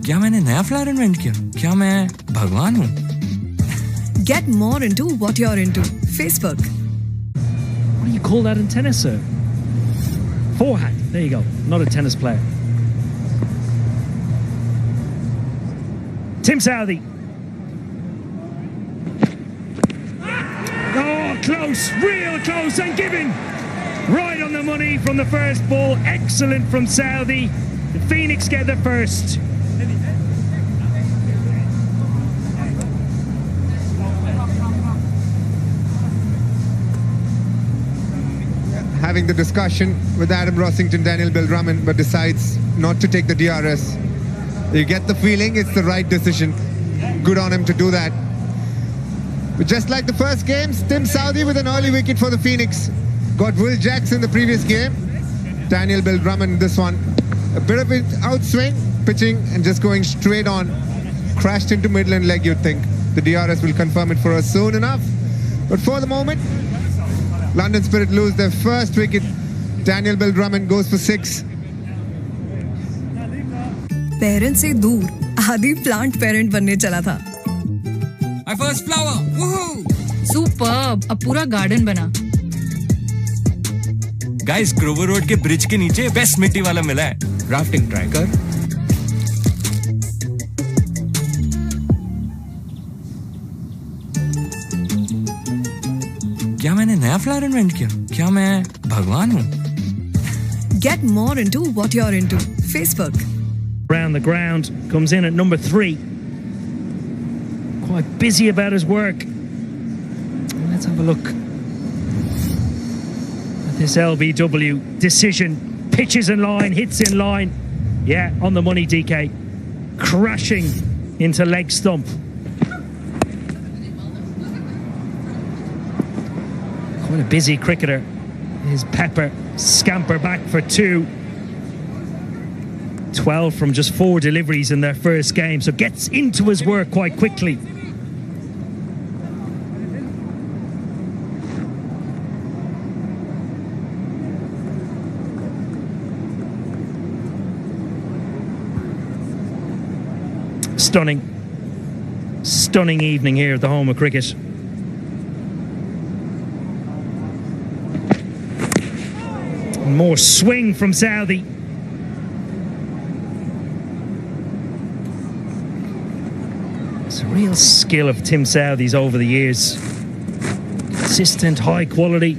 क्या मैंने नया फ्लावर इन्वेंट किया? क्या मैं भगवान हूँ? Get more into what you're into. Facebook. What do you call that in tennis, sir? Forehand. There you go. Not a tennis player. Tim Southey. Oh, close. Real close and given. Right on the money from the first ball. Excellent from Southey. The Phoenix get the first. Having the discussion with Adam Rossington, Daniel Beldraman, but decides not to take the DRS. You get the feeling it's the right decision. Good on him to do that. But just like the first games, Tim Southey with an early wicket for the Phoenix. Got Will Jacks in the previous game. Daniel Beldraman this one. A bit of an outswing, pitching and just going straight on. Crashed into middle and leg, you'd think. The DRS will confirm it for us soon enough. But for the moment, London Spirit lose their first wicket. Daniel Beldraman goes for 6. Parent से दूर आदि plant parent बनने चला था. My first flower. Woohoo! Superb. अब पूरा garden बना. Guys, Grover road के ब्रिज के नीचे बेस्ट मिट्टी वाला मिला है. राफ्टिंग ट्राई कर. क्या मैंने नया फ्लावर इन्वेंट किया? क्या मैं भगवान हूँ? Get more into what you're into. Facebook. Around the ground, comes in at number 3. Quite busy about his work. Let's have a look at this LBW decision. Pitches in line, hits in line. Yeah, on the money, DK. Crashing into leg stump. Quite a busy cricketer. Is Pepper. Scamper back for 2. 12 from just 4 deliveries in their first game, so gets into his work quite quickly. Stunning evening here at the home of cricket. More swing from Southey. It's a real skill of Tim Southey's over the years. Consistent, high quality.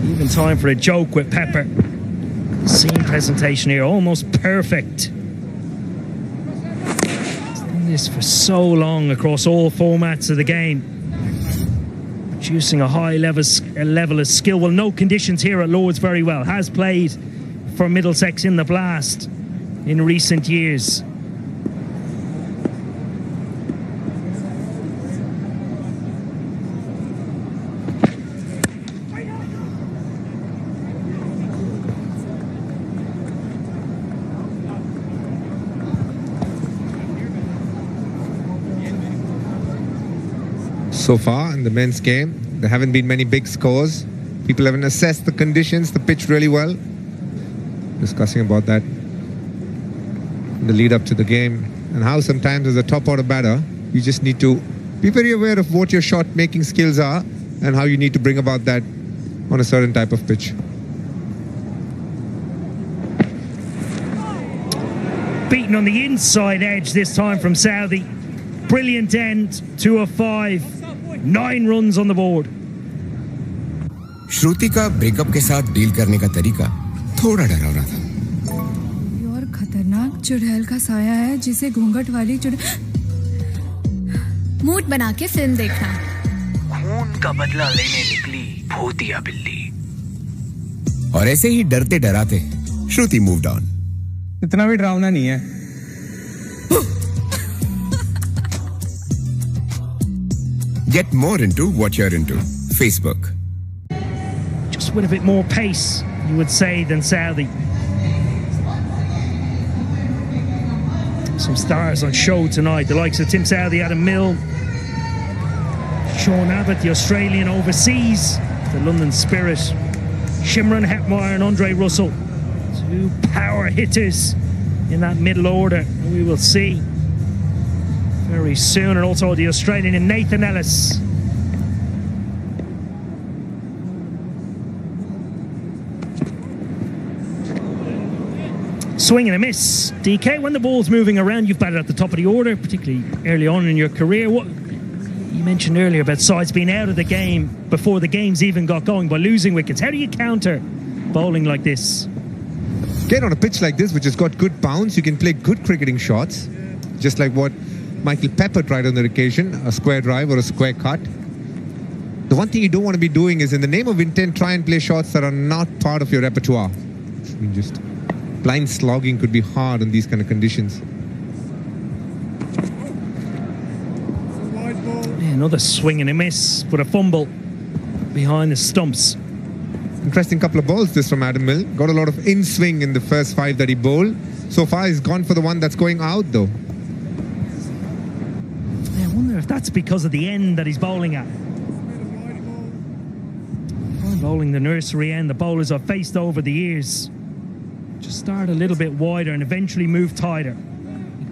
Even time for a joke with Pepper. Scene presentation here, almost perfect. He's done this for so long across all formats of the game. Producing a high level of skill. Well, no conditions here at Lord's very well. Has played for Middlesex in the Blast in recent years. So far in the men's game, there haven't been many big scores. People haven't assessed the conditions, the pitch really well. Discussing about that in the lead up to the game and how sometimes as a top order batter, you just need to be very aware of what your shot making skills are and how you need to bring about that on a certain type of pitch. Beaten on the inside edge this time from Southey. Brilliant end, 2 of 5. 9 runs on the board. श्रुति का breakup के साथ deal करने का तरीका थोड़ा डरावना था. और खतरनाक चुड़ैल का साया है जिसे घूंघट वाली मूड बना के फिल्म देखना. खून का बदला लेने निकली भूतिया बिल्ली. और ऐसे ही डरते डराते श्रुति मूव्ड ऑन. इतना भी डरावना नहीं है. Get more into what you're into. Facebook. Just with a bit more pace, you would say, than Southey. Some stars on show tonight. The likes of Tim Southey, Adam Mill, Sean Abbott, the Australian overseas, the London Spirit, Shimron Hetmeyer and Andre Russell. 2 power hitters in that middle order. We will see very soon. And also the Australian Nathan Ellis. Swing and a miss. DK, when the ball's moving around, you've batted at the top of the order, particularly early on in your career. What you mentioned earlier about sides being out of the game before the games even got going by losing wickets. How do you counter bowling like this? Get on a pitch like this, which has got good bounce, you can play good cricketing shots, just like what Michael Pepper tried on that occasion, a square drive or a square cut. The one thing you don't want to be doing is, in the name of intent, try and play shots that are not part of your repertoire. I mean, just blind slogging could be hard in these kind of conditions. Yeah, another swing and a miss, but a fumble behind the stumps. Interesting couple of balls this from Adam Milne. Got a lot of in-swing in the first 5 that he bowled. So far he's gone for the one that's going out though. Yeah, I wonder if that's because of the end that he's bowling at. Bowling the nursery end, the bowlers are faced over the ears. Just start a little bit wider and eventually move tighter.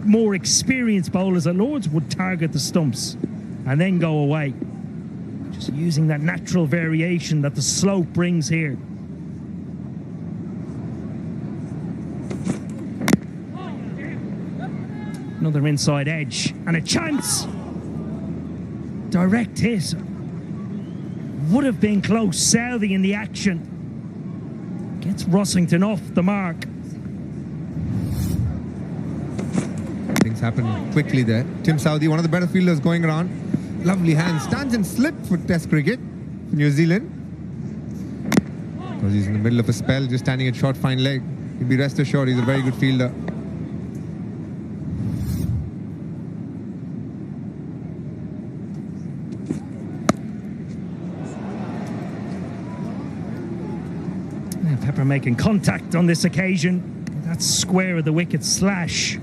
More experienced bowlers at Lords would target the stumps and then go away. Just using that natural variation that the slope brings here. Another inside edge and a chance. Direct hit. Would have been close. Southey in the action. Gets Rossington off the mark. Things happen quickly there. Tim Southey, one of the better fielders going around. Lovely hand. Stands and slip for Test cricket for New Zealand. Because he's in the middle of a spell, just standing at short fine leg. You'll be rest assured he's a very good fielder. Pepper making contact on this occasion. That's square of the wicket slash.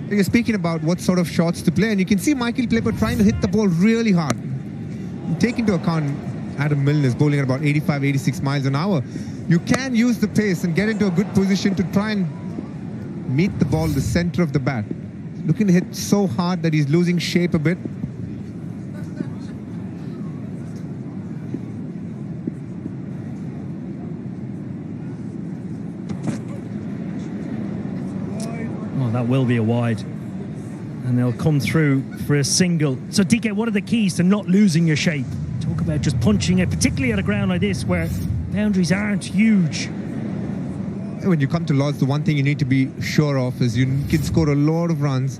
You're speaking about what sort of shots to play, and you can see Michael Pepper trying to hit the ball really hard. Take into account Adam Milne is bowling at about 85, 86 miles an hour. You can use the pace and get into a good position to try and meet the ball the center of the bat. Looking to hit so hard that he's losing shape a bit. That will be a wide, and they'll come through for a single. So DK, what are the keys to not losing your shape? Talk about just punching it, particularly at a ground like this where boundaries aren't huge. When you come to Lords, the one thing you need to be sure of is you can score a lot of runs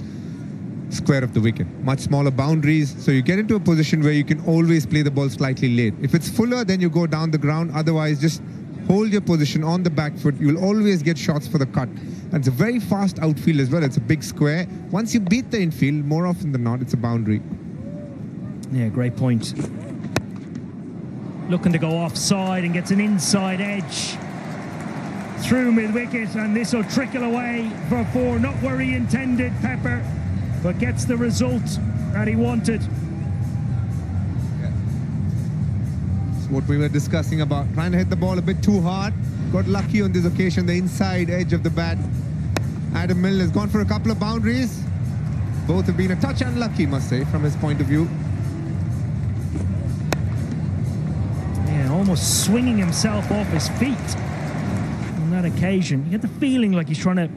square of the wicket. Much smaller boundaries, so you get into a position where you can always play the ball slightly late. If it's fuller, then you go down the ground. Otherwise, just hold your position on the back foot. You'll always get shots for the cut. And it's a very fast outfield as well. It's a big square. Once you beat the infield, more often than not, it's a boundary. Yeah, great point. Looking to go offside and gets an inside edge through mid-wicket, and this will trickle away for 4. Not where he intended, Pepper, but gets the result that he wanted. It's what we were discussing about, trying to hit the ball a bit too hard. Got lucky on this occasion, the inside edge of the bat. Adam Milne has gone for a couple of boundaries. Both have been a touch unlucky, must say, from his point of view. Yeah, almost swinging himself off his feet on that occasion. You get the feeling like he's trying to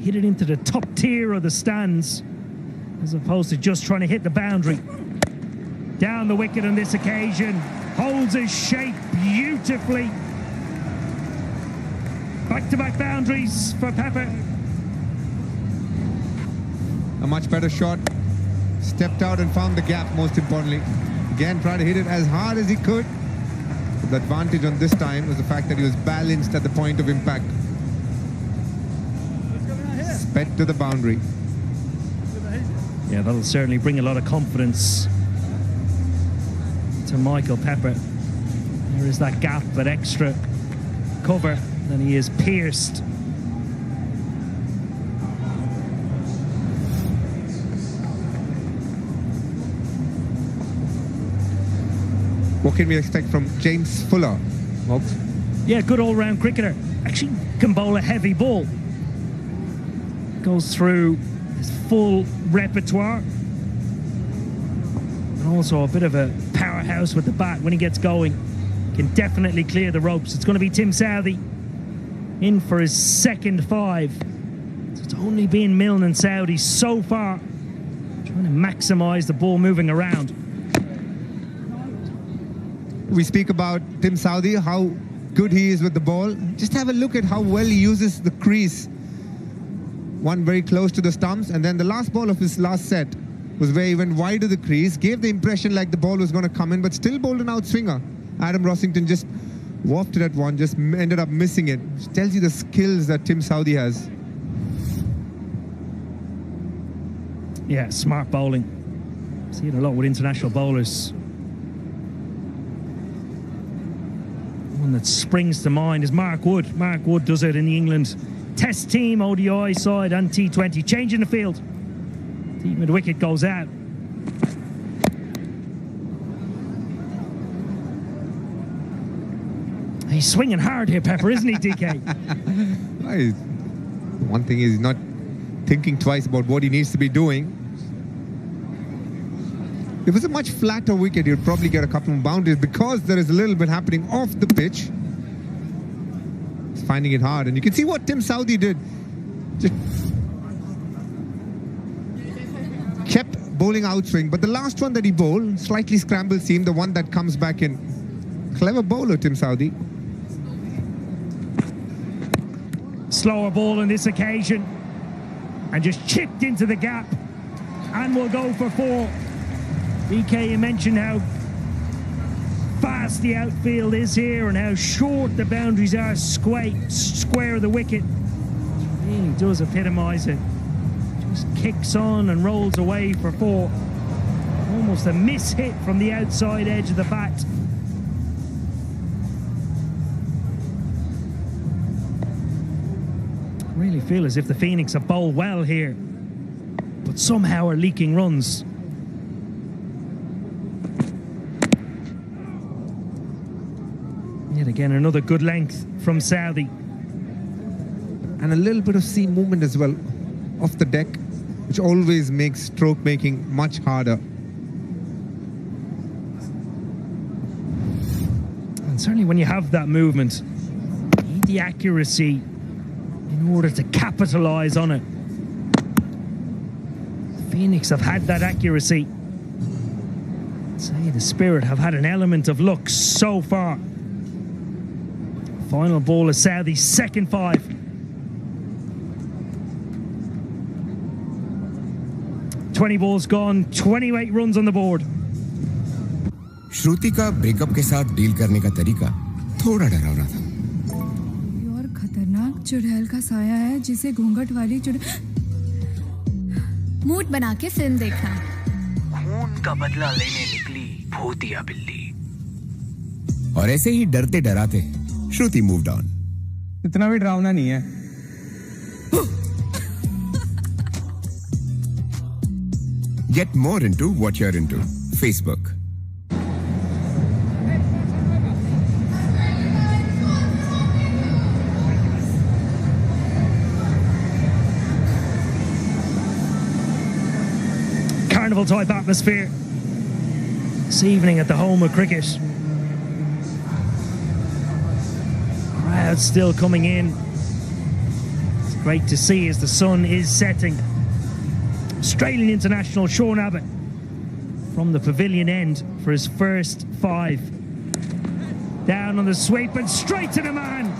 hit it into the top tier of the stands, as opposed to just trying to hit the boundary. Down the wicket on this occasion. Holds his shape beautifully. Back-to-back boundaries for Pepper. A much better shot. Stepped out and found the gap, most importantly. Again, tried to hit it as hard as he could. The advantage on this time was the fact that he was balanced at the point of impact. Sped to the boundary. Yeah, that'll certainly bring a lot of confidence to Michael Pepper. There is that gap, that extra cover, and he is pierced. What can we expect from James Fuller, Moggs? Yeah, good all-round cricketer. Actually can bowl a heavy ball. goes through his full repertoire. And also a bit of a powerhouse with the bat when he gets going. Can definitely clear the ropes. It's going to be Tim Southey in for his second 5. So it's only been Milne and Southey so far, trying to maximise the ball moving around. We speak about Tim Southey, how good he is with the ball. Just have a look at how well he uses the crease. One very close to the stumps, and then the last ball of his last set was where he went wide of the crease, gave the impression like the ball was going to come in, but still bowled an outswinger. Adam Rossington just wafted at one, just ended up missing it. Which tells you the skills that Tim Southey has. Yeah, smart bowling. See it a lot with international bowlers. One that springs to mind is Mark Wood. Mark Wood does it in the England Test team, ODI side and T20. Changing the field. The mid wicket goes out. He's swinging hard here, Pepper, isn't he, DK? One thing is he's not thinking twice about what he needs to be doing. If it was a much flatter wicket, he'd probably get a couple of boundaries because there is a little bit happening off the pitch. He's finding it hard. And you can see what Tim Southey did. Just kept bowling outswing. But the last one that he bowled, slightly scrambled seam, the one that comes back in. Clever bowler, Tim Southey. Slower ball on this occasion. And just chipped into the gap. And will go for 4. BK, you mentioned how fast the outfield is here and how short the boundaries are, square of the wicket. It really does epitomise it. Just kicks on and rolls away for 4. Almost a miss hit from the outside edge of the bat. I really feel as if the Phoenix have bowled well here, but somehow are leaking runs. Yet again, another good length from Southey. And a little bit of seam movement as well off the deck, which always makes stroke making much harder. And certainly when you have that movement, you need the accuracy in order to capitalise on it. Phoenix have had that accuracy. I'd say the Spirit have had an element of luck so far. Final ball of Southey's second 5. "20 balls gone, 28 runs on the board." श्रुति का breakup के साथ deal करने का तरीका थोड़ा डरावना था। ये और खतरनाक चुड़ैल का साया है जिसे घूंघट वाली मूड बना के फिल्म देखना। खून का बदला लेने निकली भूतिया बिल्ली। और ऐसे ही डरते डराते श्रुति मूव्ड ऑन। इतना भी डरावना नहीं है। Get more into what you're into. Facebook. Carnival type atmosphere this evening at the home of cricket. Crowd still coming in. It's great to see as the sun is setting. Australian international Sean Abbott from the pavilion end for his first 5. Down on the sweep and straight to the man.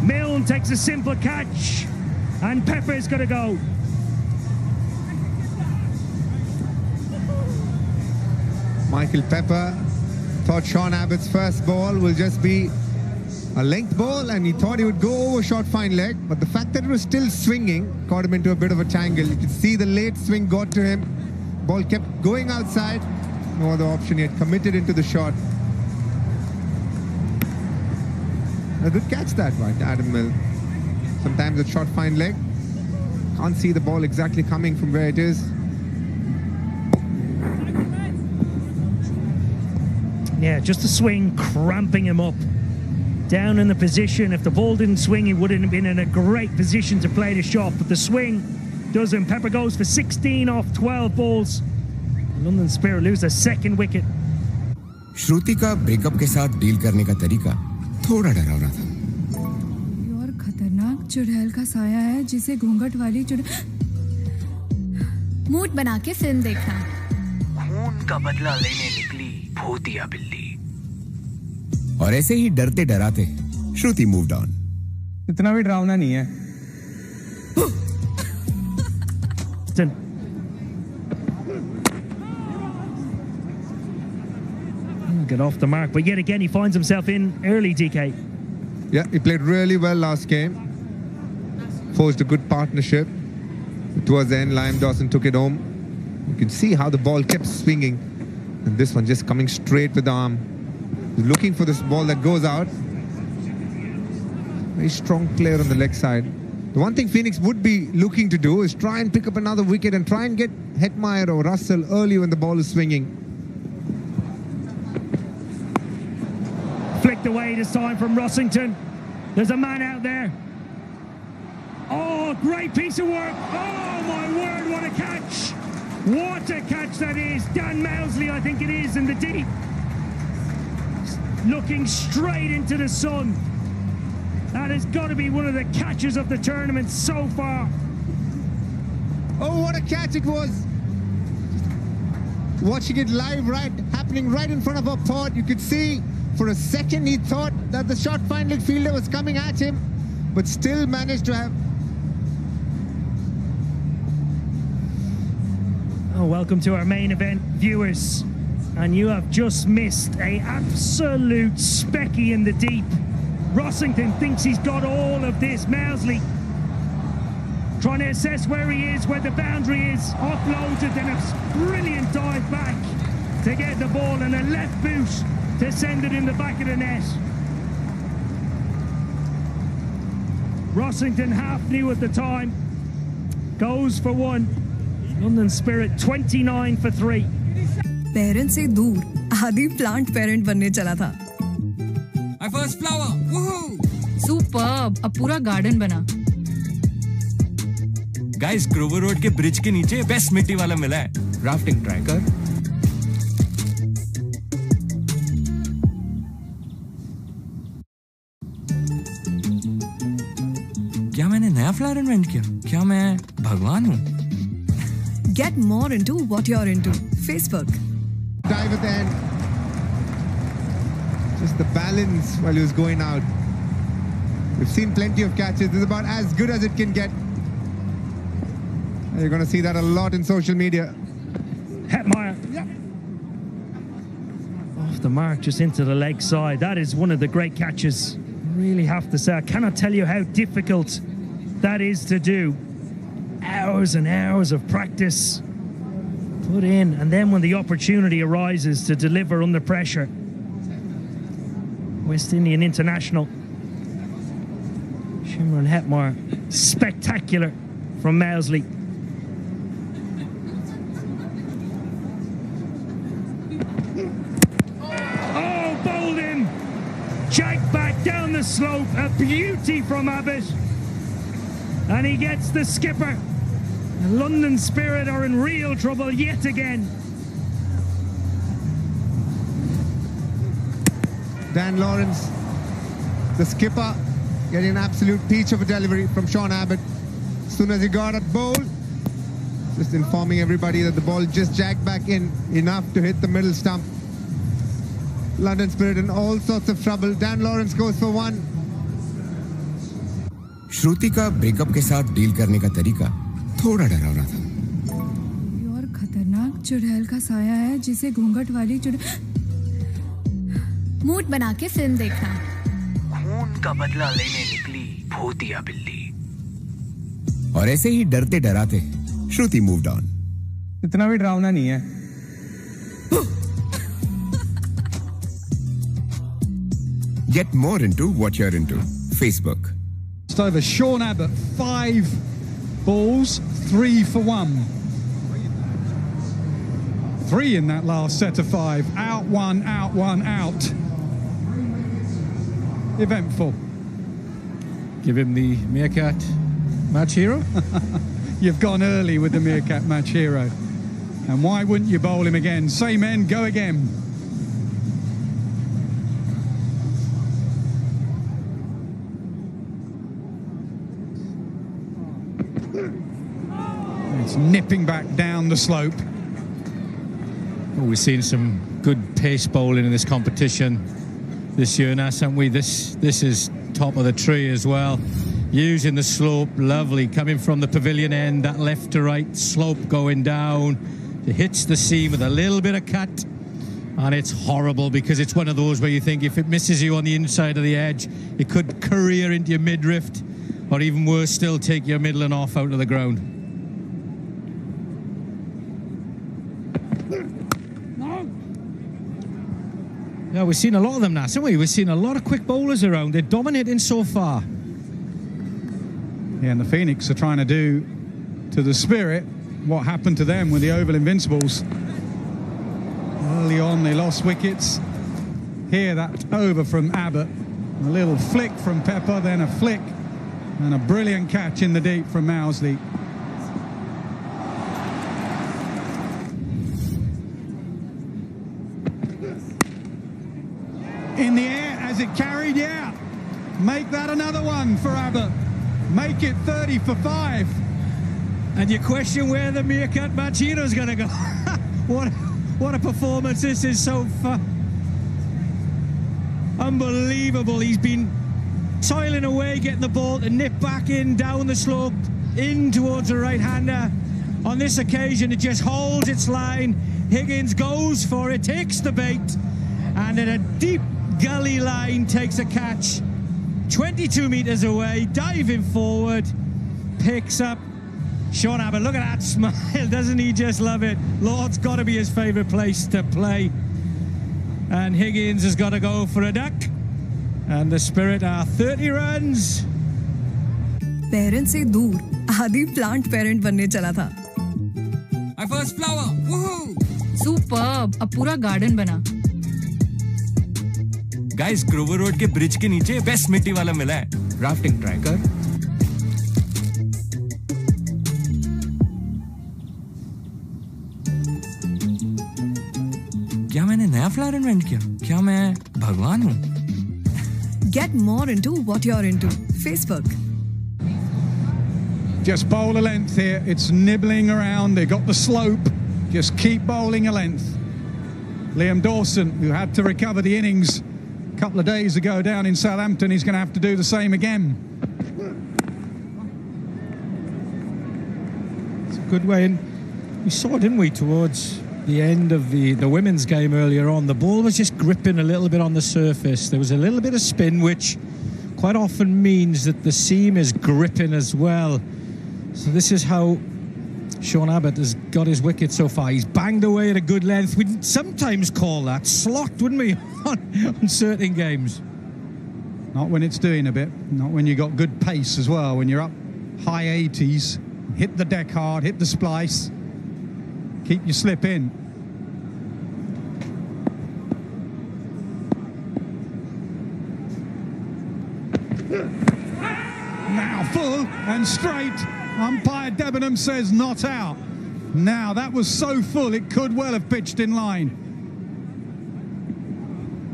Milne takes a simple catch and Pepper's going to go. Michael Pepper thought Sean Abbott's first ball will just be a length ball, and he thought he would go over short fine leg, but the fact that it was still swinging got him into a bit of a tangle. You can see the late swing got to him. Ball kept going outside. No other option. He had committed into the shot. A good catch that by Adam Milne. Sometimes a short fine leg. Can't see the ball exactly coming from where it is. Yeah, just a swing cramping him up. down in the position. If the ball didn't swing, he wouldn't have been in a great position to play the shot, but the swing doesn't. Pepper goes for 16 off 12 balls. London Spirit lose their second wicket. श्रुति का breakup के साथ deal करने का तरीका थोड़ा डरावना था। ये और खतरनाक चुड़ैल का साया है जिसे घूंघट वाली मूड बना के फिल्म देखना। खून का बदला लेने निकली भूतिया बिल्ली। और ऐसे ही डरते डराते श्रुति मूव्ड ऑन। इतना भी डरावना नहीं है। Get off the mark, but yet again he finds himself in early, DK. Yeah, he played really well last game. Forced a good partnership. Towards the end, Liam Dawson took it home. You can see how the ball kept swinging. And this one just coming straight with the arm. He's looking for this ball that goes out. Very strong player on the leg side. The one thing Phoenix would be looking to do is try and pick up another wicket and try and get Hetmeyer or Russell early when the ball is swinging. Flicked away this time from Rossington. There's a man out there. Oh, great piece of work. Oh, my word, what a catch. What a catch that is. Dan Mousley, I think it is, in the deep. Looking straight into the sun. That has got to be one of the catches of the tournament so far. Oh, what a catch it was. Watching it live, happening right in front of our pod, you could see for a second he thought that the short-finding fielder was coming at him, but still managed to have... Oh, welcome to our main event, viewers. And you have just missed a absolute specky in the deep. Rossington thinks he's got all of this. Mousley trying to assess where he is, where the boundary is. Offloads it, then a brilliant dive back to get the ball and a left boot to send it in the back of the net. Rossington half knew at the time. Goes for one. London Spirit 29 for 3. Parents से दूर आदि plant parent बनने चला था। My first flower. Woohoo! Superb, अब पूरा garden बना। Guys, Grover road के ब्रिज के नीचे बेस्ट मिट्टी वाला मिला है। राफ्टिंग ट्राई कर। क्या मैंने नया फ्लावर इन्वेंट किया? क्या मैं भगवान हूँ? Get more into what you're into. Facebook. Dive at the end. Just the balance while he was going out. We've seen plenty of catches. This is about as good as it can get. You're going to see that a lot in social media. Hetmeyer. Yeah. Off the mark, just into the leg side. That is one of the great catches. Really have to say, I cannot tell you how difficult that is to do. Hours and hours of practice put in, and then when the opportunity arises to deliver under pressure. West Indian international Shimron Hetmeyer, spectacular from Mousley. Oh, bowled him! Jack back down the slope, a beauty from Abbott, and he gets the skipper. London Spirit are in real trouble yet again. Dan Lawrence, the skipper, getting an absolute peach of a delivery from Sean Abbott. As soon as he got it bowled, just informing everybody that the ball just jagged back in enough to hit the middle stump. London Spirit in all sorts of trouble. Dan Lawrence goes for one. श्रुति का breakup के साथ deal करने का तरीका थोड़ा डरावना था। ये और खतरनाक चुड़ैल का साया है जिसे घूंघट वाली मूड बना के फिल्म देखना। खून का बदला लेने निकली भूतिया बिल्ली। और ऐसे ही डरते डराते श्रुति मूव्ड ऑन। इतना भी डरावना नहीं है। Get more into what you're into. Facebook. Just over Sean Abbott, 5 balls, 3 for 1. 3 in that last set of 5. Out 1, out 1, out. eventful. Give him the meerkat match hero. You've gone early with the meerkat match hero. And why wouldn't you bowl him again? Same end, go again. It's nipping back down the slope. Oh, we've seen some good pace bowling in this competition this year, now, haven't we? This is top of the tree as well. Using the slope, lovely, coming from the pavilion end, that left to right slope going down. It hits the seam with a little bit of cut, and it's horrible because it's one of those where you think if it misses you on the inside of the edge, it could career into your midriff, or even worse still, take your middle and off out of the ground. Yeah, we've seen a lot of them now, haven't we? We've seen a lot of quick bowlers around. They're dominating so far. Yeah, and the Phoenix are trying to do to the Spirit what happened to them with the Oval Invincibles. Early on, they lost wickets. Here, that over from Abbott. A little flick from Pepper, then a flick, and a brilliant catch in the deep from Mousley. In the air as it carried, yeah. Make that another one for Abbott. Make it 30 for 5. And you question where the meerkat match hero's going to go. What a performance this is so far. Unbelievable. He's been toiling away, getting the ball to nip back in, down the slope, in towards the right-hander. On this occasion, it just holds its line. Higgins goes for it, takes the bait, and at a deep gully line takes a catch. 22 metres away, diving forward, picks up Sean Abbott. Look at that smile, doesn't he just love it? Lord's got to be his favourite place to play. And Higgins has got to go for a duck. And the Spirit are 30 runs. Parent से दूर आदि plant parent बनने चला था. My first flower. Woohoo! Superb, अब पूरा garden बना. Guys, Grover road के ब्रिज के नीचे बेस्ट मिट्टी वाला मिला है. राफ्टिंग ट्राई कर. क्या मैंने नया फ्लावर इन्वेंट किया? क्या मैं भगवान हूँ? Get more into what you're into. Facebook. Just bowl a length here. It's nibbling around. They got the slope. Just keep bowling a length. Liam Dawson, who had to recover the innings a couple of days ago down in Southampton, he's going to have to do the same again. It's a good way in. We saw, didn't we, towards the end of the women's game earlier on, the ball was just gripping a little bit on the surface. There was a little bit of spin, which quite often means that the seam is gripping as well. So this is how Sean Abbott has got his wicket so far. He's banged away at a good length. We'd sometimes call that slot, wouldn't we, on certain games? Not when it's doing a bit. Not when you got good pace as well. When you're up high 80s, hit the deck hard, hit the splice, keep your slip in. Now full and straight. Umpire Debenham says not out. Now that was so full it could well have pitched in line.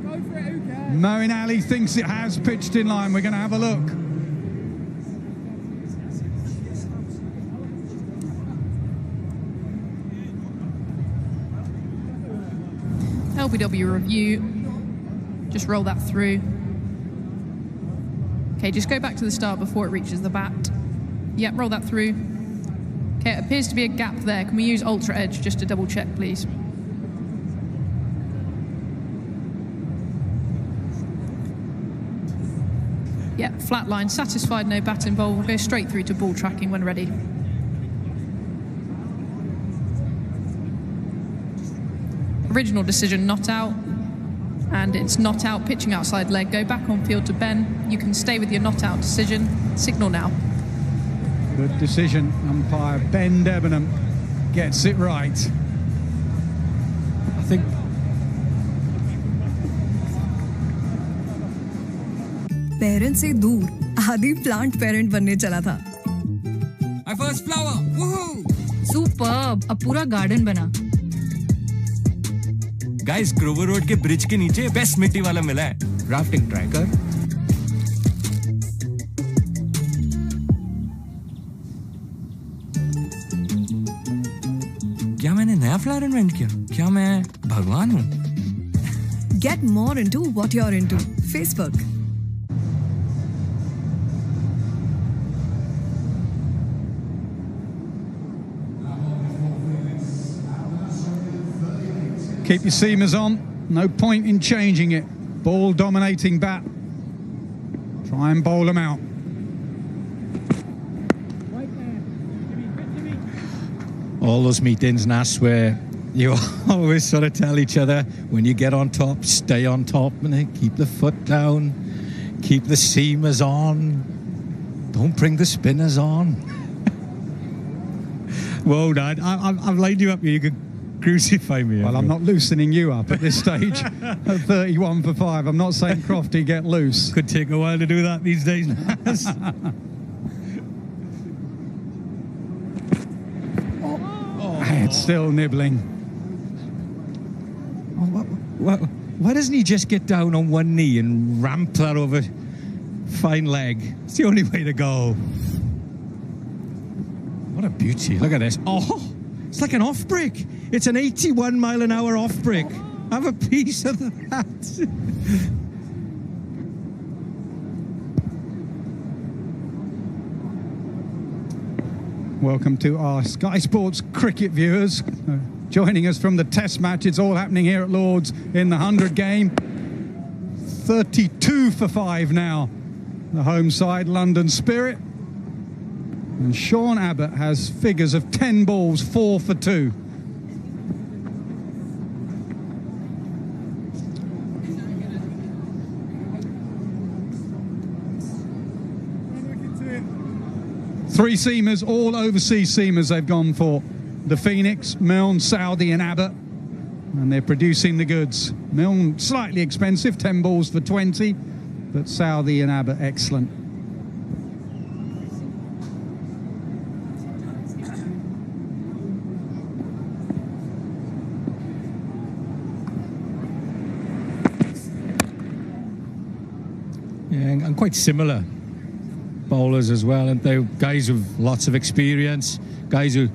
Go for it, who cares? Moeen Ali thinks it has pitched in line. We're going to have a look. LBW review. Just roll that through. Okay, just go back to the start before it reaches the bat. Yep, roll that through. Okay, it appears to be a gap there. Can we use Ultra Edge just to double check, please? Yeah, flat line, satisfied, no bat involved. Go straight through to ball tracking when ready. Original decision, not out. And it's not out, pitching outside leg. Go back on field to Ben. You can stay with your not out decision. Signal now. Good decision. Umpire Ben Debenham gets it right. I think parents से दूर आदि plant parent बनने चला था। My first flower. Woohoo! Superb, अब पूरा garden बना। Guys, Grover road के ब्रिज के नीचे बेस्ट मिट्टी वाला मिला है। राफ्टिंग ट्राई कर। क्या मैंने नया फ्लावर इन्वेंट किया? क्या मैं भगवान हूँ? Get more into what you're into. Facebook. Keep your seamers on. No point in changing it. Ball dominating bat. Try and bowl them out. All those meetings, Nas, where you always sort of tell each other, when you get on top, stay on top, and then keep the foot down, keep the seamers on, don't bring the spinners on. Whoa, Dad, I've lined you up here. You could crucify me. Well, I'm not loosening you up at this stage at 31 for 5. I'm not saying Crofty get loose. Could take a while to do that these days, Nas. It's still nibbling. Why doesn't he just get down on one knee and ramp that over fine leg? It's the only way to go. What a beauty. Look at this. Oh, it's like an off break. It's an 81 mile an hour off break. Have a piece of that. Welcome to our Sky Sports cricket viewers. Joining us from the Test match. It's all happening here at Lord's in the 100 game. 32 for 5 now. The home side, London Spirit. And Sean Abbott has figures of 10 balls, 4 for 2. Three seamers, all overseas seamers they've gone for. The Phoenix, Milne, Saudi and Abbott. And they're producing the goods. Milne slightly expensive, 10 balls for 20. But Saudi and Abbott excellent. Yeah, and quite similar bowlers as well, and they guys with lots of experience, guys who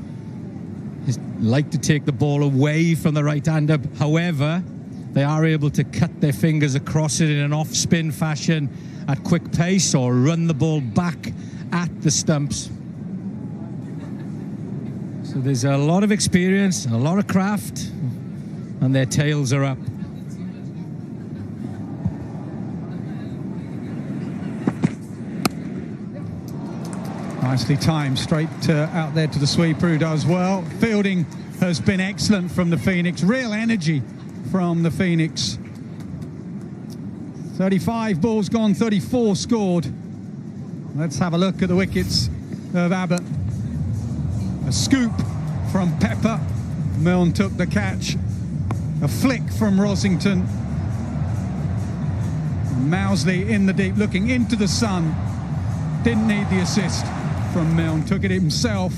like to take the ball away from the right-hander. However, they are able to cut their fingers across it in an off-spin fashion at quick pace or run the ball back at the stumps. So there's a lot of experience, a lot of craft, and their tails are up. Nicely timed, straight out there to the sweeper, who does well. Fielding has been excellent from the Phoenix. Real energy from the Phoenix. 35 balls gone, 34 scored. Let's have a look at the wickets of Abbott. A scoop from Pepper. Milne took the catch. A flick from Rosington. Mousley in the deep, looking into the sun. Didn't need the assist from Milne, took it himself.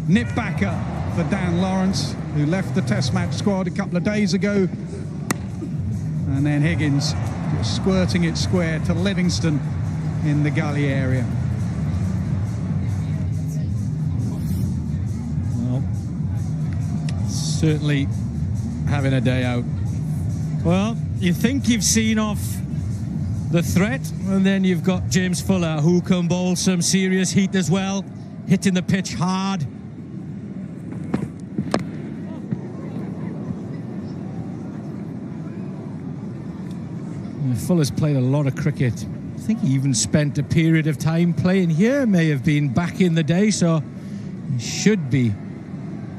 Nip backer for Dan Lawrence, who left the Test match squad a couple of days ago. And then Higgins just squirting it square to Livingston in the gully area. Well, certainly having a day out. Well, you think you've seen off the threat, and then you've got James Fuller, who can bowl some serious heat as well, hitting the pitch hard. Fuller's played a lot of cricket. I think he even spent a period of time playing here, may have been back in the day, so he should be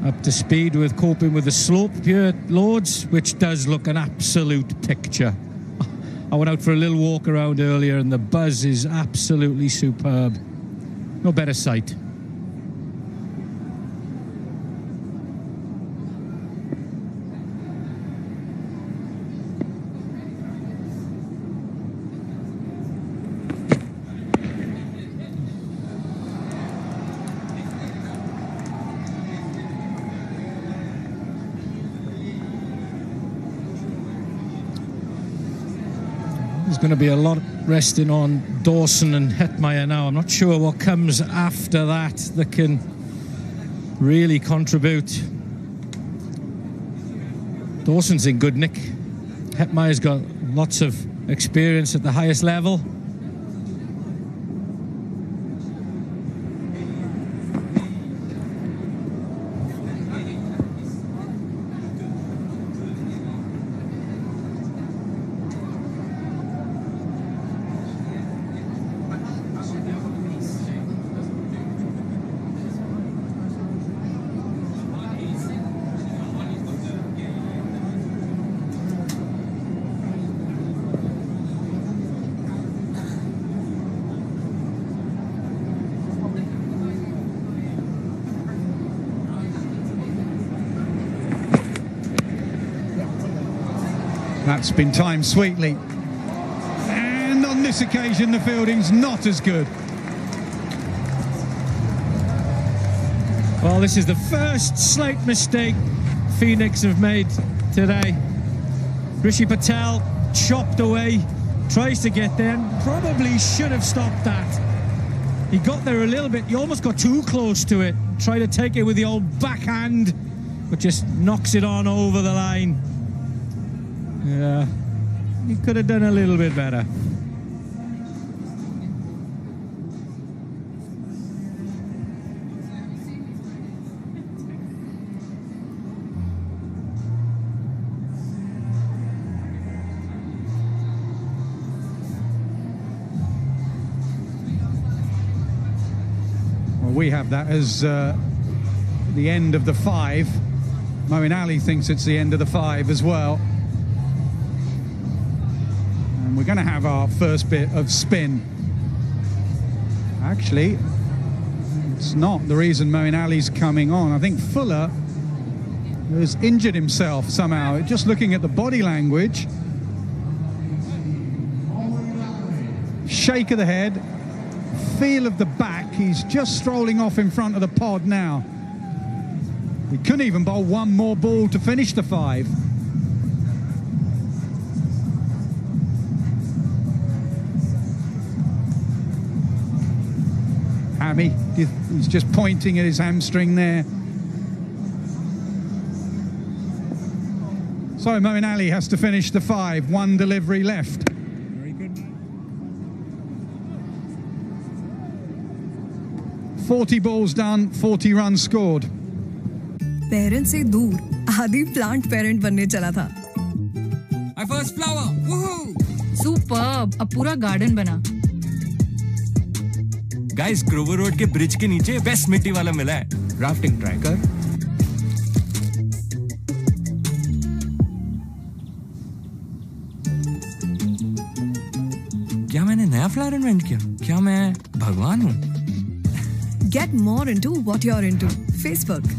up to speed with coping with the slope here at Lord's, which does look an absolute picture. I went out for a little walk around earlier and the buzz is absolutely superb. No better sight. There's going to be a lot resting on Dawson and Hetmeyer now. I'm not sure what comes after that can really contribute. Dawson's in good nick. Hetmeyer's got lots of experience at the highest level. That's been timed sweetly. And on this occasion, the fielding's not as good. Well, this is the first slight mistake Phoenix have made today. Rishi Patel chopped away, tries to get there, probably should have stopped that. He got there a little bit, he almost got too close to it, tried to take it with the old backhand, but just knocks it on over the line. Yeah, he could have done a little bit better. Well, we have that as the end of the 5. Moeen Ali thinks it's the end of the 5 as well. And we're going to have our first bit of spin. Actually, it's not the reason Moeen Ali's coming on. I think Fuller has injured himself somehow. Just looking at the body language. Shake of the head. Feel of the back. He's just strolling off in front of the pod now. He couldn't even bowl one more ball to finish the 5. Hammy, he's just pointing at his hamstring there. So Moeen Ali has to finish the 5. 1 delivery left. Very good. 40 balls done, 40 runs scored. Parent से दूर आदि plant parent बनने चला था. My first flower. Woohoo! Superb, अब पूरा garden बना. Guys, Grover road के ब्रिज के नीचे बेस्ट मिट्टी वाला मिला है. राफ्टिंग ट्राई कर. क्या मैंने नया फ्लावर इन्वेंट किया? क्या मैं भगवान हूँ? Get more into what you're into. Facebook.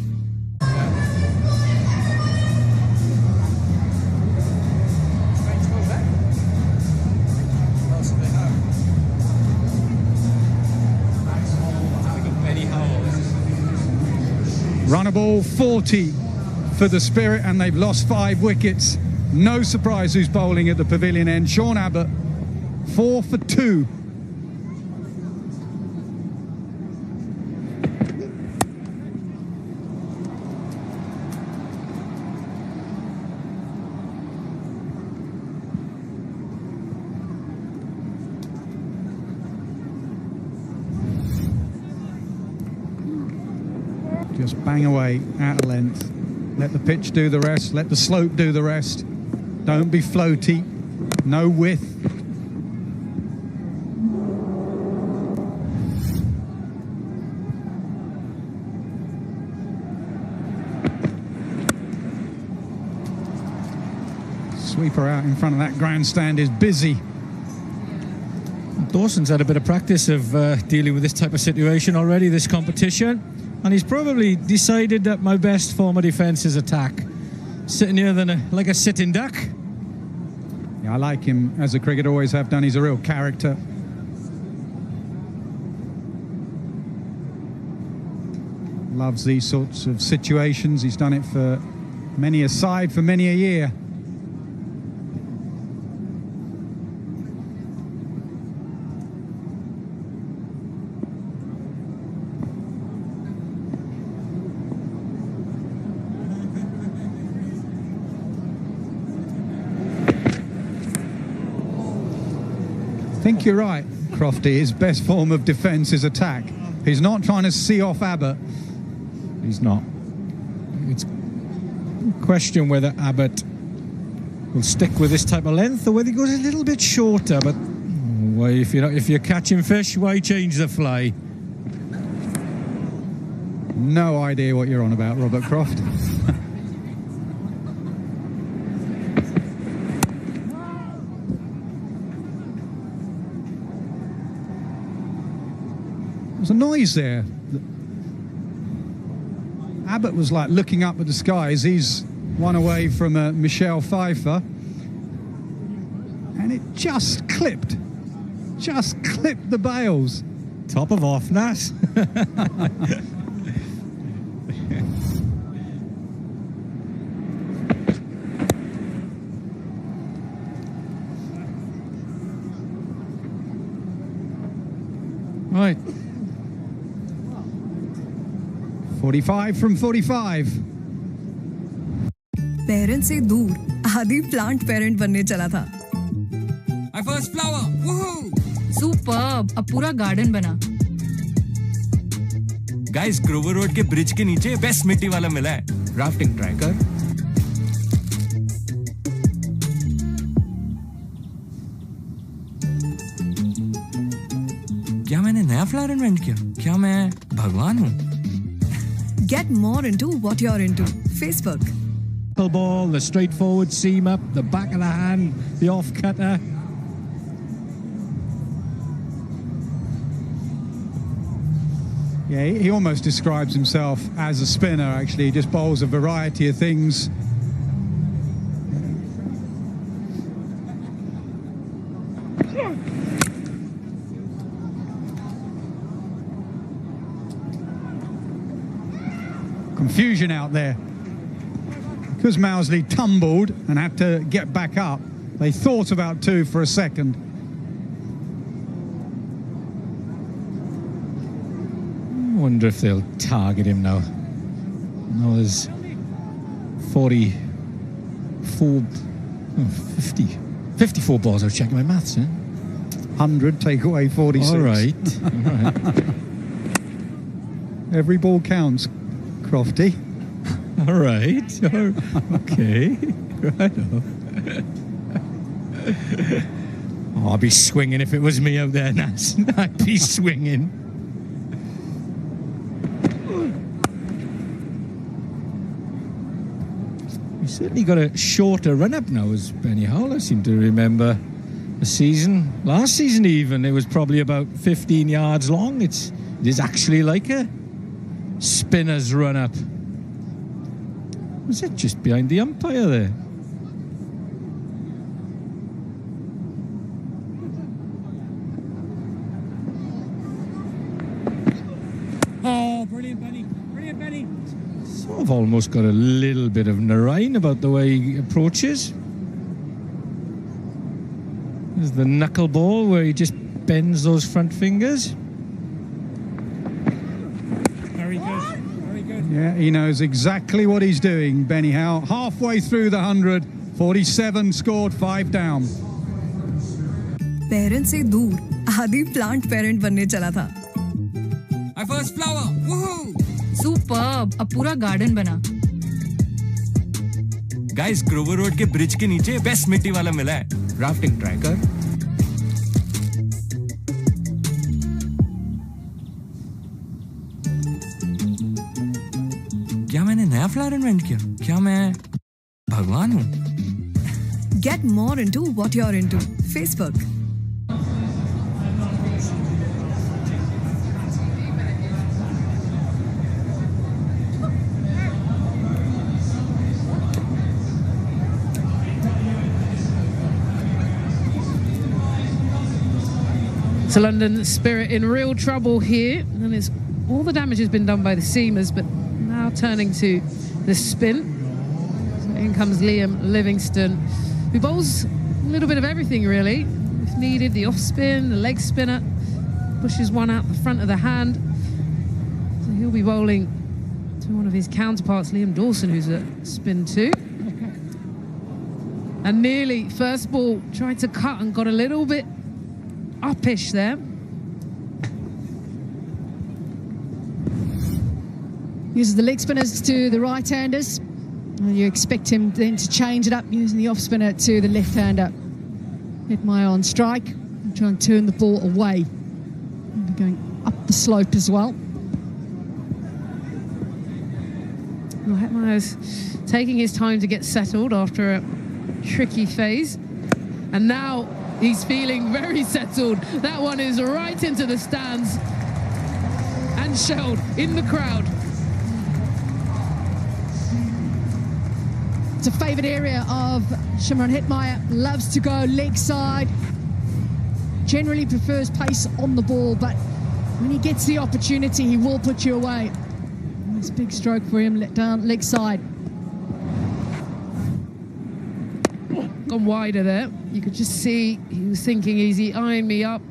Run a ball 40 for the Spirit, and they've lost 5 wickets. No surprise who's bowling at the pavilion end. Sean Abbott, 4 for 2. Just bang away out of length. Let the pitch do the rest. Let the slope do the rest. Don't be floaty. No width. Sweeper out in front of that grandstand is busy. Dawson's had a bit of practice of dealing with this type of situation already, this competition. And he's probably decided that my best form of defence is attack. Sitting here like a sitting duck. Yeah, I like him as a cricketer, always have done. He's a real character. Loves these sorts of situations. He's done it for many a side, for many a year. think you're right, Crofty. His best form of defence is attack. He's not trying to see off Abbott. He's not. It's a question whether Abbott will stick with this type of length or whether he goes a little bit shorter. But why, if you're catching fish, why change the fly? No idea what you're on about, Robert Croft. There's a noise there. Abbott was like looking up at the skies. He's one away from Michelle Pfeiffer. And it just clipped the bails. Top of off, Nas. Right. 45 from 45. Parent से दूर आदि plant parent बनने चला था. My first flower. Woohoo! Superb, अब पूरा garden बना. Guys, Grover road के ब्रिज के नीचे बेस्ट मिट्टी वाला मिला है. राफ्टिंग ट्राई कर. क्या मैंने नया फ्लावर इन्वेंट किया? क्या मैं भगवान हूँ? Get more into what you're into. Facebook. Ball, the straightforward seam up, the back of the hand, the off cutter. Yeah, he almost describes himself as a spinner, actually. He just bowls a variety of things. Confusion out there. Because Mousley tumbled and had to get back up, they thought about two for a second. I wonder if they'll target him now. No, there's 54 balls. I was checking my maths, 100, take away 46. All right. Every ball counts, Crofty. All right. Okay. Right. Oh, I'd be swinging if it was me out there, Nance. I'd be swinging. He's certainly got a shorter run-up now as Benny Howell. I seem to remember the season. Last season even, it was probably about 15 yards long. It is actually like a spinner's run-up. Was it just behind the umpire there? Oh, brilliant, Benny. Brilliant, Benny. Sort of almost got a little bit of Narine about the way he approaches. There's the knuckleball where he just bends those front fingers. Very good. Very good. Yeah, he knows exactly what he's doing, Benny Howe. Halfway through the 100, 47 scored, 5 down. Parent से दूर आदि plant parent बनने चला था. My first flower. Woohoo! Superb, अब पूरा garden बना. Guys, Grover road के ब्रिज के नीचे बेस्ट मिट्टी वाला मिला है. राफ्टिंग ट्राई कर. क्या मैंने नया फ्लावर इन्वेंट किया? क्या मैं भगवान हूँ? Get more into what you're into. Facebook. So London Spirit in real trouble here, and all the damage has been done by the seamers, but now turning to the spin. So in comes Liam Livingston, who bowls a little bit of everything really. If needed, the off spin, the leg spinner, pushes one out the front of the hand. So he'll be bowling to one of his counterparts, Liam Dawson, who's at spin 2. And nearly first ball tried to cut and got a little bit uppish there. Uses the leg spinners to the right-handers. You expect him then to change it up, using the off-spinner to the left-hander. Hetmyer on strike, and try and turn the ball away. And going up the slope as well. Well, Hetmyer's taking his time to get settled after a tricky phase. And now he's feeling very settled. That one is right into the stands and shelled in the crowd. It's a favourite area of Shimron Hetmyer. Loves to go leg side. Generally prefers pace on the ball, but when he gets the opportunity, he will put you away. Nice big stroke for him, let down leg side. Gone wider there. You could just see he was thinking, is he eyeing me up?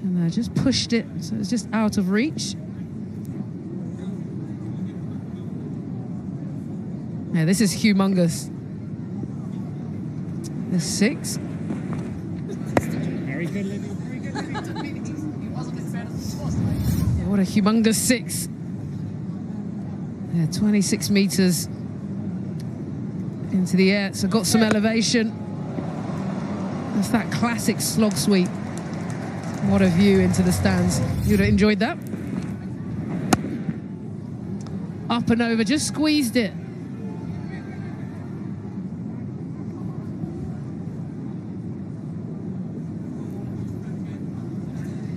And just pushed it, so it's just out of reach. Yeah, this is humongous. The 6. Very good, Livy. Very good, Livy. Yeah, what a humongous 6. Yeah, 26 meters into the air. So got some elevation. That's that classic slog sweep. What a view into the stands. You'd have enjoyed that. Up and over, just squeezed it.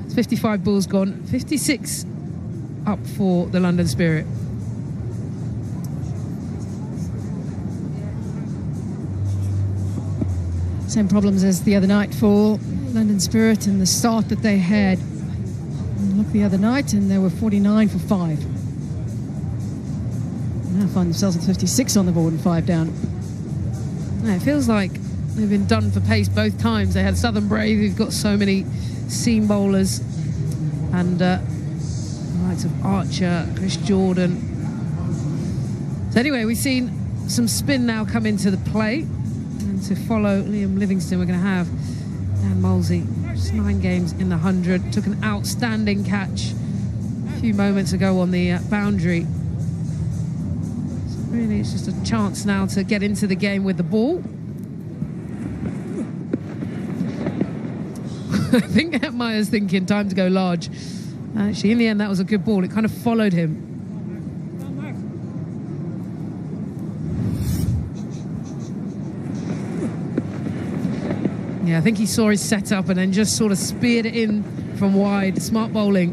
It's 55 balls gone, 56 up for the London Spirit. Same problems as the other night for London Spirit and the start that they had. Look the other night and they were 49 for 5. Now find themselves at 56 on the board and 5 down. Yeah, it feels like they've been done for pace both times. They had Southern Brave, who've got so many seam bowlers, and the likes of Archer, Chris Jordan. So anyway, we've seen some spin now come into the play, and to follow Liam Livingstone, we're going to have Dan Molesey. Just 9 games in the 100. Took an outstanding catch a few moments ago on the boundary. So really, it's just a chance now to get into the game with the ball. I think Hetmyer's thinking time to go large. Actually, in the end, that was a good ball. It kind of followed him. Yeah, I think he saw his setup and then just sort of speared it in from wide. Smart bowling.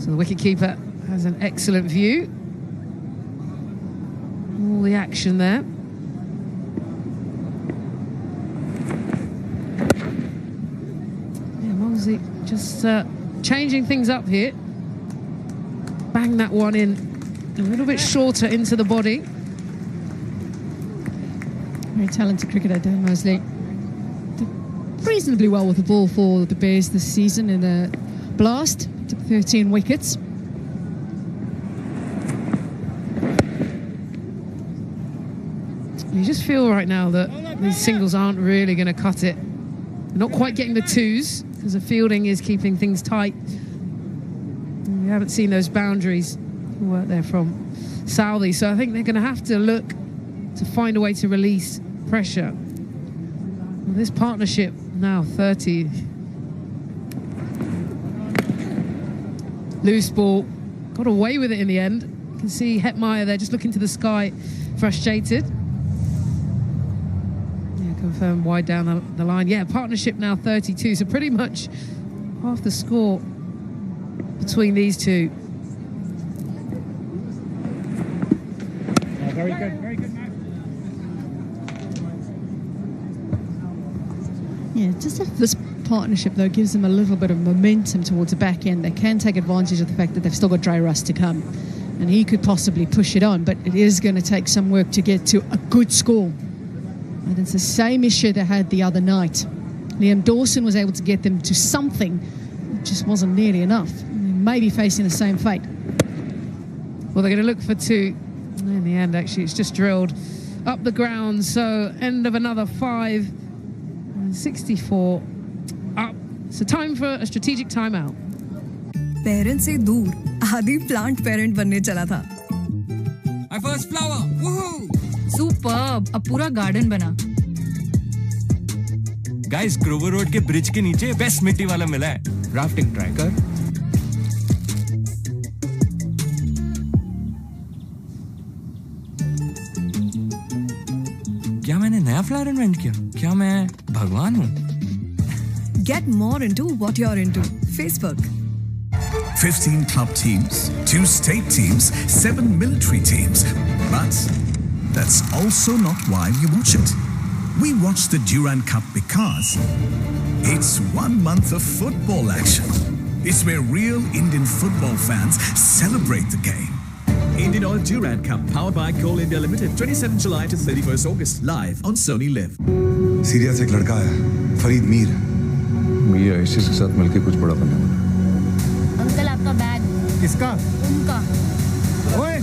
So the wicketkeeper has an excellent view. All the action there. Just changing things up here. Bang that one in a little bit shorter into the body. Very talented cricketer, Dan Mosley. Did reasonably well with the ball for the Bears this season in a blast. Took 13 wickets. You just feel right now that these singles aren't really going to cut it. Not quite getting the 2s, because the fielding is keeping things tight. We haven't seen those boundaries work there from Southey, so I think they're going to have to look to find a way to release pressure. Well, this partnership now 30. Loose ball, got away with it in the end. You can see Hetmyer there just looking to the sky, frustrated. Confirmed wide down the line. Yeah, partnership now 32, so pretty much half the score between these two. Oh, very good, Matt. Yeah, just this partnership though gives them a little bit of momentum towards the back end. They can take advantage of the fact that they've still got Dre Russ to come, and he could possibly push it on, but it is going to take some work to get to a good score. And it's the same issue they had the other night. Liam Dawson was able to get them to something. It just wasn't nearly enough. They may be facing the same fate. Well, they're going to look for 2. In the end, actually, it's just drilled up the ground. So end of another 5. 64 up. So time for a strategic timeout. Parent से दूर आदि plant parent बनने चला था. My first flower. Woohoo! Superb, अब पूरा garden बना. Guys, Grover road के ब्रिज के नीचे बेस्ट मिट्टी वाला मिला है. राफ्टिंग ट्राई कर. क्या मैंने नया फ्लावर इन्वेंट किया? क्या मैं भगवान हूँ? Get more into what you're into. Facebook. 15 club teams, 2 state teams, 7 military teams. But that's also not why you watch it. We watch the Durand Cup because it's 1 month of football action. It's where real Indian football fans celebrate the game. Indian Oil Durand Cup, powered by Coal India Limited, 27 July to 31st August, live on Sony Live. Syria से एक लड़का है, Farid Mir. Mir ISIS के साथ मिलकर कुछ बड़ा करने वाला. अंकल आपका बैग. किसका? उनका. ओए!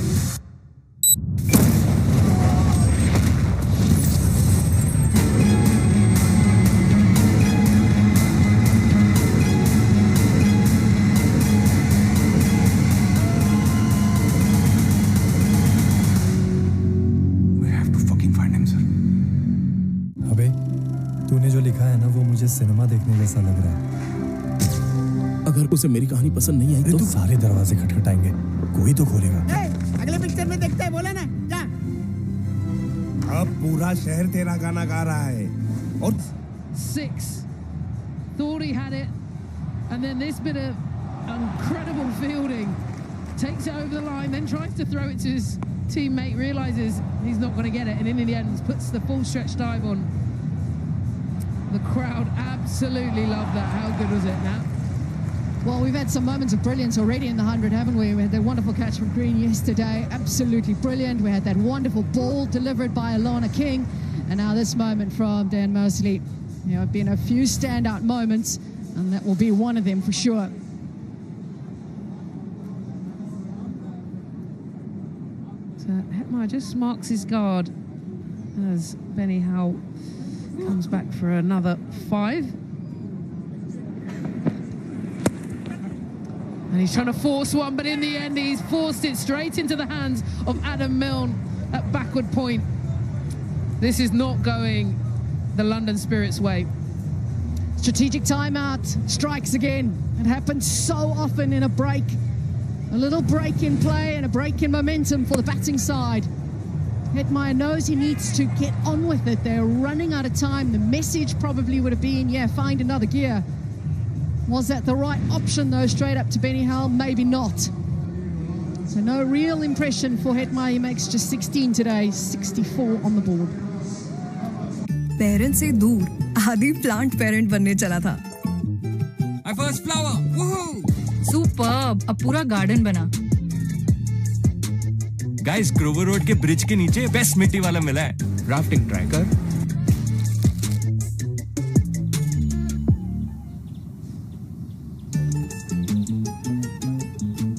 अबे, तूने जो लिखा है ना वो मुझे सिनेमा देखने जैसा लग रहा है. अगर उसे मेरी कहानी पसंद नहीं आई तो सारे दरवाजे खटखटाएंगे, कोई तो खोलेगा. अगले पिक्चर में देखते हैं, बोला ना. जा. अब पूरा शहर तेरा गाना गा रहा है. और 6 thought he had it, and then this bit of incredible fielding, takes it over the line, then tries to throw it to his teammate, realizes he's not going to get it, and in the end puts the full stretch dive on. The crowd absolutely loved that. How good was it, Nat? Well, we've had some moments of brilliance already in the 100, haven't we? We had that wonderful catch from Green yesterday, absolutely brilliant. We had that wonderful ball delivered by Alana King, and now this moment from Dan Mosley. You know, been a few standout moments, and that will be one of them for sure. So Hetmar just marks his guard as Benny Howe comes back for another 5. And he's trying to force one, but in the end he's forced it straight into the hands of Adam Milne at backward point. This is not going the London Spirit's way. Strategic timeout, strikes again. It happens so often in a break. A little break in play and a break in momentum for the batting side. Hetmeyer knows he needs to get on with it. They're running out of time. The message probably would have been, yeah, find another gear. Was that the right option, though, straight up to Benny Hull? Maybe not. So no real impression for Hetmeyer. He makes just 16 today, 64 on the board. Parent से दूर आदि plant parent बनने चला था. My first flower. Woohoo! Superb, अब पूरा garden बना. Guys, Grover road के ब्रिज के नीचे बेस्ट मिट्टी वाला मिला है. राफ्टिंग ट्राई कर.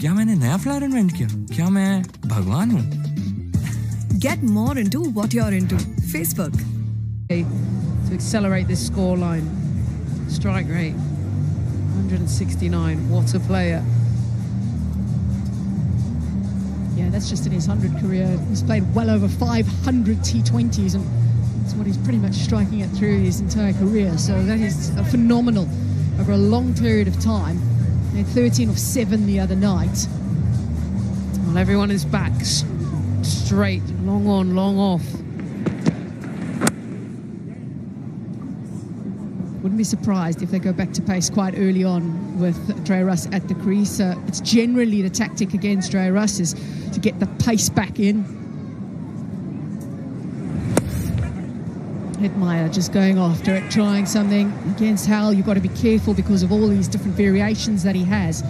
क्या मैंने नया फ्लावर इन्वेंट किया? क्या मैं भगवान हूँ? Get more into what you're into. Facebook. To accelerate this scoreline. Strike rate 169. What a player. Yeah, that's just in his 100 career. He's played well over 500 T20s, and that's what he's pretty much striking it through his entire career. So that is phenomenal over a long period of time. He had 13 of 7 the other night. Well, everyone is back straight, long on, long off. Wouldn't be surprised if they go back to pace quite early on with Dre Russ at the crease. It's generally the tactic against Dre Russ is to get the pace back in. Hetmeyer just going after it, trying something against Hal. You've got to be careful because of all these different variations that he has.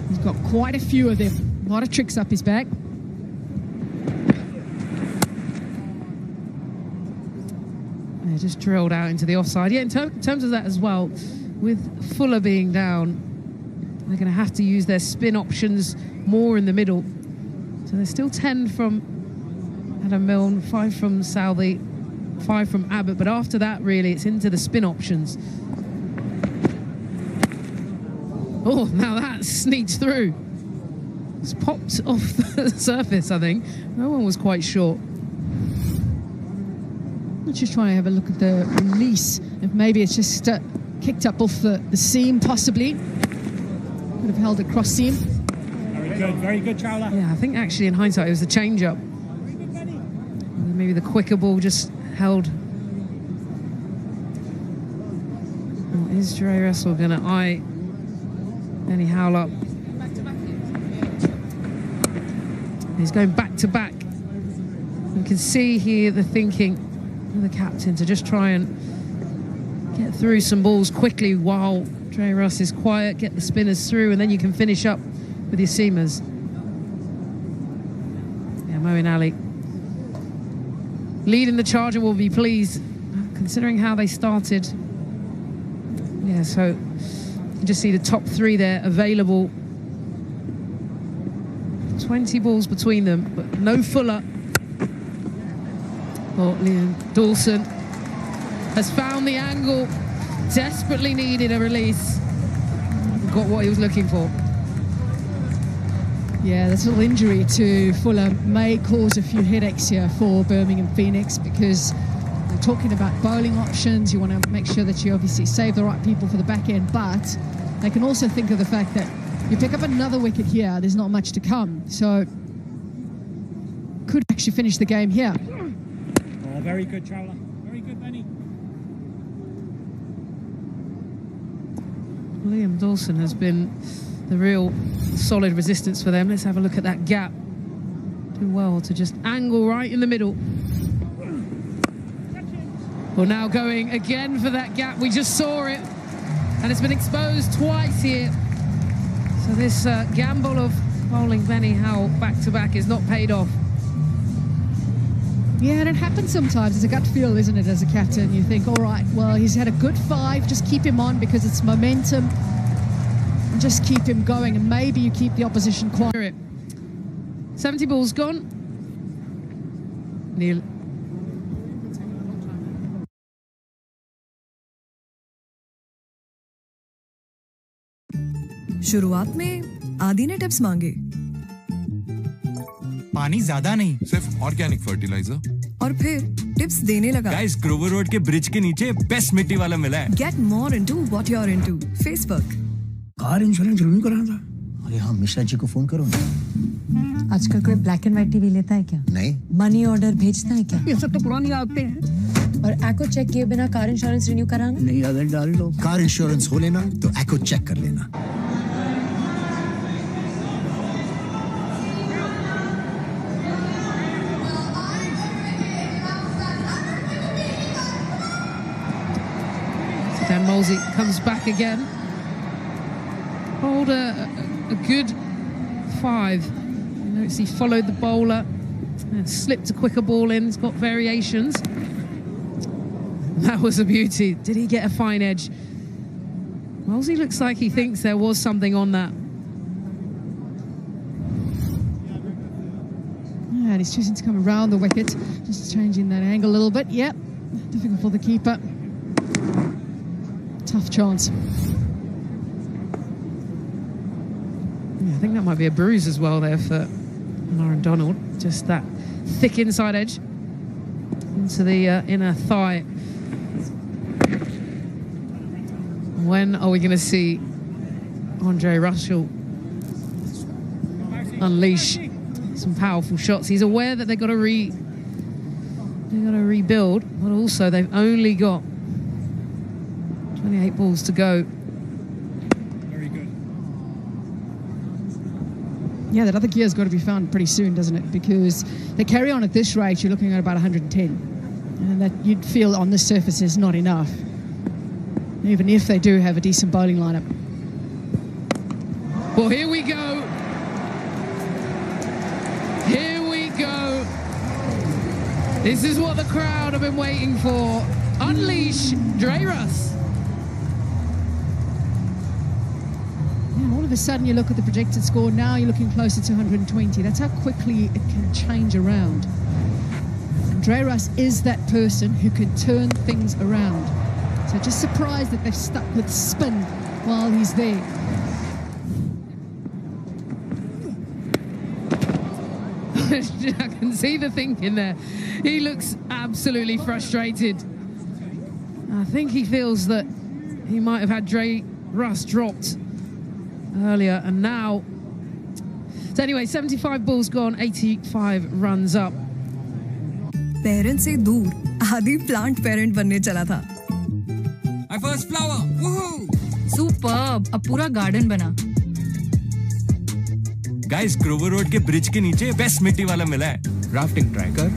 He's got quite a few of them. A lot of tricks up his back. Just drilled out into the offside. Yeah, in terms of that as well, with Fuller being down, they're going to have to use their spin options more in the middle. So there's still 10 from Adam Milne, 5 from Southey, 5 from Abbott, but after that, really, it's into the spin options. Oh, now that sneaks through. It's popped off the surface, I think. No one was quite sure. Let's just try and have a look at the release. If maybe it's just kicked up off the seam, possibly. Could have held it cross seam. Very good, Chowla. Yeah, I think actually in hindsight it was the change-up. Maybe the quicker ball just held. Well, is Dre Russell going to eye Benny Howell up? He's going back to back. You can see here the thinking of the captain to just try and get through some balls quickly while Dre Russ is quiet, get the spinners through, and then you can finish up with your seamers. Yeah, Moeen Ali leading the charge and will be pleased considering how they started. Yeah, so you can just see the top 3 there available. 20 balls between them, but no fuller. Oh, Liam Dawson has found the angle, desperately needed a release. Got what he was looking for. Yeah, this little injury to Fuller may cause a few headaches here for Birmingham Phoenix, because we're talking about bowling options. You want to make sure that you obviously save the right people for the back end, but they can also think of the fact that you pick up another wicket here, there's not much to come. So could actually finish the game here. Oh, very good, Chowla. Very good, Benny. Liam Dawson has been the real solid resistance for them. Let's have a look at that gap. Do well to just angle right in the middle. Well, now going again for that gap. We just saw it, and it's been exposed twice here. So this gamble of bowling Benny Howell back-to-back is not paid off. Yeah, and it happens sometimes. It's a gut feel, isn't it, as a captain? You think, all right, well, he's had a good 5, just keep him on because it's momentum. And just keep him going, and maybe you keep the opposition quiet. 70 balls gone. Neil. शुरुआत में आदि ने tips मांगे, पानी ज्यादा नहीं, सिर्फ organic fertiliser, और फिर टिप्स देने लगा। गाइस, ग्रोवर रोड के ब्रिज के नीचे बेस्ट मिट्टी वाला मिला है। Get more into what you're into. Facebook. Car insurance renew कराना था। अरे हाँ, मिश्रा जी को फोन करो ना। आजकल कोई ब्लैक एंड व्हाइट टीवी लेता है क्या? नहीं। मनी ऑर्डर भेजता है क्या? ये सब तो पुरानी आदतें हैं। और एको चेक किए बिना कार इंश्योरेंस रिन्यू कराना? नहीं, आदत डाल लो। कार इंश्योरेंस हो लेना तो एको चेक कर लेना। Dan Molsey comes back again. Bowled a good 5. You notice he followed the bowler and slipped a quicker ball in. He's got variations. That was a beauty. Did he get a fine edge? Molsey looks like he thinks there was something on that. Yeah, and he's choosing to come around the wicket, just changing that angle a little bit. Yep, difficult for the keeper. Tough chance. Yeah, I think that might be a bruise as well there for Lauren Donald. Just that thick inside edge into the inner thigh. When are we going to see Andre Russell unleash some powerful shots? He's aware that they've got to rebuild, but also they've only got 28 balls to go. Very good. Yeah, that other gear's got to be found pretty soon, doesn't it? Because they carry on at this rate, you're looking at about 110. And that you'd feel on the surface is not enough, even if they do have a decent bowling lineup. Well, here we go. Here we go. This is what the crowd have been waiting for. Unleash Dre Russ. And all of a sudden you look at the projected score, now you're looking closer to 120. That's how quickly it can change around. Dre Russ is that person who can turn things around. So just surprised that they've stuck with spin while he's there. I can see the thinking there. He looks absolutely frustrated. I think he feels that he might have had Dre Russ dropped earlier, and now. So anyway, 75 balls gone, 85 runs up. Parent से दूर आदि plant parent बनने चला था. My first flower. Woohoo! Superb, अब पूरा garden बना. Guys, Grover road के ब्रिज के नीचे बेस्ट मिट्टी वाला मिला है. राफ्टिंग ट्राई कर.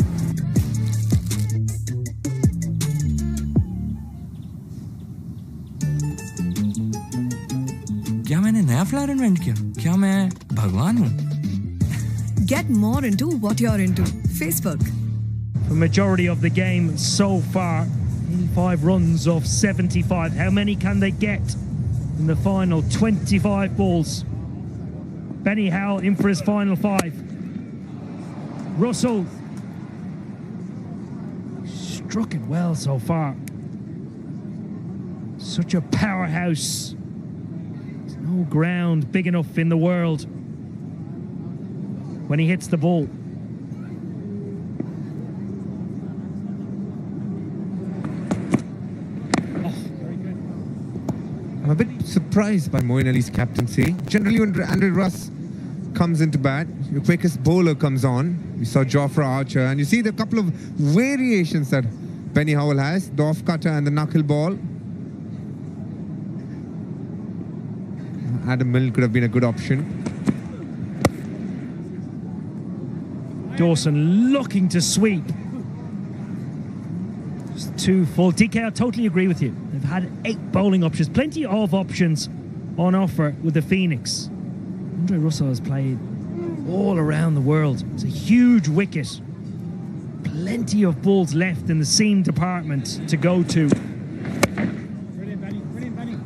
क्या मैंने नया फ्लावर इन्वेंट किया? क्या मैं भगवान हूँ? Get more into what you're into. Facebook. The majority of the game so far, 85 runs off 75. How many can they get in the final 25 balls? Benny Howell in for his final 5. Russell struck it well so far. Such a powerhouse. There's no ground big enough in the world when he hits the ball. I'm a bit surprised by Moeen Ali's captaincy. Generally, when Andrew Russ comes into bat, your quickest bowler comes on. We saw Jofra Archer, and you see the couple of variations that Benny Howell has, the off-cutter and the knuckleball. Adam Milne could have been a good option. Dawson looking to sweep. Just too full. DK, I totally agree with you. They've had 8 bowling options, plenty of options on offer with the Phoenix. Andre Russell has played all around the world. It's a huge wicket. Plenty of balls left in the seam department to go to. Brilliant, Benny. Brilliant, Benny.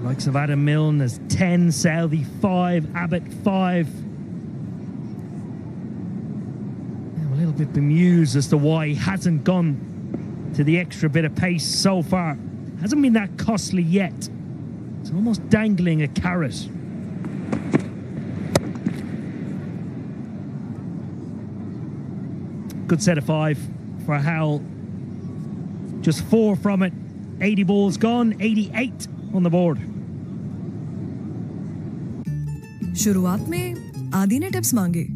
Likes of Adam Milne, there's 10, Southey 5, Abbott 5. I'm a little bit bemused as to why he hasn't gone to the extra bit of pace so far. Hasn't been that costly yet. It's almost dangling a carrot. Good set of 5 for Howell. Just 4 from it. 80 balls gone, 88 on the board. शुरुआत में आदि ने tips मांगे.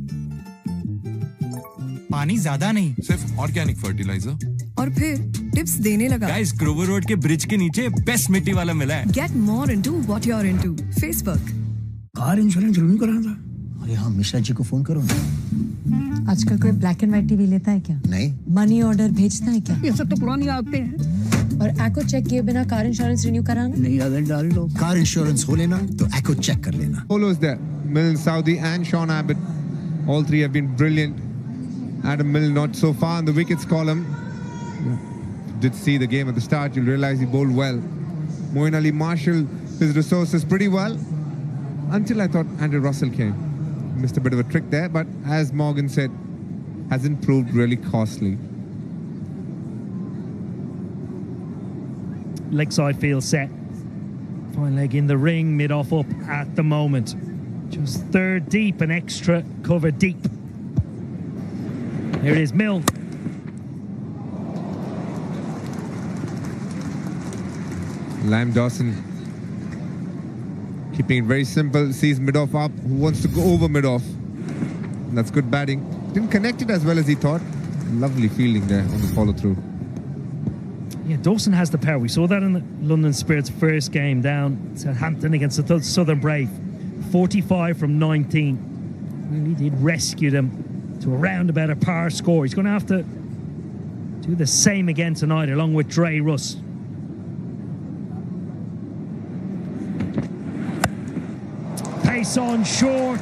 पानी ज्यादा नहीं, सिर्फ organic fertiliser. और फिर टिप्स देने लगा. गाइस, ग्रोवर रोड के ब्रिज के नीचे बेस्ट मिट्टी वाला मिला है. Get more into what you're into. Facebook. Car insurance renew कराना था. अरे हाँ, मिश्रा जी को फोन करो ना. आजकल कोई ब्लैक एंड व्हाइट टीवी लेता है क्या? नहीं. मनी ऑर्डर भेजता है क्या? ये सब तो पुरानी आदतें हैं. और एको चेक किए बिना कार इंश्योरेंस रिन्यू कराना? नहीं आदत डाल लो. कार इंश्योरेंस हो लेना तो एको चेक कर लेना. Follows there. Milne, Southey and Sean Abbott. All 3 have been brilliant. Adam Milne not so far in the wickets column. Did see the game at the start, you'll realize he bowled well. Moeen Ali marshalled his resources pretty well until I thought Andrew Russell came. Missed a bit of a trick there, but as Morgan said, hasn't proved really costly. Leg side field set. Fine leg in the ring, mid-off up at the moment. Just 3rd deep and extra cover deep. Here it is, Milne. Liam Dawson keeping it very simple, sees mid-off up, who wants to go over mid-off. That's good batting. Didn't connect it as well as he thought. Lovely fielding there on the follow-through. Yeah, Dawson has the power. We saw that in the London Spirit's first game down Southampton against the Southern Brave. 45 from 19. Really did rescue them to around about a par score. He's going to have to do the same again tonight along with Dre Russ. Pace on short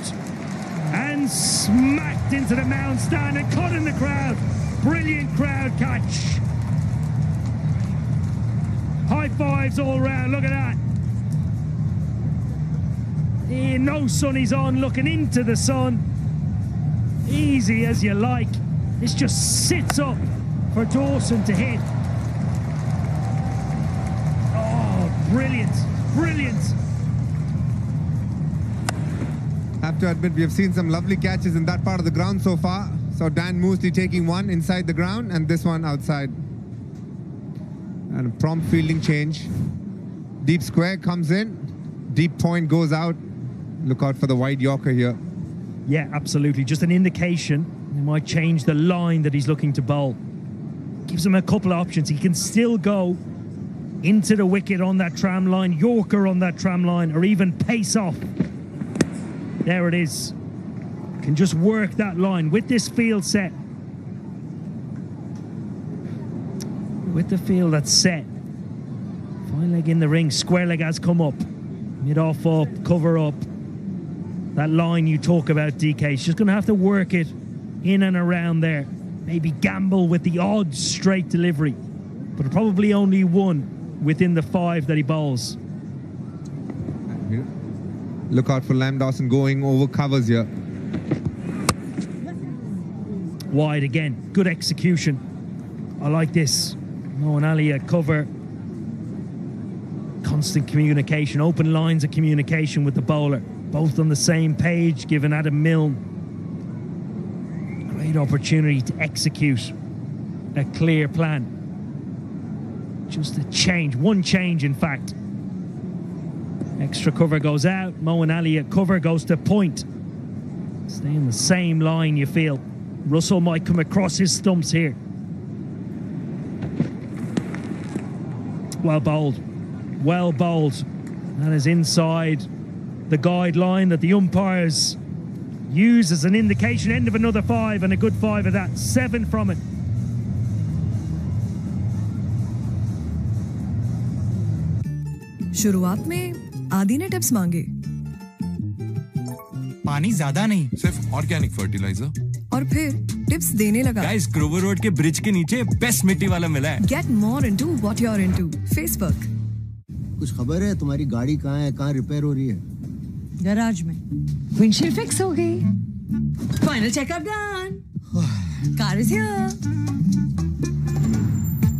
and smacked into the mound stand and caught in the crowd. Brilliant crowd catch. High fives all round, look at that. No sunnies on, looking into the sun. Easy as you like. This just sits up for Dawson to hit. Oh, brilliant, brilliant. Have to admit, we have seen some lovely catches in that part of the ground so far. So Dan Moosey taking one inside the ground and this one outside. And a prompt fielding change. Deep square comes in. Deep point goes out. Look out for the wide Yorker here. Yeah, absolutely. Just an indication. He might change the line that he's looking to bowl. Gives him a couple of options. He can still go into the wicket on that tram line, Yorker on that tram line, or even pace off. There it is. Can just work that line with this field set. With the field that's set. Fine leg in the ring. Square leg has come up. Mid off up, cover up. That line you talk about, DK. He's just going to have to work it in and around there. Maybe gamble with the odd straight delivery. But probably only one within the 5 that he bowls. Look out for Lam Dawson going over covers here. Wide again. Good execution. I like this. Moeen Ali at cover. Constant communication. Open lines of communication with the bowler. Both on the same page, giving Adam Milne great opportunity to execute a clear plan. Just a change. One change, in fact. Extra cover goes out. Moeen Ali at cover goes to point. Stay in the same line, you feel. Russell might come across his stumps here. Well bowled. Well bowled. That is inside the guideline that the umpires use as an indication. End of another 5 and a good 5 of that. 7 from it. शुरुआत में आदि ने tips मांगे पानी ज्यादा नहीं, सिर्फ organic fertiliser. और फिर टिप्स देने लगा। गाइस, ग्रोवर रोड के ब्रिज के नीचे बेस्ट मिट्टी वाला मिला है। Get more into what you're into. Facebook. कुछ खबर है तुम्हारी गाड़ी कहाँ है, कहाँ रिपेयर हो रही है? गैराज में। विंडशील्ड फिक्स हो गई। Final checkup done. Car is here.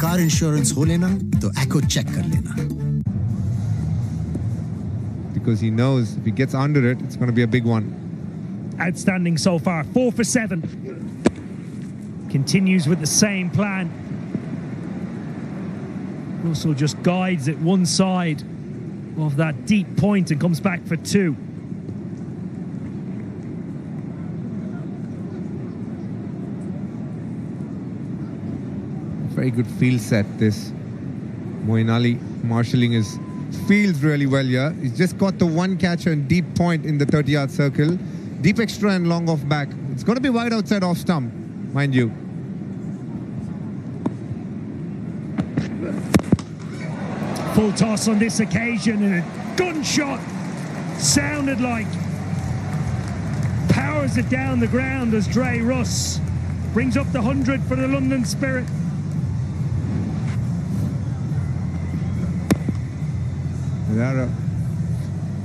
Car insurance हो लेना तो एको चेक कर लेना। Because he knows if he gets under it, it's going to be a big one. Outstanding so far. 4 for 7. Continues with the same plan. Russell just guides it one side of that deep point and comes back for 2. Very good field set, this. Moeen Ali marshalling his fields really well here. He's just got the one catcher and deep point in the 30-yard circle. Deep extra and long off back. It's going to be wide outside off stump, mind you. Full toss on this occasion and a gunshot sounded like. Powers it down the ground as Dre Russ brings up the 100 for the London Spirit. There are a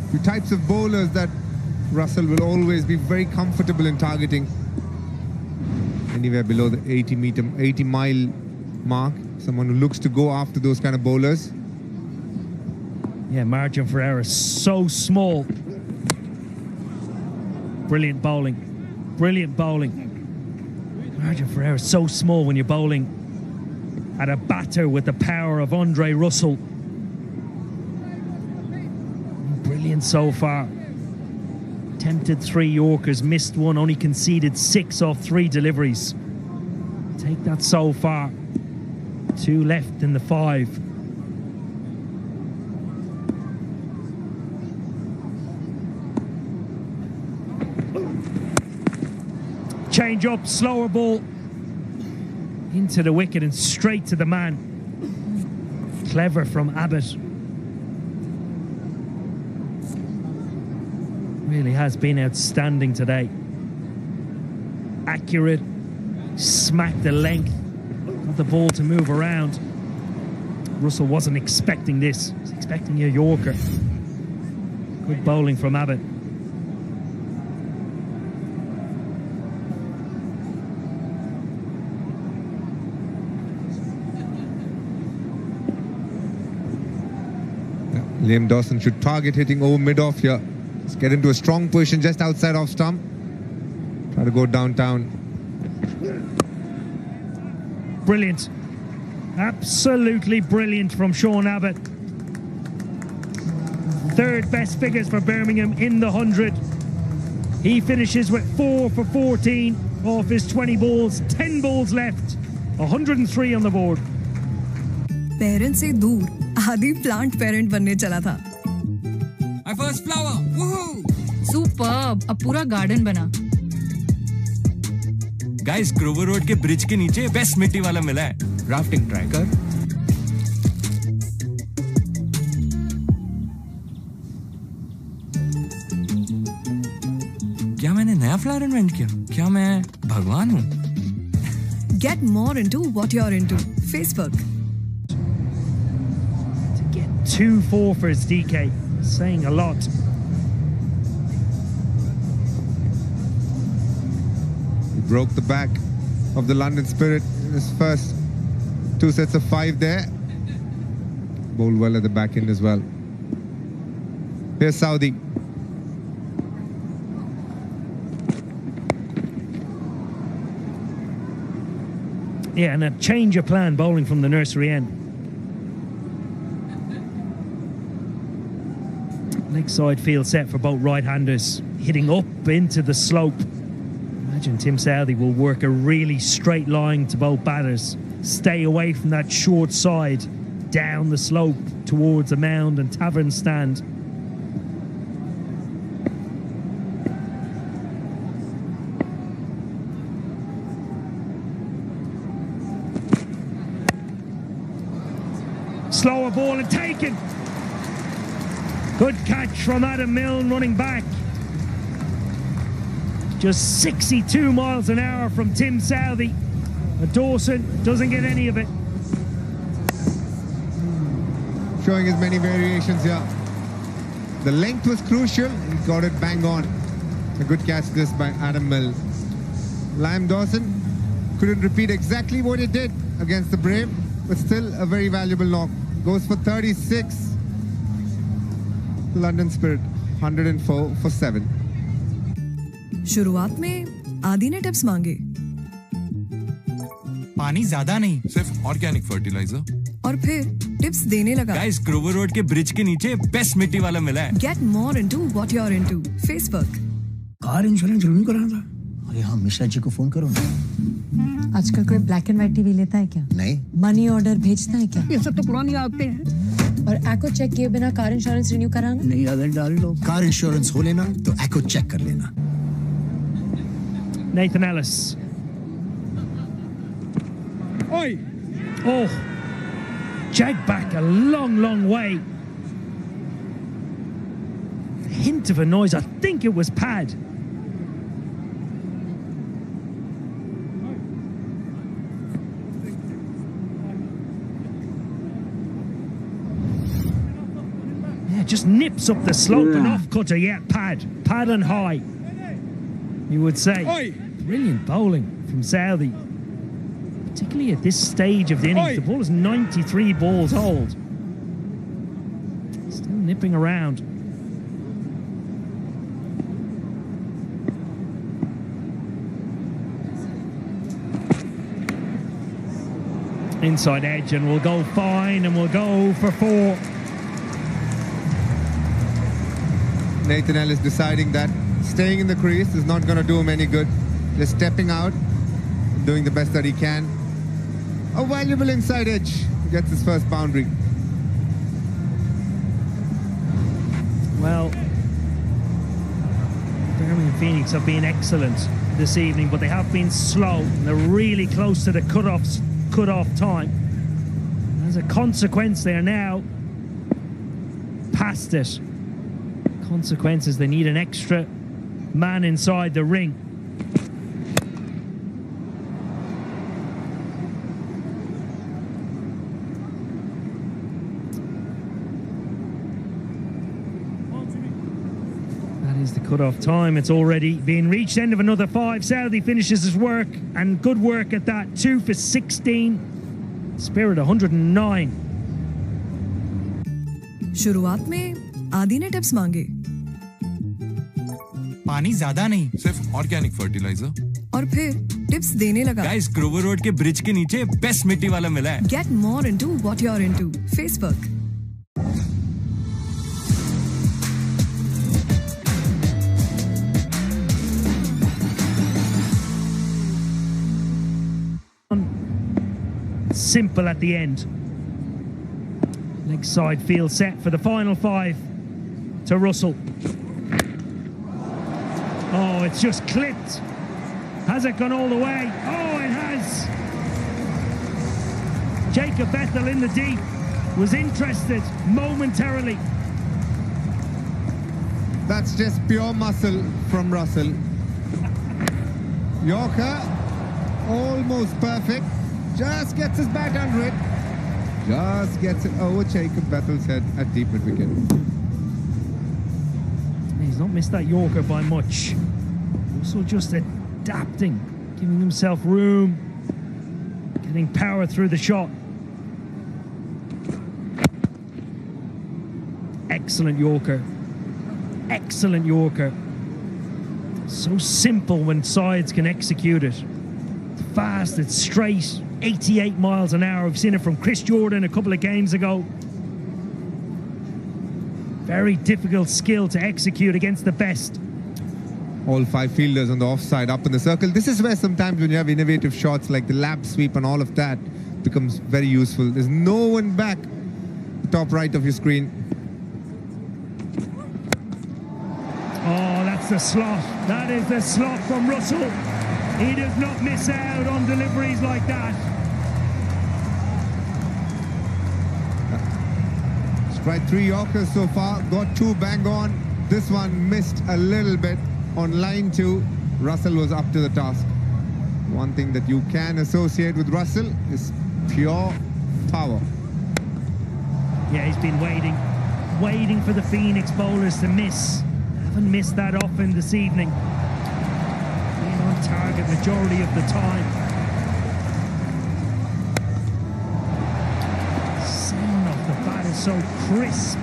few types of bowlers that Russell will always be very comfortable in targeting. Anywhere below the 80-mile mark. Someone who looks to go after those kind of bowlers. Yeah, margin for error so small. Brilliant bowling. Brilliant bowling. Margin for error so small when you're bowling at a batter with the power of Andre Russell. Brilliant so far. Attempted 3 Yorkers, missed 1, only conceded 6 off 3 deliveries. Take that so far. 2 left in the 5. Change up, slower ball. Into the wicket and straight to the man. Clever from Abbott. Really has been outstanding today. Accurate, smacked the length, got the ball to move around. Russell wasn't expecting this. He was expecting a Yorker. Good bowling from Abbott. Liam Dawson should target hitting over mid-off here. Let's get into a strong position just outside off stump. Try to go downtown. Brilliant. Absolutely brilliant from Sean Abbott. Third best figures for Birmingham in the 100. He finishes with 4 for 14 off his 20 balls, 10 balls left, 103 on the board. Parents से दूर आदि plant parent बनने चला था. My first flower. Woohoo! Superb, अब पूरा garden बना. Guys, Grover road के ब्रिज के नीचे बेस्ट मिट्टी वाला मिला है. राफ्टिंग ट्राई कर. क्या मैंने नया फ्लावर इन्वेंट किया? क्या मैं भगवान हूँ? Get more into what you're into. Facebook. To get 2 4-fers, DK, saying a lot. He broke the back of the London Spirit in his first 2 sets of 5 there. Bowled well at the back end as well. Here's Saudi. Yeah, and a change of plan bowling from the nursery end. Leg side field set for both right-handers, hitting up into the slope. Imagine Tim Southey will work a really straight line to both batters. Stay away from that short side, down the slope towards the mound and tavern stand. Slower ball and taken. Good catch from Adam Milne running back. Just 62 miles an hour from Tim Southey. Dawson doesn't get any of it. Showing his many variations here. The length was crucial. He got it bang on. A good catch this by Adam Milne. Liam Dawson couldn't repeat exactly what he did against the Brave, but still a very valuable knock. Goes for 36. London Spirit 104 for 7. शुरुआत में आदि ने tips मांगे. पानी ज्यादा नहीं, सिर्फ organic fertiliser. और फिर टिप्स देने लगा. गाइस, ग्रोवर रोड के ब्रिज के नीचे बेस्ट मिट्टी वाला मिला है. Get more into what you're into. Facebook. Car insurance जरूर कराना था. अरे हाँ, मिश्रा जी को फोन करो ना. आजकल कोई ब्लैक एंड व्हाइट टीवी लेता है क्या? नहीं. मनी ऑर्डर भेजता है क्या? ये सब तो पुरानी आदतें हैं. और एको चेक किए बिना कार इंश्योरेंस रिन्यू कराना? नहीं आदत डाल लो. कार इंश्योरेंस हो लेना तो एको चेक कर लेना. Nathan Ellis. Oi! Oh, jagged back a long, long way. Hint of a noise. I think it was pad. Yeah, just nips up the slope and off cutter. Yeah, pad and high. You would say. Oi! Brilliant bowling from Southey. Particularly at this stage of the innings. The ball is 93 balls old. Still nipping around. Inside edge, and we'll go fine, and we'll go for 4. Nathan Ellis deciding that staying in the crease is not going to do him any good. Just stepping out, doing the best that he can. A valuable inside edge. Gets his first boundary. Well, Birmingham Phoenix have been excellent this evening, but they have been slow. They're really close to the cut-off time. As a consequence, they are now past it. Consequences, they need an extra man inside the ring. The cut-off time, it's already been reached. End of another 5. Southey finishes his work, and good work at that. 2 for 16. Spirit 109. शुरुआत में आदि ने tips मांगे, पानी ज्यादा नहीं, सिर्फ organic fertiliser, और फिर टिप्स देने लगा। गाइस, ग्रोवर रोड के ब्रिज के नीचे बेस्ट मिट्टी वाला मिला है। Get more into what you're into. Facebook. Simple at the end. Leg side field set for the final 5 to Russell. Oh, it's just clipped. Has it gone all the way? Oh, it has. Jacob Bethel in the deep was interested momentarily. That's just pure muscle from Russell. Yorker, almost perfect. Just gets his bat under it. Just gets it over Jacob Bethel's head at deep mid wicket. He's not missed that Yorker by much. Also just adapting, giving himself room, getting power through the shot. Excellent Yorker. Excellent Yorker. So simple when sides can execute it. It's fast, it's straight, 88 miles an hour. We've seen it from Chris Jordan a couple of games ago. Very difficult skill to execute against the best. All 5 fielders on the offside up in the circle. This is where sometimes when you have innovative shots like the lap sweep and all of that becomes very useful. There's no one back top right of your screen. Oh, that's the slot. That is the slot from Russell. He does not miss out on deliveries like that. Tried 3 Yorkers so far, got 2 bang on. This one missed a little bit on line 2. Russell was up to the task. One thing that you can associate with Russell is pure power. Yeah, he's been waiting for the Phoenix bowlers to miss. Haven't missed that often this evening. Being on target majority of the time. Sound off the bat is so crisp.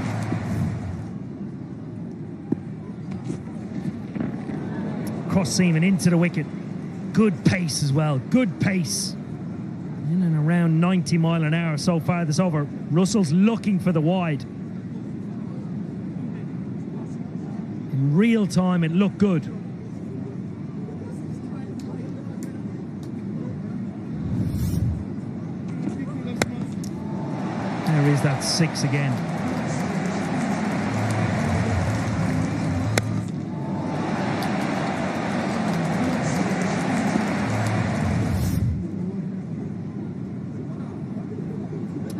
Cross seam and into the wicket. Good pace as well, good pace. In and around 90 mile an hour so far this over. Russell's looking for the wide. In real time, it looked good. There is that 6 again.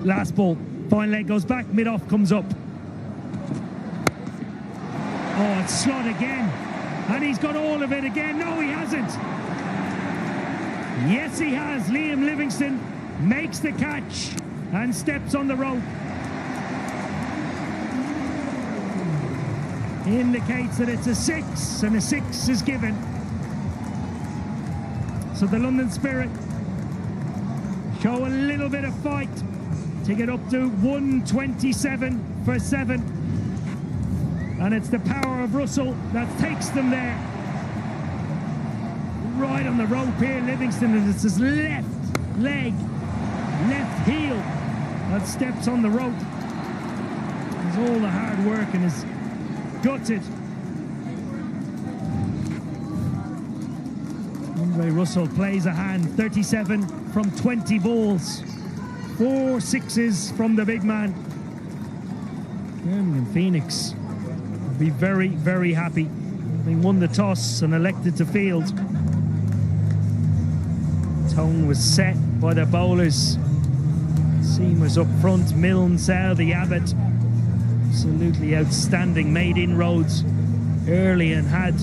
Last ball, fine leg goes back, mid-off comes up. Oh, it's slot again. And he's got all of it again. No, he hasn't. Yes, he has. Liam Livingstone makes the catch and steps on the rope. Indicates that it's a 6, and a 6 is given. So the London Spirit show a little bit of fight to get up to 127 for 7. And it's the power of Russell that takes them there. Right on the rope here, Livingstone, and it's his left leg, left heel that steps on the rope. It's all the hard work and is gutted. Andre Russell plays a hand, 37 from 20 balls. 4 sixes from the big man. Birmingham Phoenix will be very, very happy, having won the toss and elected to field. Tone was set by the bowlers. Seamers up front, Milne, Southey, Abbott. Absolutely outstanding, made inroads early and had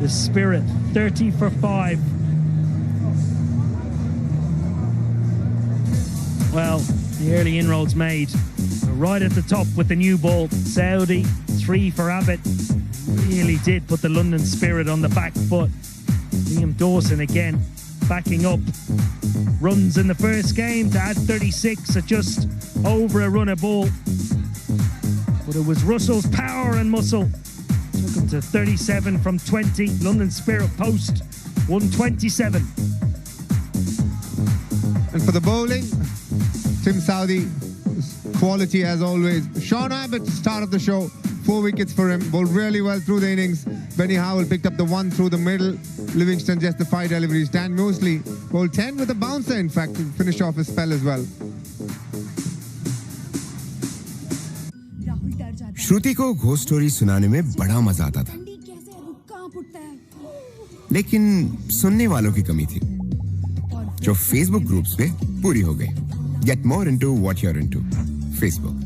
the spirit. 30 for 5. Well, the early inroads made. Right at the top with the new ball. Southey, 3 for Abbott. Really did put the London Spirit on the back foot. Liam Dawson again, backing up. Runs in the first game to add 36 at just over a run a ball. but it was Russell's power and muscle. Took him to 37 from 20. London Spirit post 127. And for the bowling, Tim Southee, quality as always. Sean Abbott, start of the show, 4 wickets for him, bowled really well through the innings. Benny Howell picked up the one through the middle. Livingston just the 5 deliveries. Dan Mosley bowled 10 with a bouncer, in fact, to finish off his spell as well. श्रुति को ghost story सुनाने में बड़ा मजा आता था, लेकिन सुनने वालों की कमी थी, जो फेसबुक ग्रुप्स पे पूरी हो गई. Get more into what you're into. Facebook.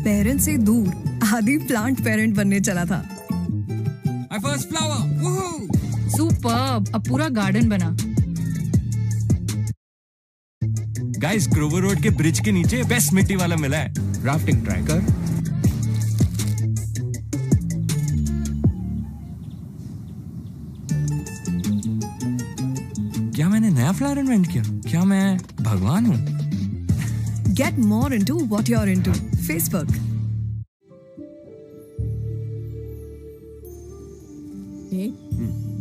Parents से दूर आदि प्लांट पेरेंट बनने चला था. My first flower. Woohoo! Superb, अब पूरा गार्डन बना. गाइस, ग्रोवर रोड के ब्रिज के नीचे बेस्ट मिट्टी वाला मिला है. राफ्टिंग ट्राई कर. क्या मैंने नया फ्लावर इन्वेंट किया? क्या मैं भगवान हूँ? Get more into what you're into. Facebook.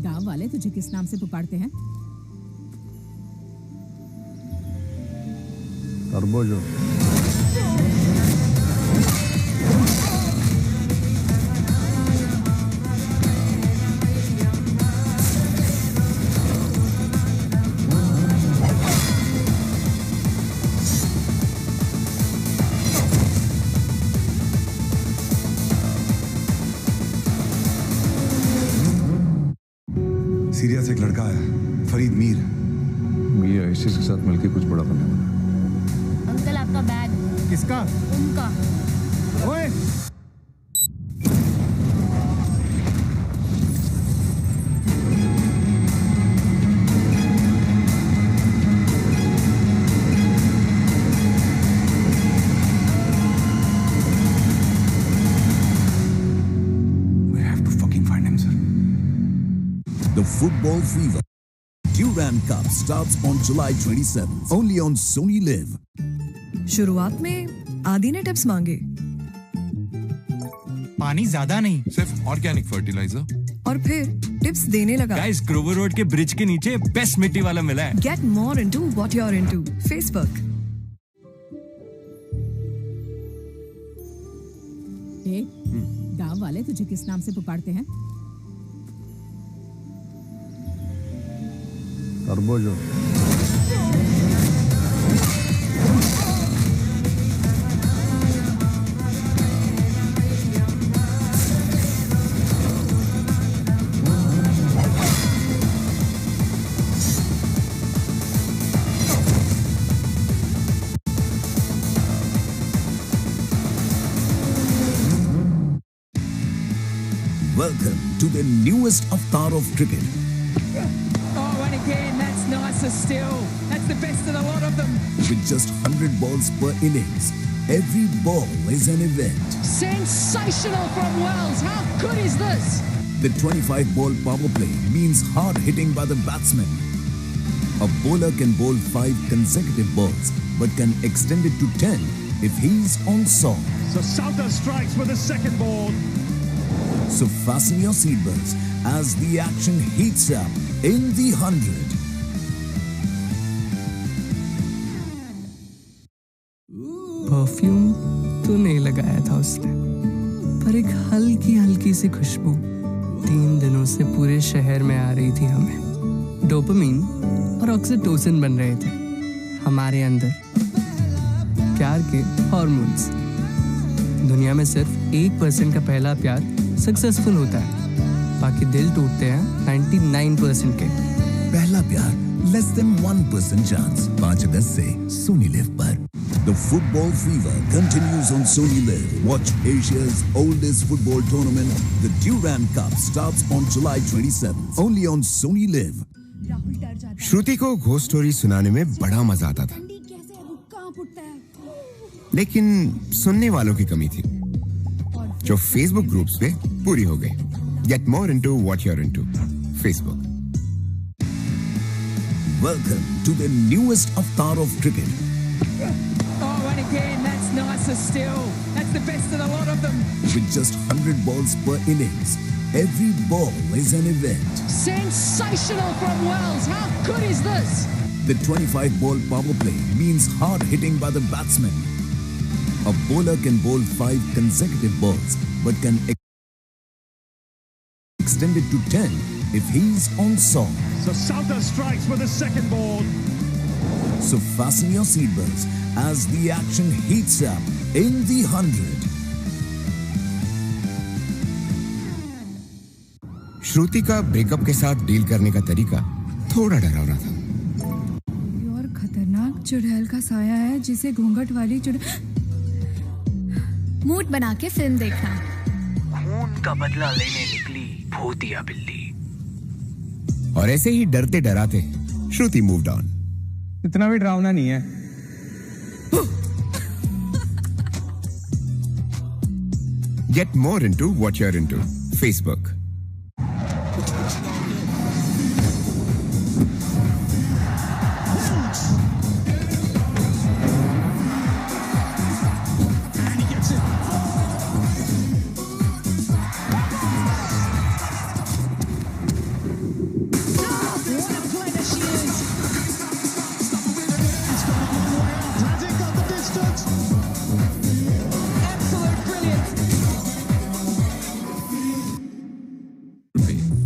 गांव वाले तुझे किस नाम से पुकारते हैं? टर्बोजो. सीरिया से एक लड़का है, फरीद मीर. मीर आइसिस के साथ मिलकर कुछ बड़ा करने वाला है. अंकल आपका बैग. किसका? उनका. ओए, The football fever. Durand Cup starts on July 27th, only on Sony Live. शुरुआत में आदि ने टिप्स मांगे. पानी ज्यादा नहीं, सिर्फ ऑर्गेनिक फर्टिलाइजर. और फिर टिप्स देने लगा. गाइस, ग्रोवर रोड के ब्रिज के नीचे बेस्ट मिट्टी वाला मिला है. Get more into what you're into. Facebook. गांव वाले तुझे किस नाम से पुकारते हैं? टर्बोजो. Welcome to the newest avatar of cricket. Oh, and again, that's nicer still. That's the best of the lot of them. With just 100 balls per innings, every ball is an event. Sensational from Wells. How good is this? The 25-ball power play means hard hitting by the batsman. A bowler can bowl 5 consecutive balls, but can extend it to 10 if he's on song. So Souter strikes with the second ball. So fasten your seatbelts as the action heats up in the 100. Perfume तो नहीं लगाया था उसने, पर एक हल्की हल्की सी खुशबू 3 दिनों से पूरे शहर में आ रही थी हमें. डोपामीन और ऑक्सीटोसिन बन रहे थे हमारे अंदर, प्यार के हार्मोन्स. दुनिया में सिर्फ 1% का पहला प्यार सक्सेसफुल होता है, बाकी दिल टूटते हैं 99% के. पहला प्यार less than 1% chance. 5 अगस्त से Sony Live पर. The football fever continues on Sony Live. Watch Asia's oldest football tournament. The Durand Cup starts on July 27th, only on Sony Live. श्रुति को घोस्ट स्टोरी सुनाने में बड़ा मजा आता था, लेकिन सुनने वालों की कमी थी, जो फेसबुक ग्रुप्स पे पूरी हो गई. Get more into what you're into. Facebook. Welcome to the newest avatar of cricket. Oh, and again, that's nicer still. That's the best of the lot of them. With just 100 balls per innings, every ball is an event. Sensational from Wells. How good is this? The 25-ball power play means hard hitting by the batsman. A bowler can bowl 5 consecutive balls, but can extend it to 10 if he's on song. So Southern strikes with the second ball. So fasten your seatbelts as the action heats up in the 100. श्रुति का breakup के साथ deal करने का तरीका थोड़ा डरावना था। और खतरनाक चुड़ैल का साया है जिसे घूंघट वाली मूड बना के फिल्म देखना। खून का बदला लेने निकली भूतिया बिल्ली। और ऐसे ही डरते डराते श्रुति मूव्ड ऑन। इतना भी डरावना नहीं है। Get more into what you're into. Facebook.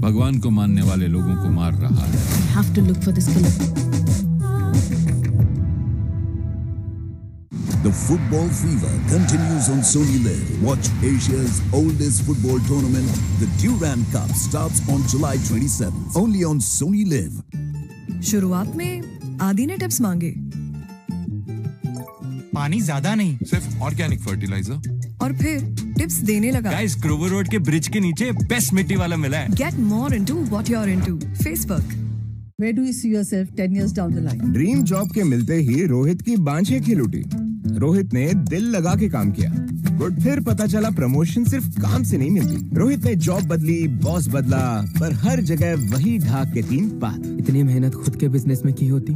भगवान को मानने वाले लोगों को मार रहा है। Have to look for this killer. The football fever continues on Sony Live. Watch Asia's oldest football tournament. The Durand Cup starts on July 27th. Only on Sony Live. शुरुआत में आदि ने टिप्स मांगे। पानी ज्यादा नहीं, सिर्फ ऑर्गेनिक फर्टिलाइजर। और फिर टिप्स देने लगा। गाइस, ग्रोवर रोड के ब्रिज के नीचे बेस्ट मिट्टी वाला मिला है। Get more into what you're into. Facebook. Where do you see yourself 10 years down the line? Dream job के मिलते ही रोहित की बांछें खिल उठी। रोहित ने दिल लगा के काम किया। गुड, फिर पता चला प्रमोशन सिर्फ काम से नहीं मिलती। रोहित ने जॉब बदली, बॉस बदला, पर हर जगह वही ढाक के 3 बात। इतनी मेहनत खुद के बिजनेस में की होती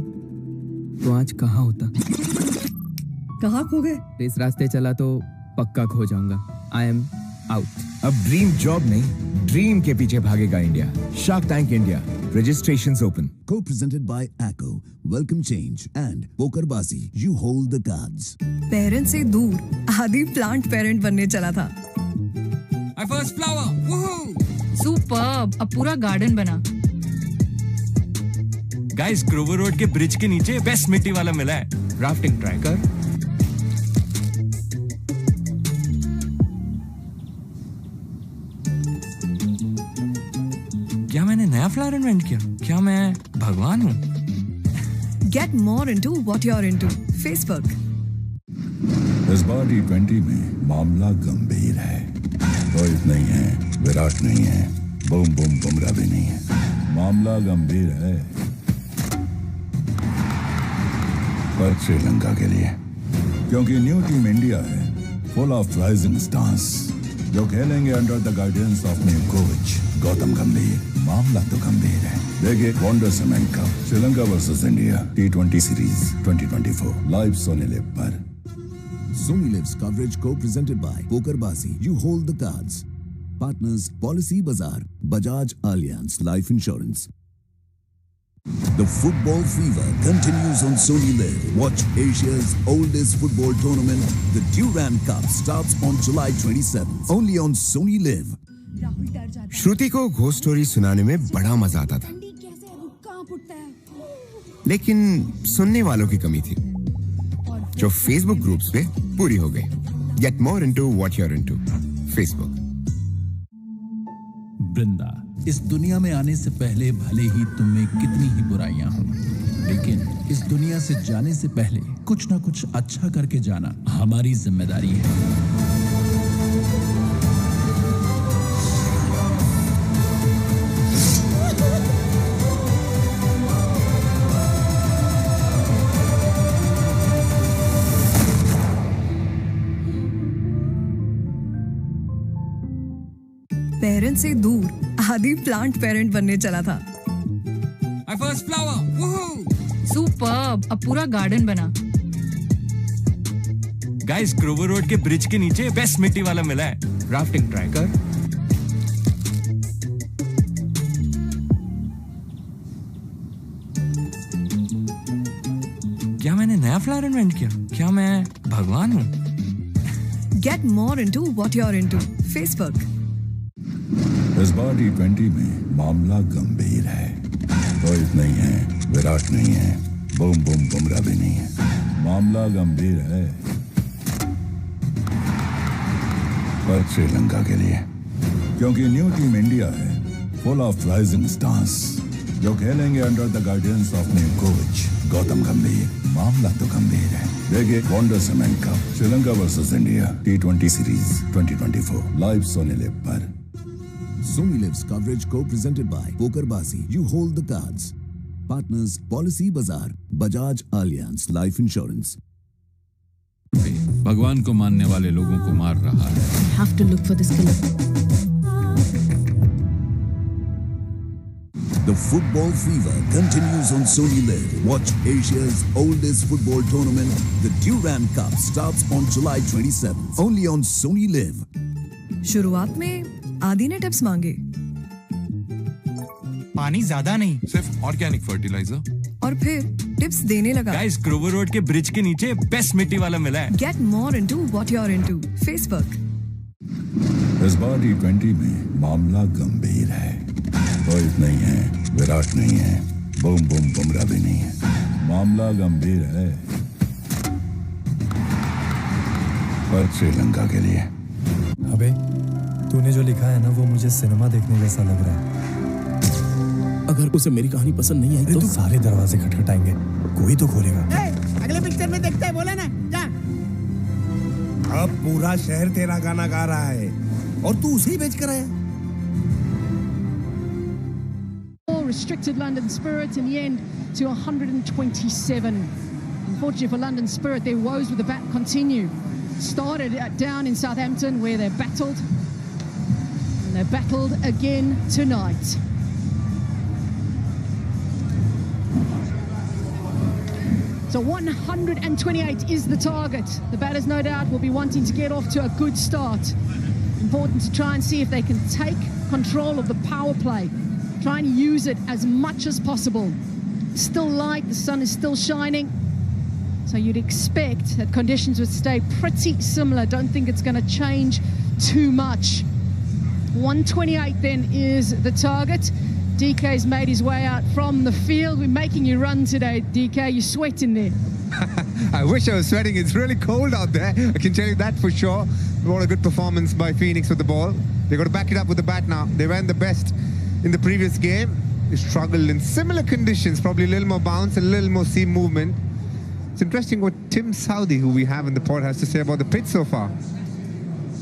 तो आज कहाँ होता। कहाँ खो गए? इस रास्ते चला तो पक्का खो जाऊंगा। I am out. अब ड्रीम जॉब नहीं, ड्रीम के पीछे भागेगा India. Shark tank India, registrations open. Co-presented by ACO, Welcome Change, and Pokerbazi, You Hold the Cards. Parent से दूर आदि प्लांट पेरेंट बनने चला था। My first flower. Woohoo! Superb, अब पूरा गार्डन बना। गाइस, ग्रोवर रोड के ब्रिज के नीचे बेस्ट मिट्टी वाला मिला है। राफ्टिंग ट्राई कर। क्या मैंने नया फ्लावर इन्वेंट किया? क्या मैं भगवान हूँ? Get more into what you're into. Facebook. इस बार T20 में मामला गंभीर है। रोहित नहीं है, विराट नहीं है, बुमराह भी नहीं है। मामला गंभीर है पर श्रीलंका के लिए, क्योंकि न्यू टीम इंडिया है, फुल ऑफ राइजिंग स्टार्स, जो खेलेंगे under the guidance of new coach Gautam Gambhir. मामला तो गंभीर है। देखिए Wonder Cement Cup, Sri Lanka versus India, T20 series 2024 live Sony Liv पर। Sony Live's coverage co-presented by Pokerbazi, You Hold the Cards. Partners Policy Bazaar, Bajaj Allianz Life Insurance. The football fever continues on Sony Live. Watch Asia's oldest football tournament. The Durand Cup starts on July 27th. Only on Sony Live. श्रुति को ghost story सुनाने में बड़ा मजा आता था, लेकिन सुनने वालों की कमी थी, जो फेसबुक ग्रुप्स पे पूरी हो गई। Get more into what you're into. Facebook. वृंदा, इस दुनिया में आने से पहले भले ही तुम्हें कितनी ही बुराइयां हों, लेकिन इस दुनिया से जाने से पहले कुछ ना कुछ अच्छा करके जाना हमारी जिम्मेदारी है। पेरेंट से दूर आदि प्लांट पेरेंट बनने चला था। My first flower. Woohoo! Superb, अब पूरा गार्डन बना। गाइस ग्रोवर रोड के ब्रिज के नीचे बेस्ट मिट्टी वाला मिला है। राफ्टिंग ट्राई कर। क्या मैंने नया फ्लावर इन्वेंट किया? क्या मैं भगवान हूँ? Get more into what you're into. Facebook. इस बार T20 में मामला गंभीर है। रोहित नहीं है, विराट नहीं है, बूम बूम बुमराह भी नहीं है। मामला गंभीर है पर श्रीलंका के लिए, क्योंकि न्यू टीम इंडिया है, फुल ऑफ राइजिंग स्टार्स, जो खेलेंगे under the guidance of new coach Gautam Gambhir. मामला तो गंभीर है। देखिए Wonder Cement Cup Sri Lanka versus India T20 series 2024 live Sony Liv पर। Sony Live's coverage co-presented by Pokerbazi. You hold the cards. Partners Policy Bazaar, Bajaj Allianz Life Insurance. भगवान को मानने वाले लोगों को मार रहा है। Have to look for this killer. The football fever continues on Sony Live. Watch Asia's oldest football tournament. The Durand Cup starts on July 27th. Only on Sony Live. शुरुआत में आदि ने टिप्स मांगे। पानी ज्यादा नहीं, सिर्फ ऑर्गेनिक फर्टिलाइजर। और फिर टिप्स देने लगा। गाइस ग्रोवर रोड के ब्रिज के नीचे बेस्ट मिट्टी वाला मिला है। Get more into what you're into. Facebook. इस बार T20 में मामला गंभीर है। रोहित नहीं है, विराट नहीं है, बूम बूम बुमराह भी नहीं है। मामला गंभीर है पर श्रीलंका के लिए। अबे तूने जो लिखा है ना, वो मुझे सिनेमा देखने जैसा लग रहा है। अगर उसे मेरी कहानी पसंद नहीं आई तो सारे दरवाजे खटखटाएंगे, कोई तो खोलेगा। अगले पिक्चर में देखते हैं, बोला ना जा। अब पूरा शहर तेरा गाना गा रहा है और तू उसे ही बेच कर आया। Restricted London Spirit in the end to 127. Unfortunately for London Spirit, their woes with the bat continue. Started down in Southampton where they battled, and they battled again tonight. So 128 is the target. The batters no doubt will be wanting to get off to a good start. Important to try and see if they can take control of the power play. Try and use it as much as possible. Still light, the sun is still shining. So you'd expect that conditions would stay pretty similar. Don't think it's going to change too much. 128 then is the target. DK's made his way out from the field. We're making you run today, DK. You're sweating there. I wish I was sweating. It's really cold out there. I can tell you that for sure. What a good performance by Phoenix with the ball. They've got to back it up with the bat now. They weren't the best in the previous game. They struggled in similar conditions, probably a little more bounce, a little more seam movement. It's interesting what Tim Southey, who we have in the pod, has to say about the pitch so far.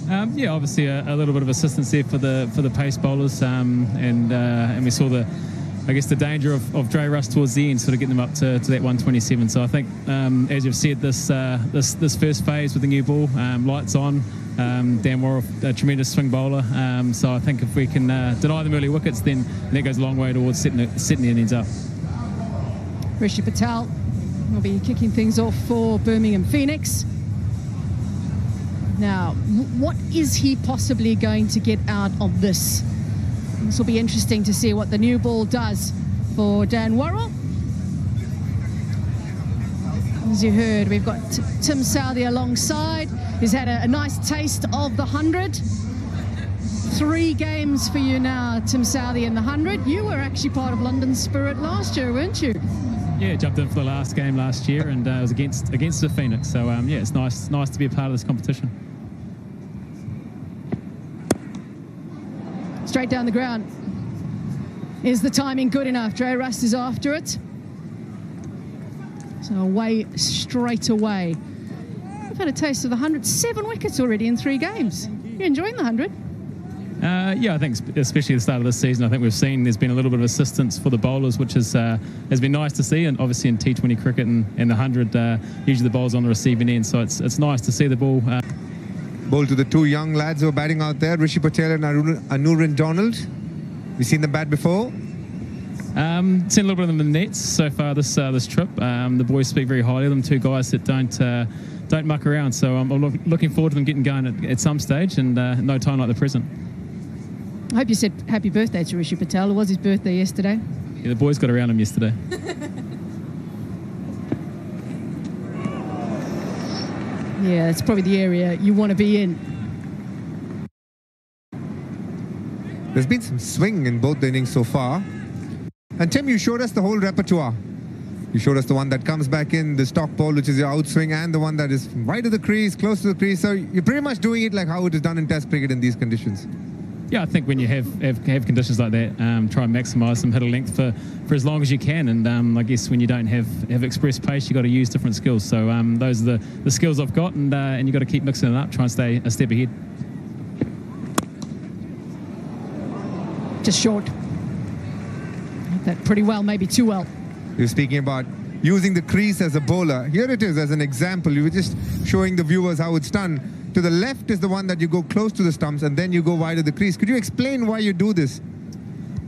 Yeah, obviously a little bit of assistance there for the pace bowlers, and we saw the danger of Dre Russ towards the end, sort of getting them up to that 127. So I think, as you've said, this first phase with the new ball, lights on. Dan Worrell, a tremendous swing bowler. So I think if we can deny them early wickets, then that goes a long way towards setting the innings up. Rishi Patel will be kicking things off for Birmingham Phoenix. Now, what is he possibly going to get out of this? This will be interesting to see what the new ball does for Dan Worrell. As you heard, we've got Tim Southey alongside. He's had a nice taste of the 100. 3 games for you now, Tim Southey, in the 100. You were actually part of London Spirit last year, weren't you? Yeah, jumped in for the last game last year, and it was against the Phoenix. So yeah, it's nice to be a part of this competition. Straight down the ground. Is the timing good enough? Dre Rust is after it. So away straight away. I've had a taste of the 100. 7 wickets already in 3 games. You enjoying the 100? Yeah, I think especially at the start of this season, I think we've seen there's been a little bit of assistance for the bowlers, which has been nice to see. And obviously in T20 cricket and the 100, usually the bowl's on the receiving end, so it's nice to see the ball. Ball to the 2 young lads who are batting out there, Rishi Patel and Anurin Donald. You seen them bat before? Seen a little bit of them in the nets so far this trip. The boys speak very highly of them. Two guys that don't muck around. So I'm looking forward to them getting going at some stage, and no time like the present. I hope you said happy birthday to Rishi Patel. It was his birthday yesterday. Yeah, the boys got around him yesterday. Yeah, that's probably the area you want to be in. There's been some swing in both the innings so far. And Tim, you showed us the whole repertoire. You showed us the one that comes back in, the stock ball, which is your outswing, and the one that is wide of the crease, close to the crease. So you're pretty much doing it like how it is done in Test cricket in these conditions. Yeah, I think when you have conditions like that, try and maximise them, hit a length for as long as you can. And I guess when you don't have express pace, you've got to use different skills. So those are the skills I've got, and you've got to keep mixing it up, try and stay a step ahead. Just short. That pretty well, maybe too well. You're speaking about using the crease as a bowler. Here it is as an example. You were just showing the viewers how it's done. To the left is the one that you go close to the stumps and then you go wide of the crease. Could you explain why you do this?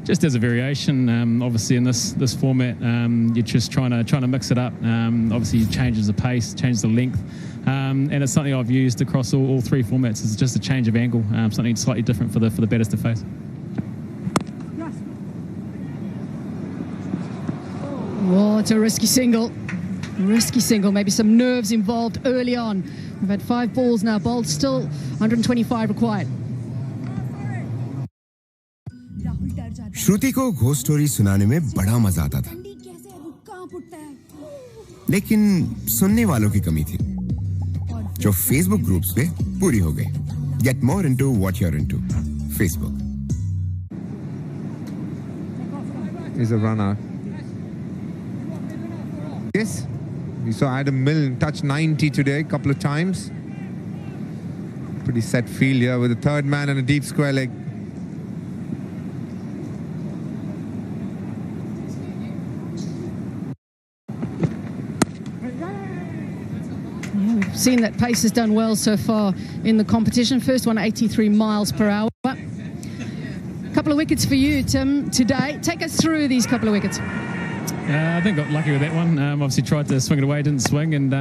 Just as a variation, obviously in this format, you're just trying to mix it up. Obviously, it changes the pace, changes the length, and it's something I've used across all three formats. It's just a change of angle, something slightly different for the batters to face. Oh, it's a risky single. Risky single. Maybe some nerves involved early on. We've had 5 balls now bowled. Still 125 required. श्रुति को ghost story सुनाने में बड़ा मजा आता था, लेकिन सुनने वालों की कमी थी, जो फेसबुक ग्रुप्स पे पूरी हो गई. Get more into what you're into. Facebook. Is a runner. Yes, we saw Adam Milne touch 90 today a couple of times. Pretty set field here with a third man and a deep square leg. Yeah, we've seen that pace has done well so far in the competition. First one, 83 miles per hour. Couple of wickets for you, Tim, today. Take us through these couple of wickets. I think got lucky with that one. Obviously tried to swing it away, didn't swing, and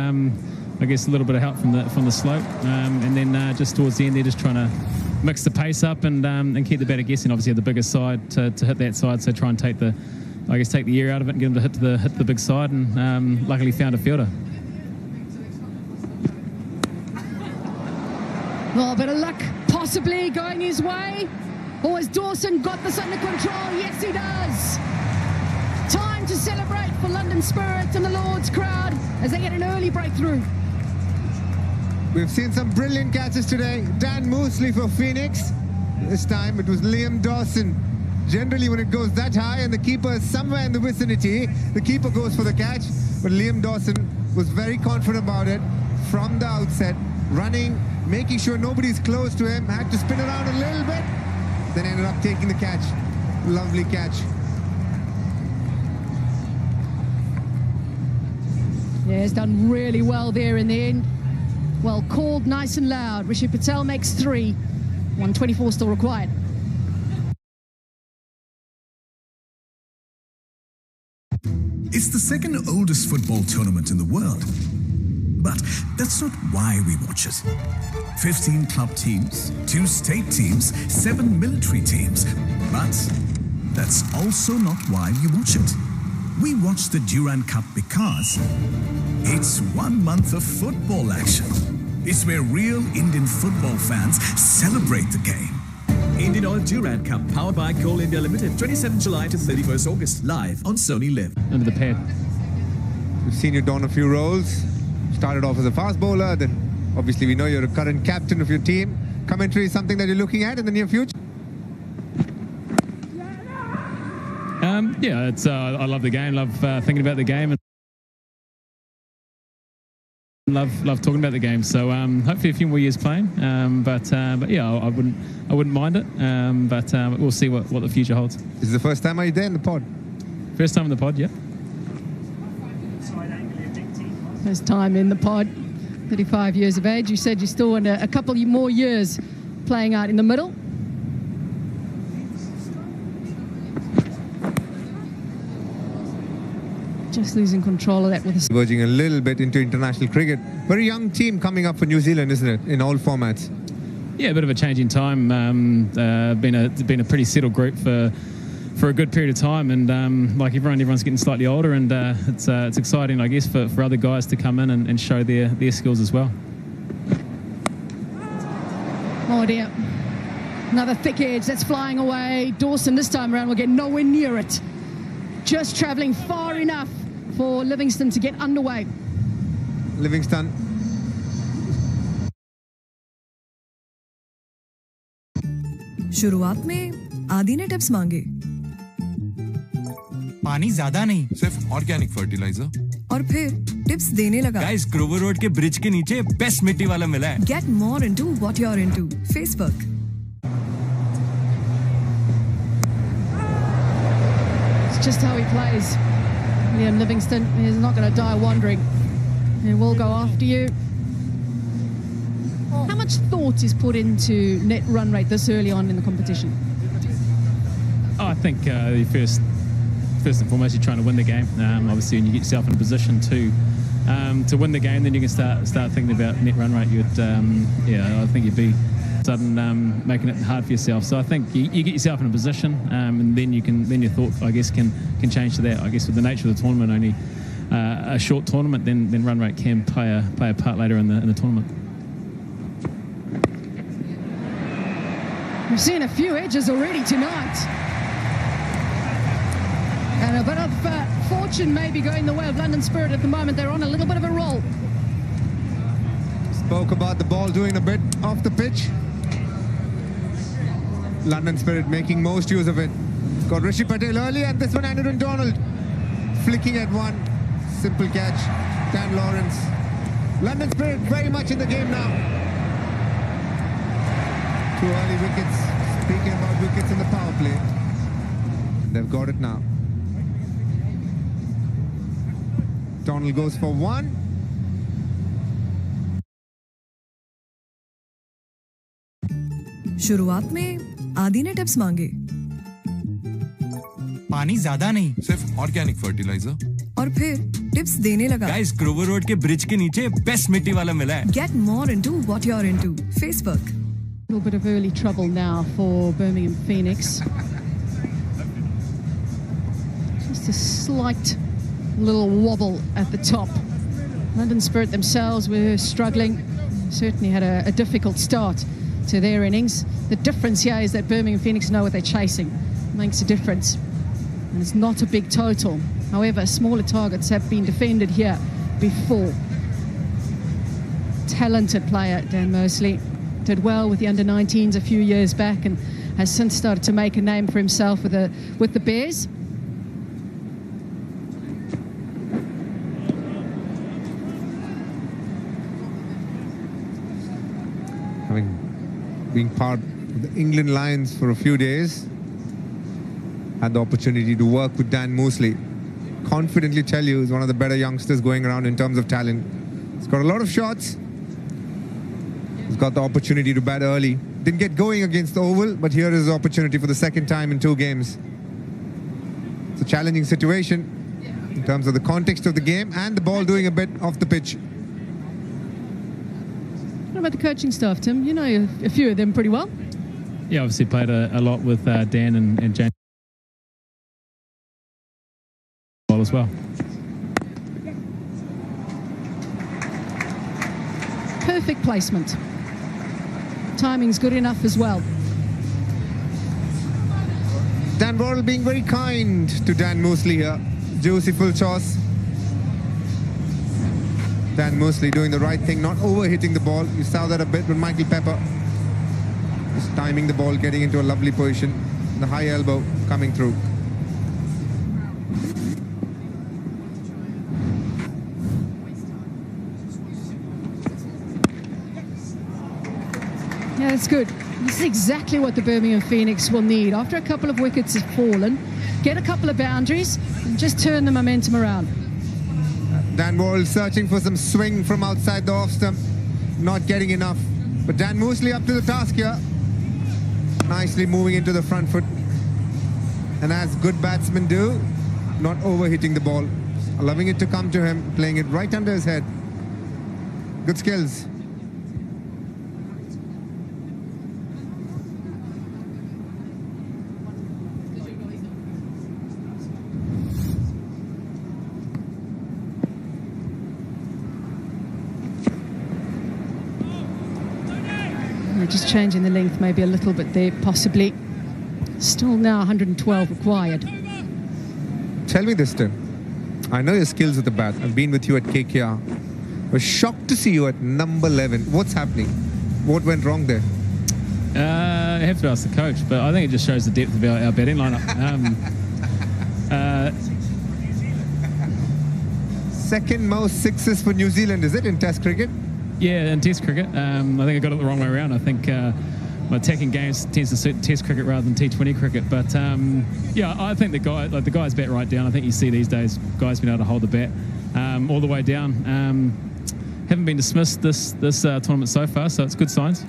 I guess a little bit of help from the slope. And then just towards the end, they're just trying to mix the pace up and keep the batter guessing. Obviously, had the bigger side to hit that side, so try and take the air out of it and get them to hit the big side. And luckily found a fielder. Oh, a bit of luck possibly going his way. Or has Dawson got this under control? Yes, he does. Time to celebrate for London Spirit and the Lord's crowd as they get an early breakthrough. We've seen some brilliant catches today. Dan Moosley for Phoenix. This time it was Liam Dawson. Generally when it goes that high and the keeper is somewhere in the vicinity, the keeper goes for the catch. But Liam Dawson was very confident about it from the outset. Running, making sure nobody's close to him. Had to spin around a little bit. Then ended up taking the catch. Lovely catch. Yeah, he's done really well there in the end. Well called, nice and loud. Rishi Patel makes 3. 124 still required. It's the second oldest football tournament in the world. But that's not why we watch it. 15 club teams, 2 state teams, 7 military teams. But that's also not why we watch it. We watch the Durand Cup because it's 1 month of football action. It's where real Indian football fans celebrate the game. Indian Oil Durand Cup, powered by Coal India Limited, 27 July to 31st August, live on Sony Live. Under the pad. We've seen you don a few roles. Started off as a fast bowler, then obviously we know you're a current captain of your team. Commentary is something that you're looking at in the near future? Yeah, it's I love the game, love thinking about the game, and love talking about the game. So hopefully a few more years playing, but yeah, I wouldn't mind it. But we'll see what the future holds. This is the first time are you there in the pod? First time in the pod, yeah. First time in the pod. 35 years of age. You said you still want a couple more years playing out in the middle. Just losing control of that with a... Verging a little bit into international cricket. Very young team coming up for New Zealand, isn't it? In all formats. Yeah, a bit of a change in time. Been a pretty settled group for a good period of time, and like everyone's getting slightly older, and it's exciting, I guess, for other guys to come in and show their skills as well. Oh dear. Another thick edge that's flying away. Dawson this time around will get nowhere near it. Just travelling far enough for Livingston to get underway. Livingston. शुरुआत में आदि ने tips मांगे। पानी ज्यादा नहीं, सिर्फ organic fertiliser. और फिर टिप्स देने लगा। गाइस, ग्रोवर रोड के ब्रिज के नीचे बेस्ट मिट्टी वाला मिला है। Get more into what you're into. Facebook. It's just how he plays. Liam Livingston is not going to die wandering. He will go after you. How much thought is put into net run rate this early on in the competition? I think first and foremost, you're trying to win the game. Obviously, when you get yourself in a position to win the game, then you can start thinking about net run rate. I think you'd be sudden making it hard for yourself. So I think you get yourself in a position, and then your thought, I guess, can change to that. I guess with the nature of the tournament, only a short tournament, then run rate can play a part later in the tournament. We've seen a few edges already tonight. And a bit of fortune maybe going the way of London Spirit at the moment. They're on a little bit of a roll. Spoke about the ball doing a bit off the pitch. London Spirit making most use of it. Got Rishi Patel early, and this one Andrew Donald flicking at one. Simple catch. Dan Lawrence. London Spirit very much in the game now. 2 early wickets. Speaking about wickets in the power play, they've got it now. Donald goes for 1. शुरुआत में आदि ने tips मांगे। पानी ज्यादा नहीं, सिर्फ organic fertiliser. और फिर टिप्स देने लगा। गाइस, ग्रोवर रोड के ब्रिज के नीचे बेस्ट मिट्टी वाला मिला है। Get more into what you're into. Facebook. A little bit of early trouble now for Birmingham Phoenix. Just a slight little wobble at the top. London Spirit themselves were struggling. Certainly had a difficult start to their innings. The difference here is that Birmingham Phoenix know what they're chasing. Makes a difference. And it's not a big total. However, smaller targets have been defended here before. Talented player, Dan Mosley. Did well with the under-19s a few years back and has since started to make a name for himself with the Bears. Having been part of the England Lions for a few days, had the opportunity to work with Dan Mosley. Confidently tell you, he's one of the better youngsters going around in terms of talent. He's got a lot of shots. He's got the opportunity to bat early. Didn't get going against the Oval, but here is the opportunity for the second time in 2 games. It's a challenging situation in terms of the context of the game and the ball doing a bit off the pitch. What about the coaching staff, Tim? You know a few of them pretty well. Yeah, obviously played a lot with Dan and James as well. Perfect placement. Timing's good enough as well. Dan Worrell being very kind to Dan Mosley here. Juicy full toss. Dan Mosley doing the right thing, not over-hitting the ball. You saw that a bit with Michael Pepper. Just timing the ball, getting into a lovely position. The high elbow coming through. Yeah, that's good. This is exactly what the Birmingham Phoenix will need. After a couple of wickets have fallen, get a couple of boundaries and just turn the momentum around. Dan Worrell searching for some swing from outside the off stump. Not getting enough. But Dan Mosley up to the task here. Nicely moving into the front foot. And as good batsmen do, not over-hitting the ball. allowing it to come to him, playing it right under his head. Good skills. They're just changing the length maybe a little bit there, possibly. Still now 112 required. Tell me this, Tim. I know your skills with the bat. I've been with you at KKR. Was shocked to see you at number 11. What's happening? What went wrong there? I have to ask the coach, but I think it just shows the depth of our batting lineup. Second most sixes for New Zealand, is it, in Test cricket? Yeah, in Test cricket. I think I got it the wrong way around. I think my attacking games tends to suit Test cricket rather than T20 cricket. But yeah, I think the guys bat right down. I think you see these days guys being able to hold the bat all the way down. Haven't been dismissed this tournament so far, so it's good signs.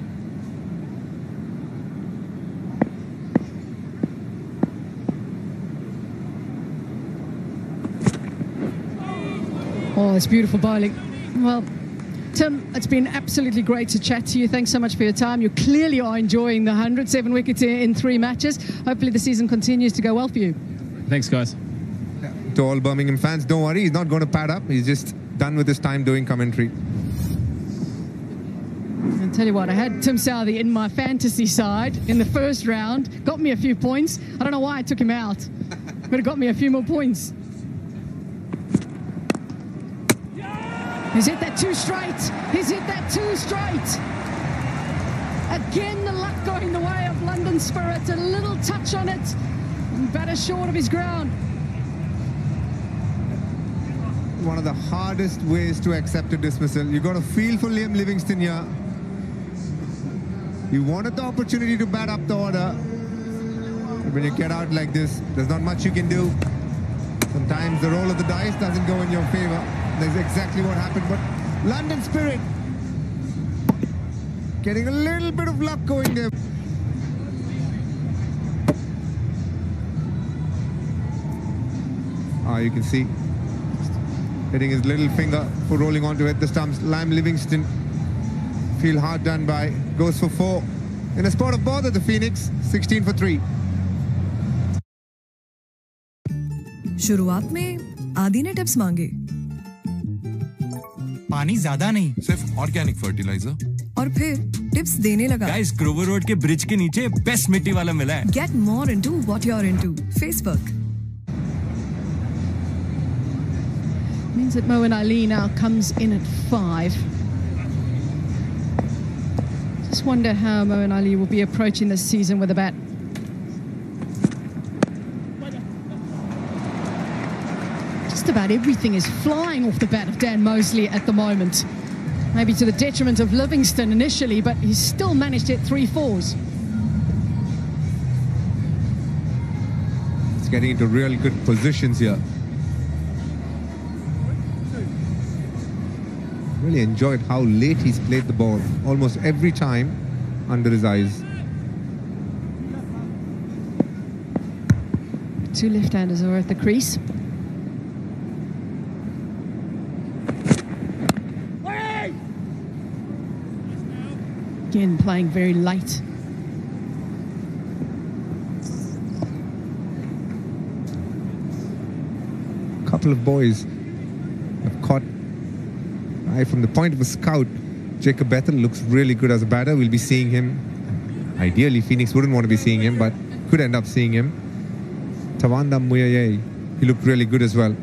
Oh, it's beautiful bowling. Well, Tim, it's been absolutely great to chat to you. Thanks so much for your time. You clearly are enjoying the 107 wickets in 3 matches. Hopefully the season continues to go well for you. Thanks, guys. To all Birmingham fans, don't worry, he's not going to pad up. He's just done with his time doing commentary. I'll tell you what, I had Tim Southee in my fantasy side in the first round. Got me a few points. I don't know why I took him out, but it got me a few more points. He's hit that 2 straight. He's hit that 2 straight. Again, the luck going the way of London Spirit. A little touch on it. And batter short of his ground. One of the hardest ways to accept a dismissal. You got a feel for Liam Livingstone here. You wanted the opportunity to bat up the order. But when you get out like this, there's not much you can do. Sometimes the roll of the dice doesn't go in your favor. That's exactly what happened. But London Spirit getting a little bit of luck going there. You can see hitting his little finger for rolling onto it. The stumps. Liam Livingstone feel hard done by. Goes for 4 in a spot of bother. The Phoenix 16 for 3. शुरुआत में आदि ने tips मांगे, पानी ज्यादा नहीं, सिर्फ organic fertiliser, और फिर टिप्स देने लगा। गाइस, ग्रोवर रोड के ब्रिज के नीचे बेस्ट मिट्टी वाला मिला है। Get more into what you're into. Facebook. Means that Moeen Ali now comes in at 5. Just wonder how Moeen Ali will be approaching this season with a bat. Just about everything is flying off the bat of Dan Mosley at the moment. Maybe to the detriment of Livingstone initially, but he's still managed to hit 3 4s. It's getting into really good positions here. Really enjoyed how late he's played the ball. Almost every time under his eyes. 2 left-handers are at the crease. Again, playing very late. A couple of boys have caught eye from the point of a scout. Jacob Bethel looks really good as a batter. We'll be seeing him. Ideally, Phoenix wouldn't want to be seeing him, but could end up seeing him. Tawanda Muyaye, he looked really good as well.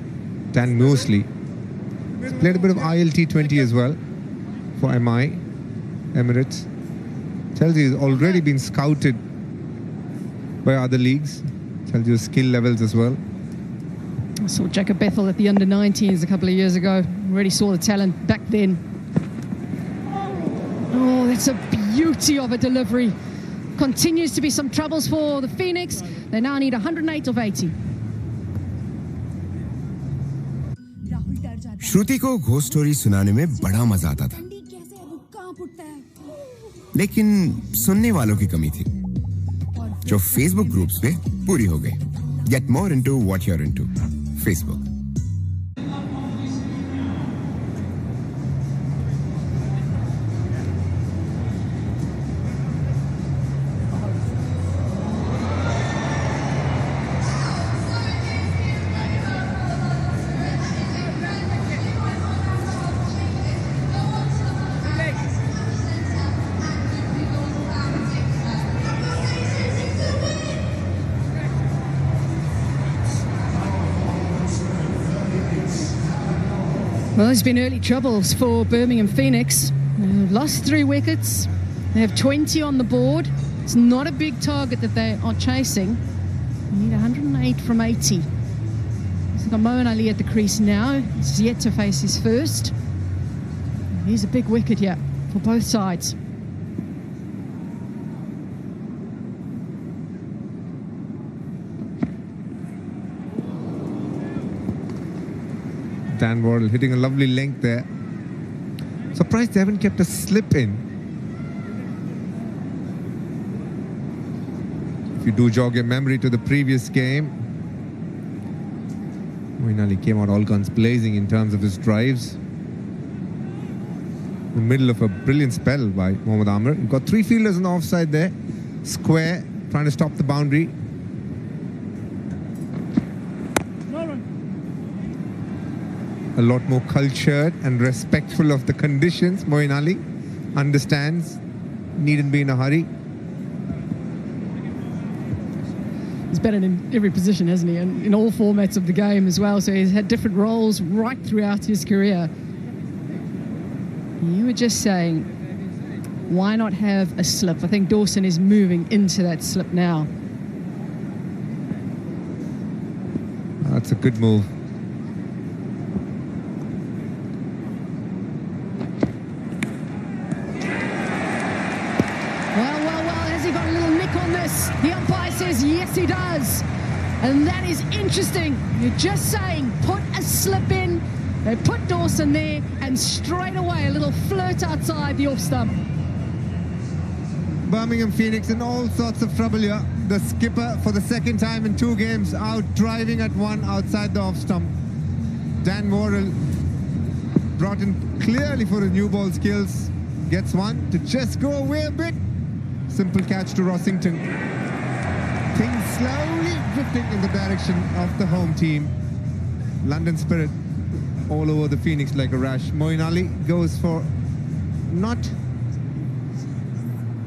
Dan Mosley. He's played a bit of ILT20 as well for MI, Emirates. Tells you he's already been scouted by other leagues. Tells you his skill levels as well. I saw Jacob Bethel at the under-19s a couple of years ago. Already saw the talent back then. Oh, that's a beauty of a delivery. Continues to be some troubles for the Phoenix. They now need 108 of 80. श्रुति को ghost story सुनाने में बड़ा मजा आता था, लेकिन सुनने वालों की कमी थी, जो फेसबुक ग्रुप्स पे पूरी हो गई। Get more into what you're into. Facebook. Well, there's been early troubles for Birmingham Phoenix. They've lost 3 wickets. They have 20 on the board. It's not a big target that they are chasing. They need 108 from 80. They've got Moeen Ali at the crease now. He's yet to face his first. Here's a big wicket here for both sides. Dan Wardle hitting a lovely length there. Surprised they haven't kept a slip in. If you do jog your memory to the previous game, Moeen Ali came out all guns blazing in terms of his drives. In the middle of a brilliant spell by Mohammad Amir. You've got 3 fielders on the offside there. Square, trying to stop the boundary. A lot more cultured and respectful of the conditions. Moeen Ali understands, needn't be in a hurry. He's better in every position, hasn't he? And in all formats of the game as well. So he's had different roles right throughout his career. You were just saying, why not have a slip? I think Dawson is moving into that slip now. That's a good move. The umpire says yes he does, and that is interesting. You're just saying put a slip in. They put Dawson there, and straight away a little flirt outside the off stump. Birmingham Phoenix in all sorts of trouble here. The skipper for the second time in 2 games out driving at 1 outside the off stump. Dan Wardle brought in clearly for his new ball skills. Gets one to just go away a bit. Simple catch to Rossington. Things slowly drifting in the direction of the home team. London spirit all over the Phoenix like a rash. Moeen Ali goes for not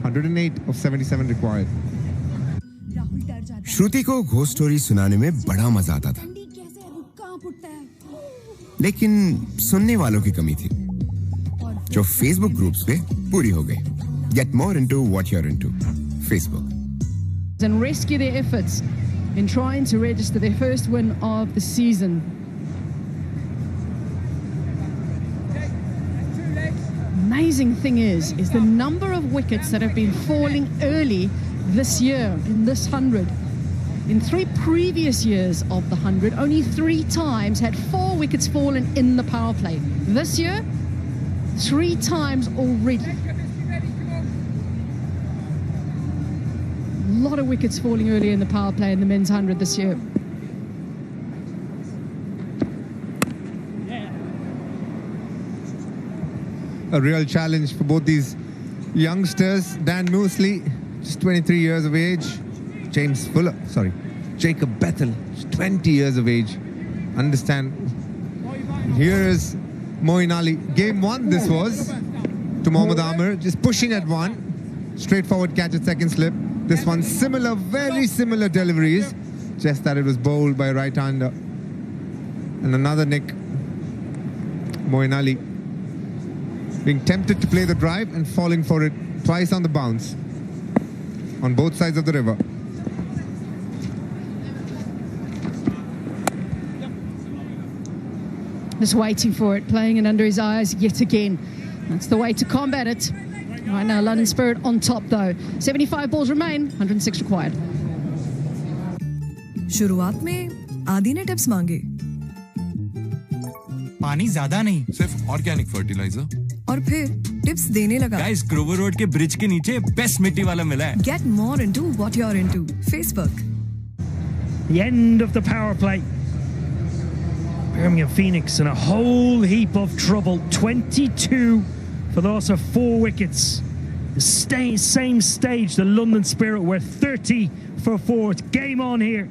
108 of 77 required. श्रुति को ghost story सुनाने में बड़ा मजा आता था, लेकिन सुनने वालों की कमी थी, जो फेसबुक ग्रुप्स पे पूरी हो गई. Get more into what you're into. Facebook. And rescue their efforts in trying to register their first win of the season. Amazing thing is the number of wickets that have been falling early this year in this 100. In 3 previous years of the 100, only 3 times had 4 wickets fallen in the power play. This year, 3 times already. A lot of wickets falling early in the power play in the men's 100 this year. A real challenge for both these youngsters. Dan Moosley, just 23 years of age. Jacob Bethel, just 20 years of age. Understand. Here is Moeen Ali. Game 1 this was to Mohammad Amir, just pushing at 1. Straightforward catch at second slip. This one similar, very similar deliveries, just that it was bowled by a right-hander. And another nick. Moeen Ali being tempted to play the drive and falling for it twice on the bounce on both sides of the river. Just waiting for it, playing it under his eyes yet again. That's the way to combat it. Right now, London Spirit on top though. 75 balls remain, 106 required. शुरुआत में आदि ने tips मांगे. पानी ज्यादा नहीं, सिर्फ organic fertiliser. और फिर टिप्स देने लगा. गाइस, ग्रोवर रोड के ब्रिज के नीचे बेस्ट मिट्टी वाला मिला है. Get more into what you're into. Facebook. The end of the power play. Birmingham Phoenix in a whole heap of trouble. 22 for the loss of 4 wickets. The same stage the London Spirit were 30 for 4. It's game on here.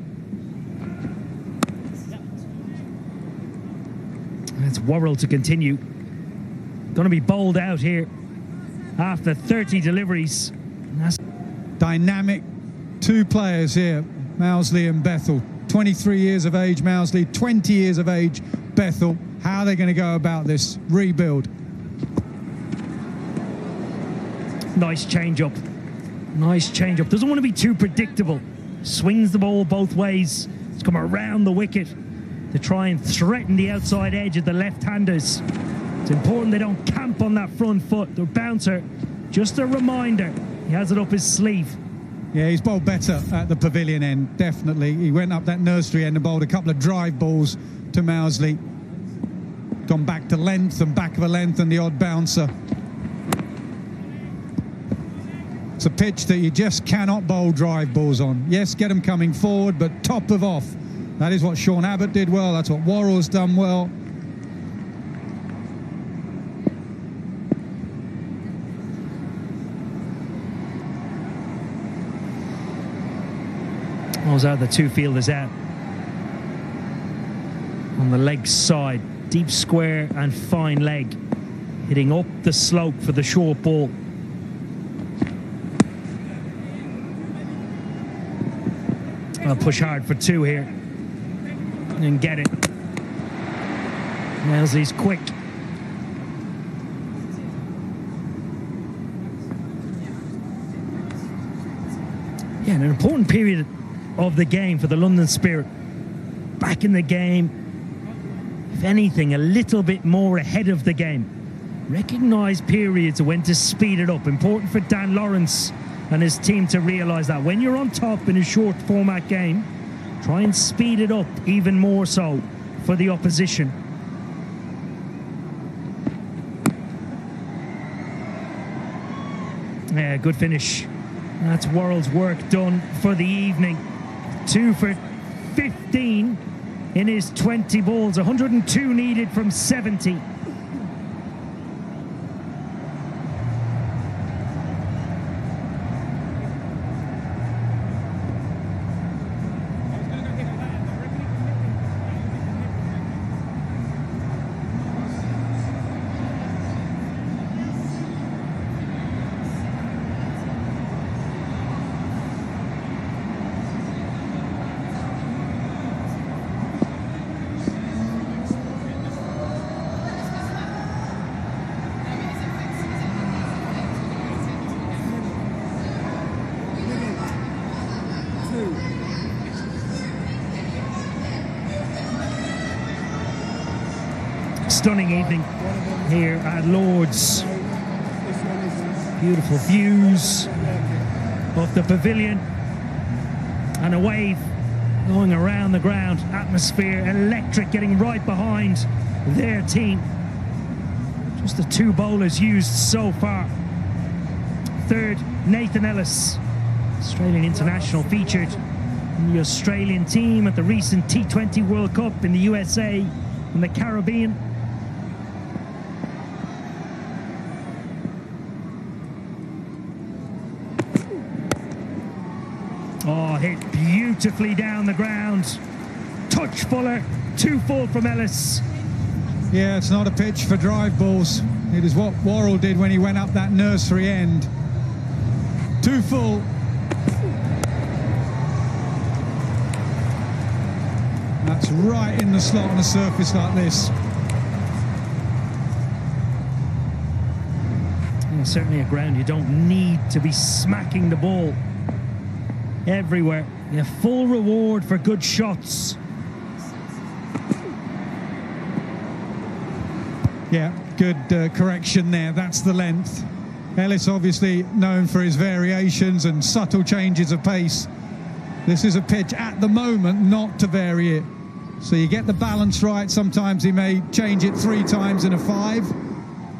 And it's Worrell to continue. Going to be bowled out here after 30 deliveries. Dynamic 2 players here, Mousley and Bethel. 23 years of age, Mousley, 20 years of age, Bethel. how they're going to go about this rebuild. Nice change-up. Nice change-up. Doesn't want to be too predictable. Swings the ball both ways. It's come around the wicket to try and threaten the outside edge of the left-handers. It's important they don't camp on that front foot. The bouncer, just a reminder, he has it up his sleeve. Yeah, he's bowled better at the pavilion end, definitely. He went up that nursery end and bowled a couple of drive balls to Mousley. Gone back to length and back of a length and the odd bouncer. It's a pitch that you just cannot bowl drive balls on. Yes, get them coming forward, but top of off. That is what Sean Abbott did well. That's what Worrell's done well. Those are the two fielders out. On the leg side, deep square and fine leg. Hitting up the slope for the short ball. I'll push hard for two here and get it. Mousley's quick. Yeah, an important period of the game for the London Spirit. Back in the game, if anything, a little bit more ahead of the game. Recognise periods of when to speed it up. Important for Dan Lawrence and his team to realise that when you're on top in a short format game, try and speed it up even more so for the opposition. Yeah, good finish. That's Worrell's work done for the evening. 2 for 15 in his 20 balls, 102 needed from 70. Stunning evening here at Lord's. Beautiful views of the pavilion and a wave going around the ground. Atmosphere electric, getting right behind their team. Just the two bowlers used so far. Third, Nathan Ellis, Australian international, featured in the Australian team at the recent T20 World Cup in the USA and the Caribbean. Oh, hit beautifully down the ground. Touch fuller, 2 full from Ellis. Yeah, it's not a pitch for drive balls. It is what Worrell did when he went up that nursery end. 2 full. That's right in the slot on a surface like this. Yeah, certainly a ground you don't need to be smacking the ball everywhere. Yeah, full reward for good shots. Yeah, good correction there. That's the length. Ellis obviously known for his variations and subtle changes of pace. This is a pitch at the moment not to vary it. So you get the balance right. Sometimes he may change it 3 times in a 5.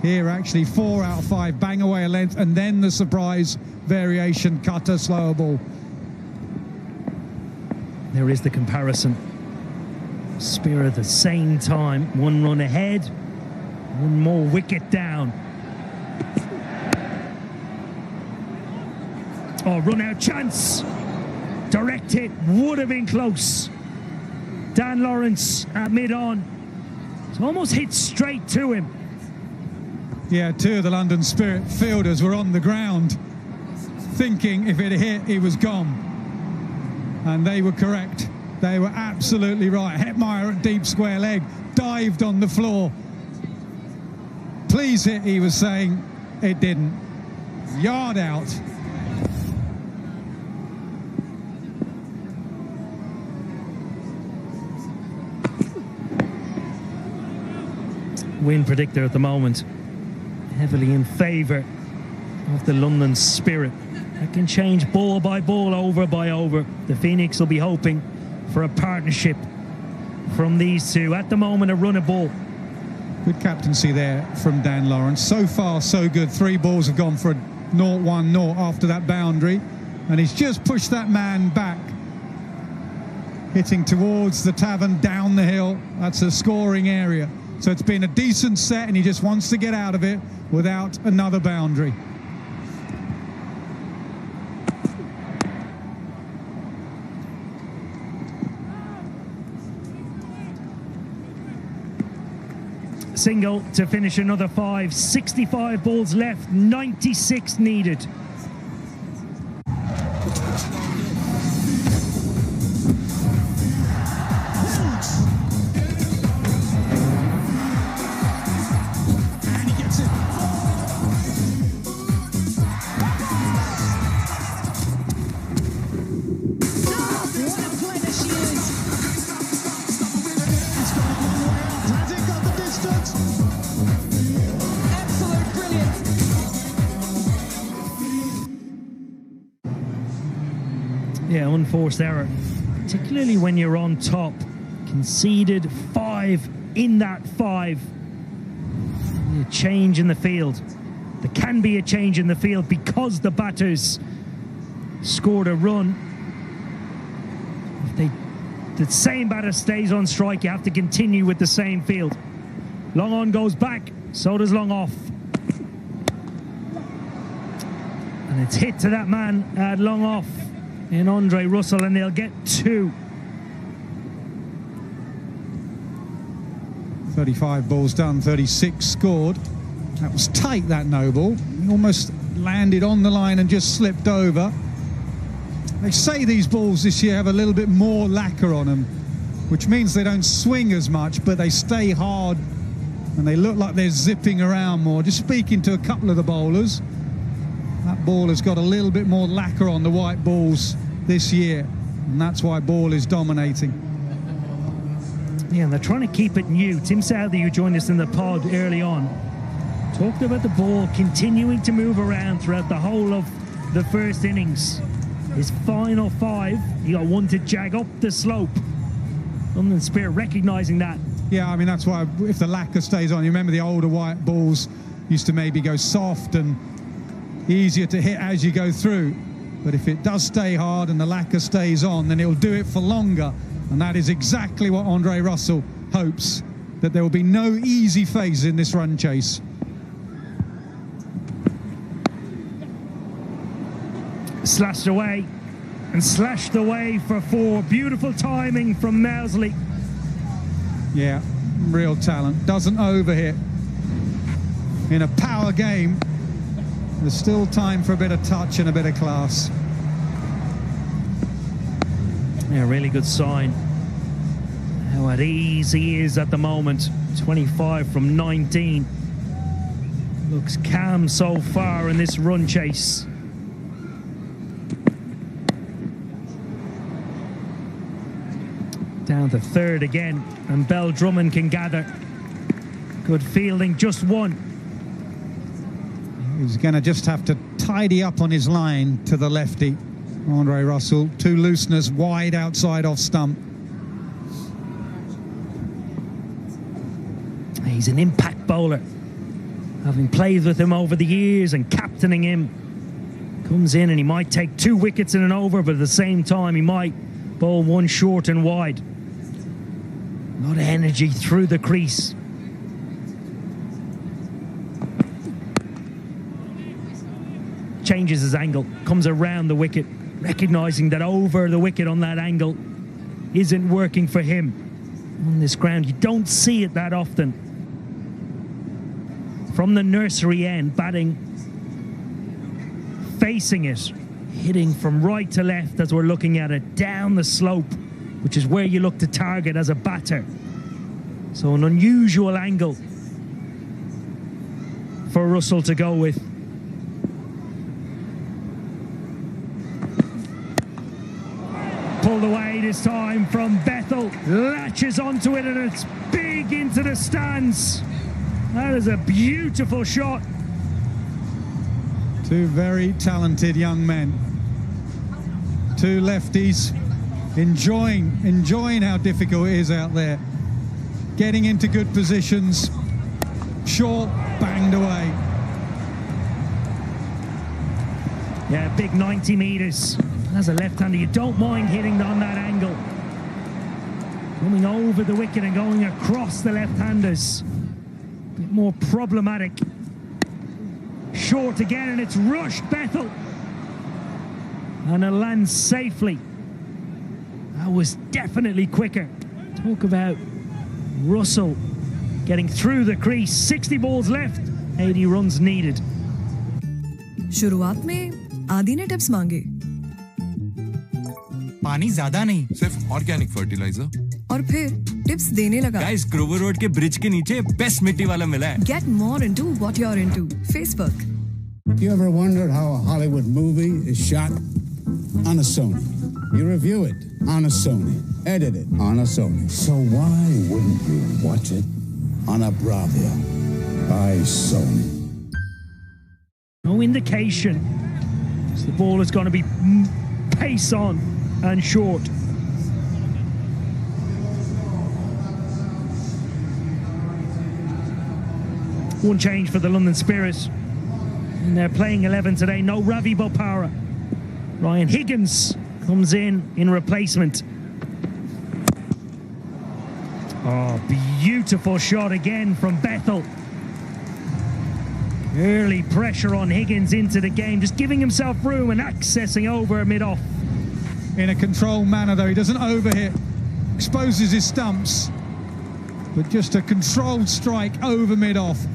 Here actually 4 out of 5. Bang away a length and then the surprise variation, cutter, slower ball. There is the comparison. Spear at the same time. 1 run ahead. 1 more wicket down. Oh, run out chance. Direct hit would have been close. Dan Lawrence at mid-on. It's almost hit straight to him. Yeah, 2 of the London Spirit fielders were on the ground thinking if it hit, he was gone. And they were correct. They were absolutely right. Hetmeyer at deep square leg dived on the floor. Please hit, he was saying. It didn't. Yard out. Win predictor at the moment, heavily in favour of the London Spirit. That can change ball by ball, over by over. The Phoenix will be hoping for a partnership from these two. At the moment, a run of ball. Good captaincy there from Dan Lawrence. So far, so good. 3 balls have gone for a 0-1-0 after that boundary. And he's just pushed that man back. Hitting towards the tavern, down the hill. That's a scoring area. So it's been a decent set, and he just wants to get out of it without another boundary. Single to finish another 5. 65 balls left, 96 needed. Yeah, unforced error, particularly when you're on top. Conceded 5 in that 5. A change in the field. There can be a change in the field because the batters scored a run. If the same batter stays on strike, you have to continue with the same field. Long on goes back, so does long off. And it's hit to that man at long off in Andre Russell, and they'll get 2. 35 balls done, 36 scored. That was tight, that no ball. He almost landed on the line and just slipped over. They say these balls this year have a little bit more lacquer on them, which means they don't swing as much, but they stay hard and they look like they're zipping around more. Just speaking to a couple of the bowlers, that ball has got a little bit more lacquer on the white balls this year, and that's why ball is dominating. Yeah, and they're trying to keep it new. Tim Southey, who joined us in the pod early on, talked about the ball continuing to move around throughout the whole of the first innings. His final 5, he got 1 to jag up the slope. London Spirit recognising that. Yeah, I mean, that's why if the lacquer stays on, you remember the older white balls used to maybe go soft and easier to hit as you go through. But if it does stay hard and the lacquer stays on, then it'll do it for longer. And that is exactly what Andre Russell hopes, that there will be no easy phases in this run chase. Slashed away and slashed away for 4. Beautiful timing from Mousley. Yeah, real talent. Doesn't overhit. In a power game, there's still time for a bit of touch and a bit of class. Yeah, really good sign. How at ease he is at the moment. 25 from 19. Looks calm so far in this run chase. Down to 3rd again, and Bell Drummond can gather. Good fielding, just 1. He's going to just have to tidy up on his line to the lefty. Andre Russell, 2 looseness wide outside off stump. He's an impact bowler. Having played with him over the years and captaining him, comes in and he might take 2 wickets in an over, but at the same time he might bowl 1 short and wide. A lot of energy through the crease. Changes his angle, comes around the wicket, recognising that over the wicket on that angle isn't working for him. On this ground, you don't see it that often. From the nursery end, batting, facing it, hitting from right to left as we're looking at it, down the slope, which is where you look to target as a batter. So an unusual angle for Russell to go with. Pulled away this time from Bethel. Latches onto it and it's big into the stands. That is a beautiful shot. Two very talented young men. Two lefties enjoying how difficult it is out there. Getting into good positions. Short, banged away. Yeah, big 90 metres. As a left-hander, you don't mind hitting on that angle. Coming over the wicket and going across the left-handers. A bit more problematic. Short again, and it's rushed Bethel. And it lands safely. That was definitely quicker. Talk about Russell getting through the crease. 60 balls left, 80 runs needed. शुरुआत में आदि ने tips मांगे, पानी ज्यादा नहीं, सिर्फ organic fertiliser, और फिर टिप्स देने लगा। गाइस, ग्रोवर रोड के ब्रिज के नीचे बेस्ट मिट्टी वाला मिला है। Get more into what you're into. Facebook. You ever wondered how a Hollywood movie is shot? On a Sony. You review it on a Sony. Edit it on a Sony. So why wouldn't you watch it on a Bravo by Sony? No indication. So the ball is going to be pace on and short. One change for the London Spirit. And they're playing 11 today. No Ravi Bopara. Ryan Higgins comes in replacement. Oh, beautiful shot again from Bethel. Early pressure on Higgins into the game, just giving himself room and accessing over mid-off. In a controlled manner, though. He doesn't overhit, exposes his stumps, but just a controlled strike over mid-off.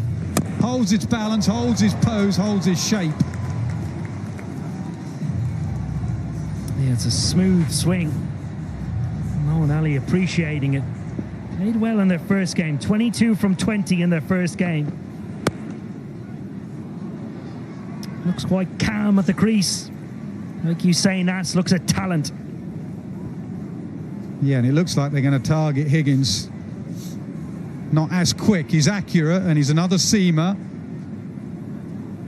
Holds its balance, holds his pose, holds his shape. Yeah, it's a smooth swing. Moeen Ali appreciating it. Played well in their first game. 22 from 20 in their first game. Looks quite calm at the crease. Like you say, Nas looks a talent. Yeah, and it looks like they're going to target Higgins. Not as quick. He's accurate and he's another seamer,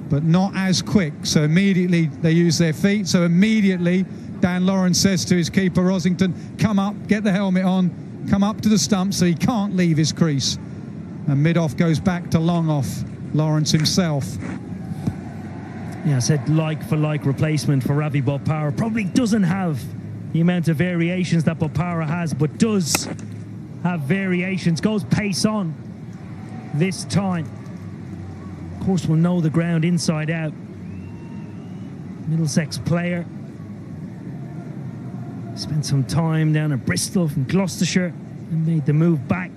but not as quick. So immediately they use their feet. So immediately Dan Lawrence says to his keeper Rosington, come up, get the helmet on, come up to the stump so he can't leave his crease. And mid-off goes back to long off, Lawrence himself. Yeah, I said like-for-like replacement for Ravi Bopara. Probably doesn't have the amount of variations that Bopara has, but does have variations. Goes pace on this time. Of course, we'll know the ground inside out. Middlesex player. Spent some time down at Bristol from Gloucestershire and made the move back.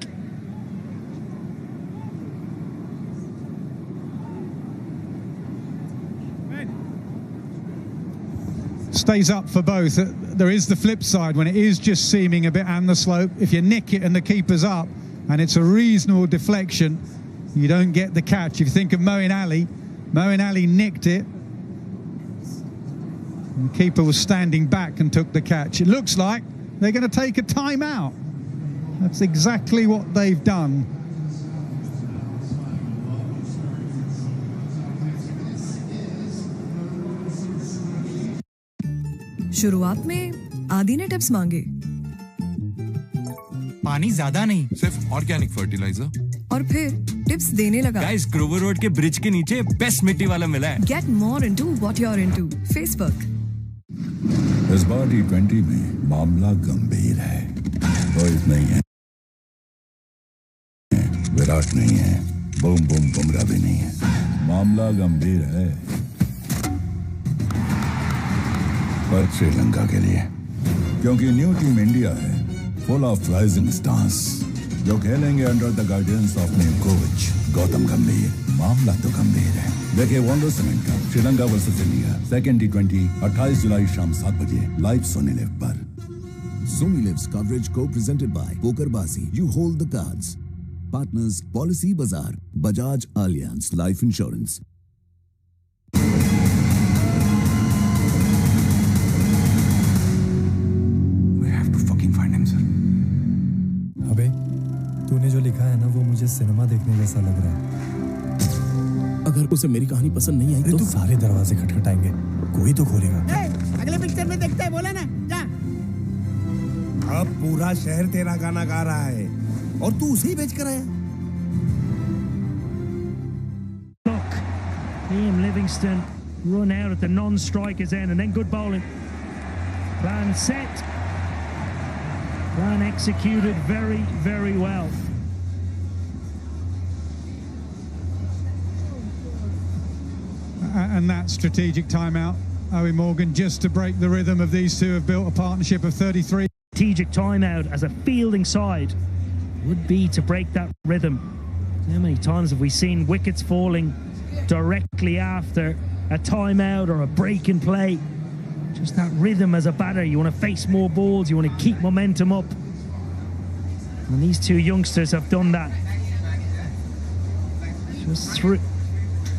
Stays up for both. There is the flip side when it is just seaming a bit and the slope. If you nick it and the keeper's up and it's a reasonable deflection, you don't get the catch. If you think of Moeen Ali nicked it and the keeper was standing back and took the catch. It looks like they're going to take a timeout. That's exactly what they've done. शुरुआत में आदि ने tips मांगे, पानी ज्यादा नहीं, सिर्फ organic fertiliser, और फिर टिप्स देने लगा। गाइस, ग्रोवर रोड के ब्रिज के नीचे बेस्ट मिट्टी वाला मिला है। Get more into what you're into. Facebook. इस बार T20 में मामला गंभीर है। रोहित नहीं है, विराट नहीं है, बूम बुमराह भी नहीं है। मामला गंभीर है पर श्रीलंका के लिए, क्योंकि न्यू टीम इंडिया है फुल ऑफ राइजिंग स्टार्स जो खेलेंगे under the guidance of new coach Gautam Gambhir. मामला तो गंभीर है। देखिए वनडे सीरीज का Sri Lanka versus India second T20 28 जुलाई शाम 7 बजे लाइव सोनी लिव पर। Sony Live's coverage co-presented by Pokerbazi. You hold the cards. Partners Policy Bazaar, Bajaj Allianz Life Insurance. We have to fucking find him, sir. अबे, तूने जो लिखा है ना वो मुझे सिनेमा देखने जैसा लग रहा है। अगर उसे मेरी कहानी पसंद नहीं आई तो सारे दरवाजे खटखटाएंगे, कोई तो खोलेगा। अगले पिक्चर में देखते हैं, बोला ना, जा। अब पूरा शहर तेरा गाना गा रहा है और तू उसे ही बेच कर आया। Liam Livingston run out at the non-strikers end and then good bowling. Plan set. Plan executed very, very well. And that strategic timeout, Owen Morgan, just to break the rhythm of these two, have built a partnership of 33. Strategic timeout as a fielding side would be to break that rhythm. How many times have we seen wickets falling directly after a timeout or a break in play? Just that rhythm as a batter. You want to face more balls, you want to keep momentum up. And these two youngsters have done that. Just through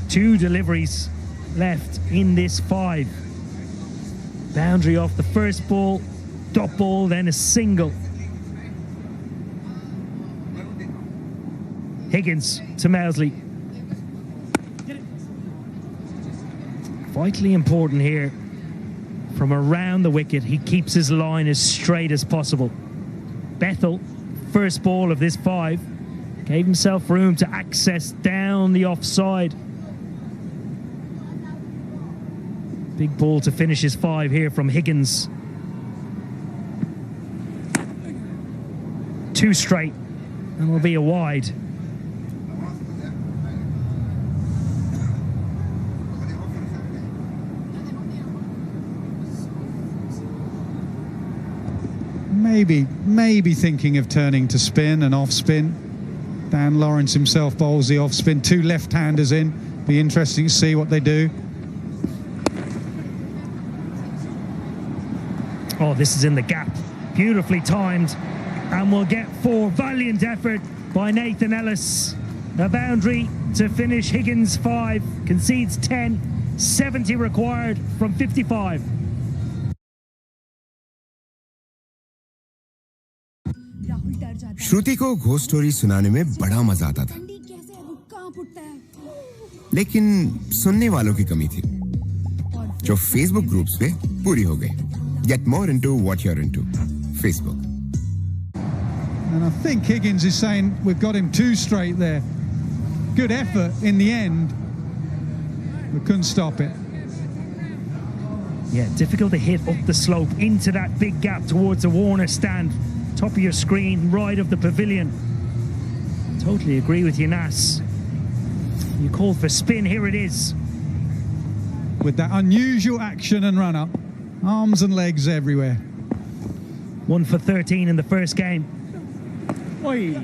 2 deliveries left in this 5. Boundary off the first ball, dot ball, then a single. Higgins to Mousley. Vitally important here. From around the wicket, he keeps his line as straight as possible. Bethel, first ball of this 5, gave himself room to access down the offside. Big ball to finish his 5 here from Higgins. 2 straight, and will be a wide. Maybe thinking of turning to spin and off spin. Dan Lawrence himself bowls the off spin. 2 left-handers in. Be interesting to see what they do. Oh, this is in the gap. Beautifully timed. And we'll get 4. Valiant effort by Nathan Ellis. A boundary to finish Higgins 5. Concedes 10. 70 required from 55. श्रुति को ghost story सुनाने में बड़ा मजा आता था, लेकिन सुनने वालों की कमी थी, जो फेसबुक ग्रुप्स पे पूरी हो गई. Get more into what you're into. Facebook. And I think Higgins is saying we've got him 2 straight there. Good effort in the end, but couldn't stop it. Yeah, difficult to hit up the slope into that big gap towards the Warner stand. Top of your screen, right of the pavilion. Totally agree with you, Nas. You called for spin, here it is. With that unusual action and run up. Arms and legs everywhere. 1 for 13 in the first game. Oi.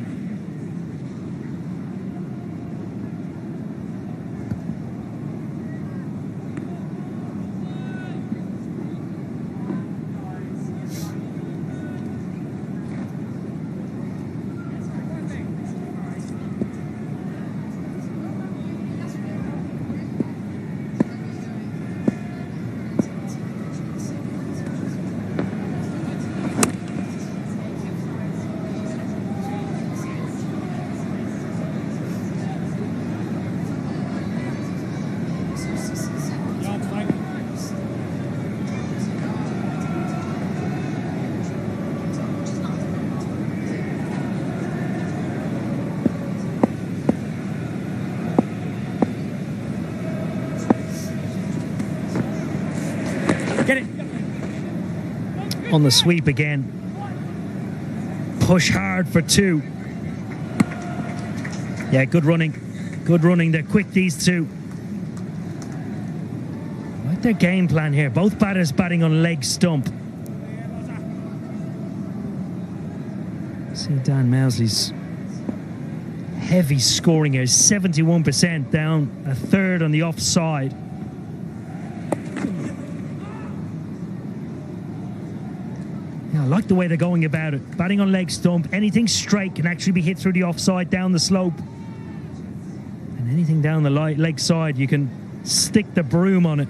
Get it. On the sweep again. Push hard for 2. Yeah, good running. Good running. They're quick, these two. Like their game plan here. Both batters batting on leg stump. See Dan Mousley's heavy scoring here. 71% down, a third on the offside. Yeah, I like the way they're going about it. Batting on leg stump, anything straight can actually be hit through the offside down the slope. And anything down the leg side, you can stick the broom on it.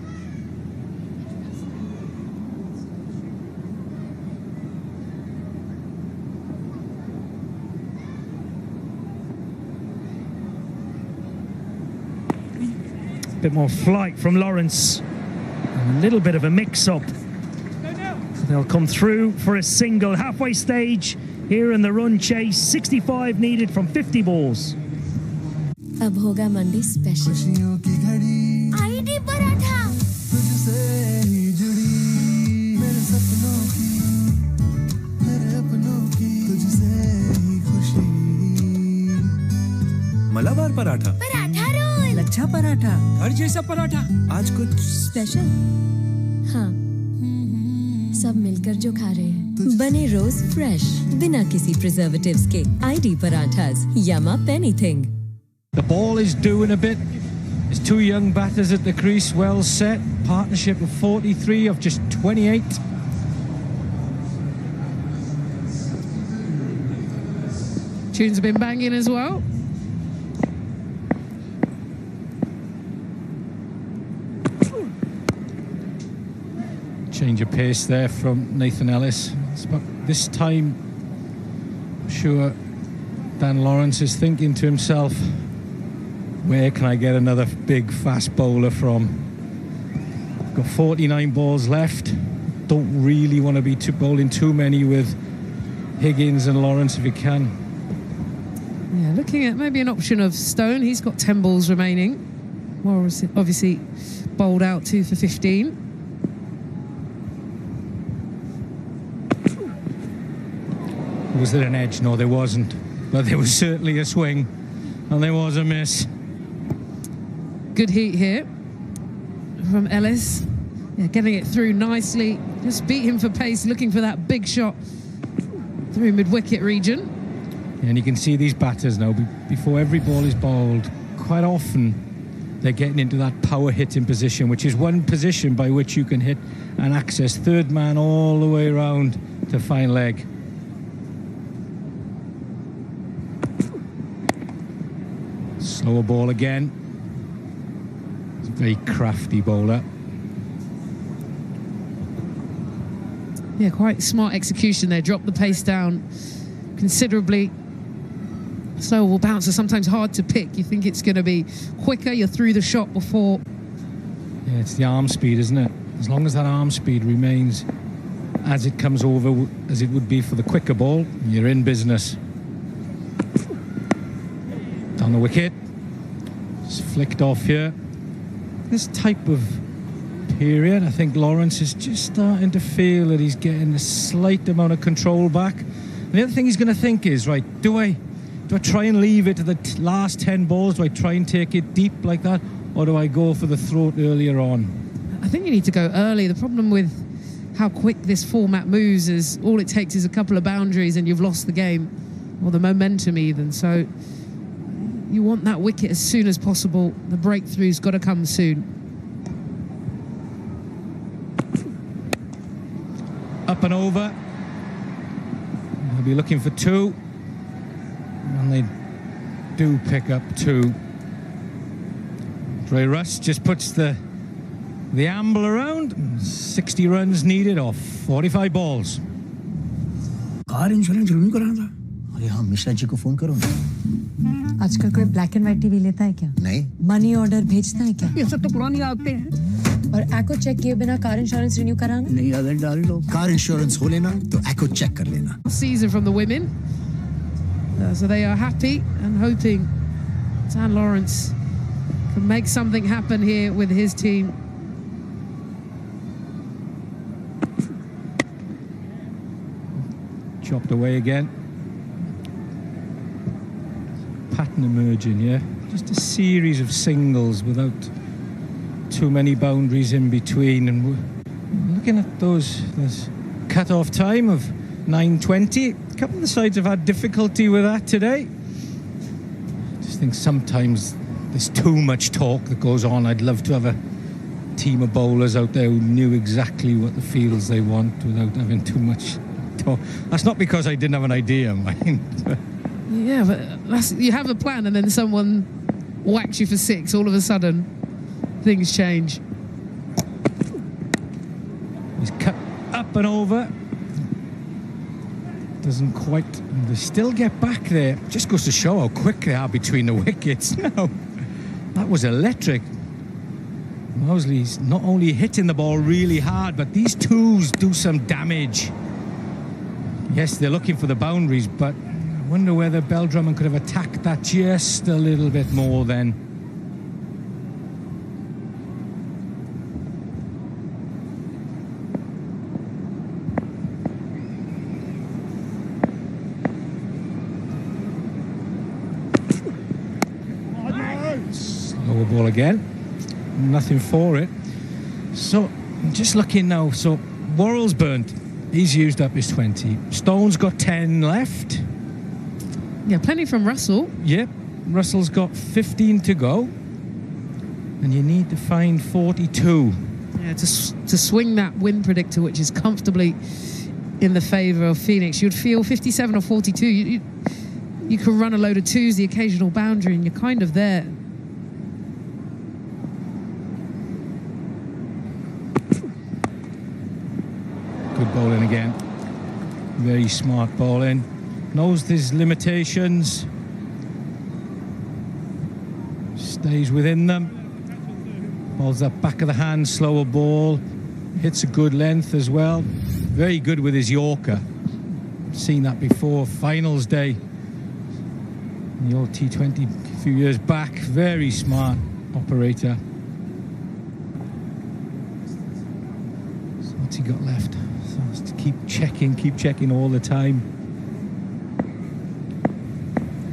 Bit more flight from Lawrence. And a little bit of a mix-up. They'll come through for a single. Halfway stage here in the run chase. 65 needed from 50 balls. अब होगा मंडी special ID paratha तुझसे ही जुड़ी मेरे सपनों की मेरे अपनों की तुझसे ही खुशी मलाबार पराठा पराठा रोल लच्छा पराठा हर जैसा पराठा आज कुछ स्पेशल हाँ सब मिलकर जो खा रहे हैं बने रोज फ्रेश बिना किसी प्रिजर्वेटिव्स के iD parathas yum up anything The ball is doing a bit. There's two young batters at the crease, well set. Partnership of 43 of just 28. Tunes have been banging as well. Change of pace there from Nathan Ellis. But this time, I'm sure Dan Lawrence is thinking to himself, where can I get another big fast bowler from? Got 49 balls left. Don't really want to be bowling too many with Higgins and Lawrence if you can. Yeah, looking at maybe an option of Stone. He's got 10 balls remaining. Morris obviously bowled out 2 for 15. Was there an edge? No, there wasn't. But there was certainly a swing. And there was a miss. Good heat here from Ellis. Yeah, getting it through nicely. Just beat him for pace, looking for that big shot through mid-wicket region. And you can see these batters now, before every ball is bowled, quite often they're getting into that power hitting position, which is one position by which you can hit and access third man all the way around to fine leg. Slower ball again. It's a very crafty bowler. Yeah, quite smart execution there. Drop the pace down considerably. Slower ball bouncer, sometimes hard to pick. You think it's going to be quicker, you're through the shot before. Yeah, it's the arm speed, isn't it? As long as that arm speed remains as it comes over, as it would be for the quicker ball, you're in business. Down the wicket. Just flicked off here. This type of period, I think Lawrence is just starting to feel that he's getting a slight amount of control back. And the other thing he's going to think is, right, do I try and leave it to the last 10 balls? Do I try and take it deep like that? Or do I go for the throat earlier on? I think you need to go early. The problem with how quick this format moves is all it takes is a couple of boundaries and you've lost the game, or the momentum even. So you want that wicket as soon as possible. The breakthrough's got to come soon. Up and over. They'll be looking for 2. And they do pick up 2. Dre Russ just puts the amble around. 60 runs needed off 45 balls. Car insurance renew कराना था। अरे हाँ, मिश्रा जी को phone करो ना। आजकल कोई black and white TV लेता है क्या? नहीं। मनी ऑर्डर भेजता है क्या? ये सब तो पुरानी आदतें हैं। और एको चेक किए बिना कार इंश्योरेंस रिन्यू कराना? नहीं आदत डाल लो। कार इंश्योरेंस हो लेना तो एको चेक कर लेना। Season from the women. So they are happy and hoping Dan Lawrence can make something happen here with his team. Chopped away again. Pattern emerging, yeah. Just a series of singles without too many boundaries in between. And we're looking at those cut-off time of 9:20. A couple of the sides have had difficulty with that today. I just think sometimes there's too much talk that goes on. I'd love to have a team of bowlers out there who knew exactly what the fields they want without having too much That's not because I didn't have an idea, mind. Yeah, but you have a plan and then someone whacks you for 6. All of a sudden, things change. He's cut up and over. Doesn't quite. They still get back there. Just goes to show how quick they are between the wickets. No, that was electric. Mosley's not only hitting the ball really hard, but these twos do some damage. Yes, they're looking for the boundaries, but I wonder whether Beldrummond could have attacked that just a little bit more then. Slower ball again. Nothing for it. So, just looking now. So, Worrell's burnt. He's used up his 20. Stone's got 10 left. Yeah, plenty from Russell. Yep. Russell's got 15 to go. And you need to find 42. Yeah, to swing that win predictor, which is comfortably in the favour of Phoenix. You'd feel 57 or 42. You can run a load of twos, the occasional boundary, and you're kind of there. Good bowling again. Very smart bowling. Knows his limitations. Stays within them. Bowls that back of the hand, slower ball. Hits a good length as well. Very good with his Yorker. Seen that before. Finals day. In the old T20 a few years back. Very smart operator. So what's he got left? So has to keep checking all the time.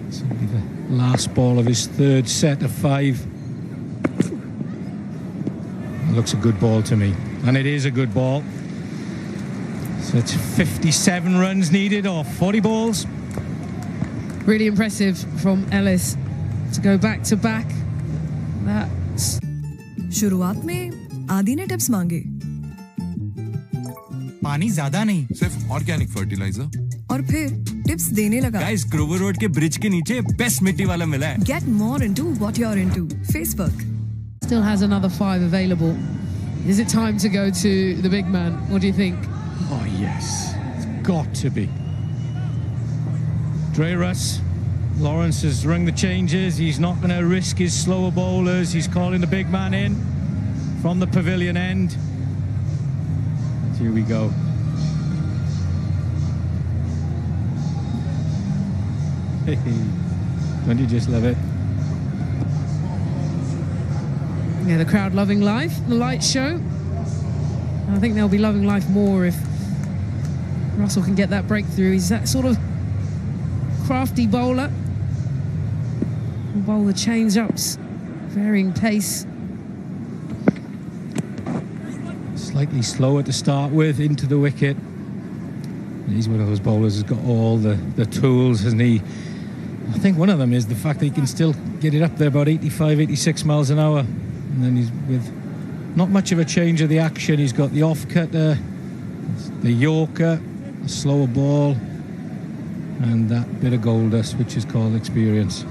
This will be the last ball of his third set of 5. It looks a good ball to me, and it is a good ball. So it's 57 runs needed off 40 balls. Really impressive from Ellis to go back to back. That's शुरुआत में आदि ने tips मांगे. पानी ज्यादा नहीं, सिर्फ organic fertiliser. और फिर टिप्स देने लगा. गाइस, ग्रोवर रोड के ब्रिज के नीचे बेस्ट मिट्टी वाला मिला है. Get more into what you're into. Facebook. Still has another 5 available. Is it time to go to the big man? What do you think? Oh yes, it's got to be. Dre Russ, Lawrence has rung the changes. He's not going to risk his slower bowlers. He's calling the big man in from the pavilion end. Here we go. Hey, don't you just love it? Yeah, the crowd loving life, the light show. I think they'll be loving life more if Russell can get that breakthrough. He's that sort of crafty bowler. He'll bowl the change-ups, varying pace. Slightly slower to start with, into the wicket. He's one of those bowlers who's got all the tools, hasn't he? I think one of them is the fact that he can still get it up there about 85, 86 miles an hour. And then he's with not much of a change of the action. He's got the off-cutter, the Yorker, a slower ball, and that bit of gold dust, which is called experience.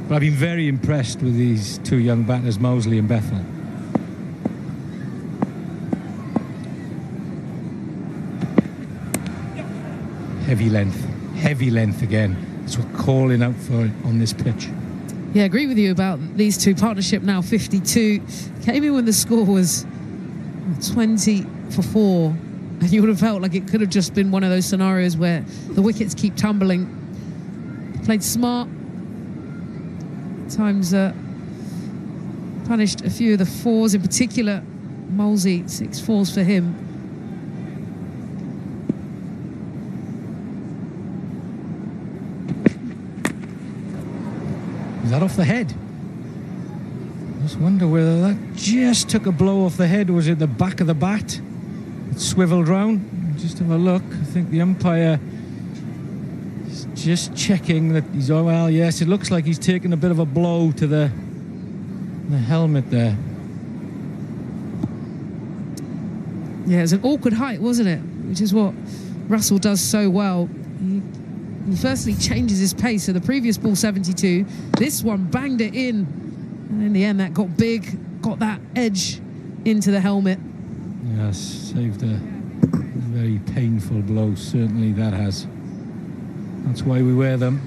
But I've been very impressed with these 2 young batters, Mosley and Bethel. Heavy length again. That's what calling out for it on this pitch. Yeah, I agree with you about these two. Partnership now 52. Came in when the score was 20 for 4. And you would have felt like it could have just been one of those scenarios where the wickets keep tumbling. Played smart. At times punished a few of the 4s, in particular Molesey, 6 4s for him. Is that off the head? I just wonder whether that just took a blow off the head, or was it the back of the bat? It swiveled round. Just have a look. I think the umpire is just checking that he's, oh well, yes, it looks like he's taken a bit of a blow to the helmet there. Yeah, it was an awkward height, wasn't it? which is what Russell does so well. He firstly changes his pace. So the previous ball 72, this one banged it in, and in the end that got big, got that edge into the helmet. Yes, saved a very painful blow, certainly that has. That's why we wear them.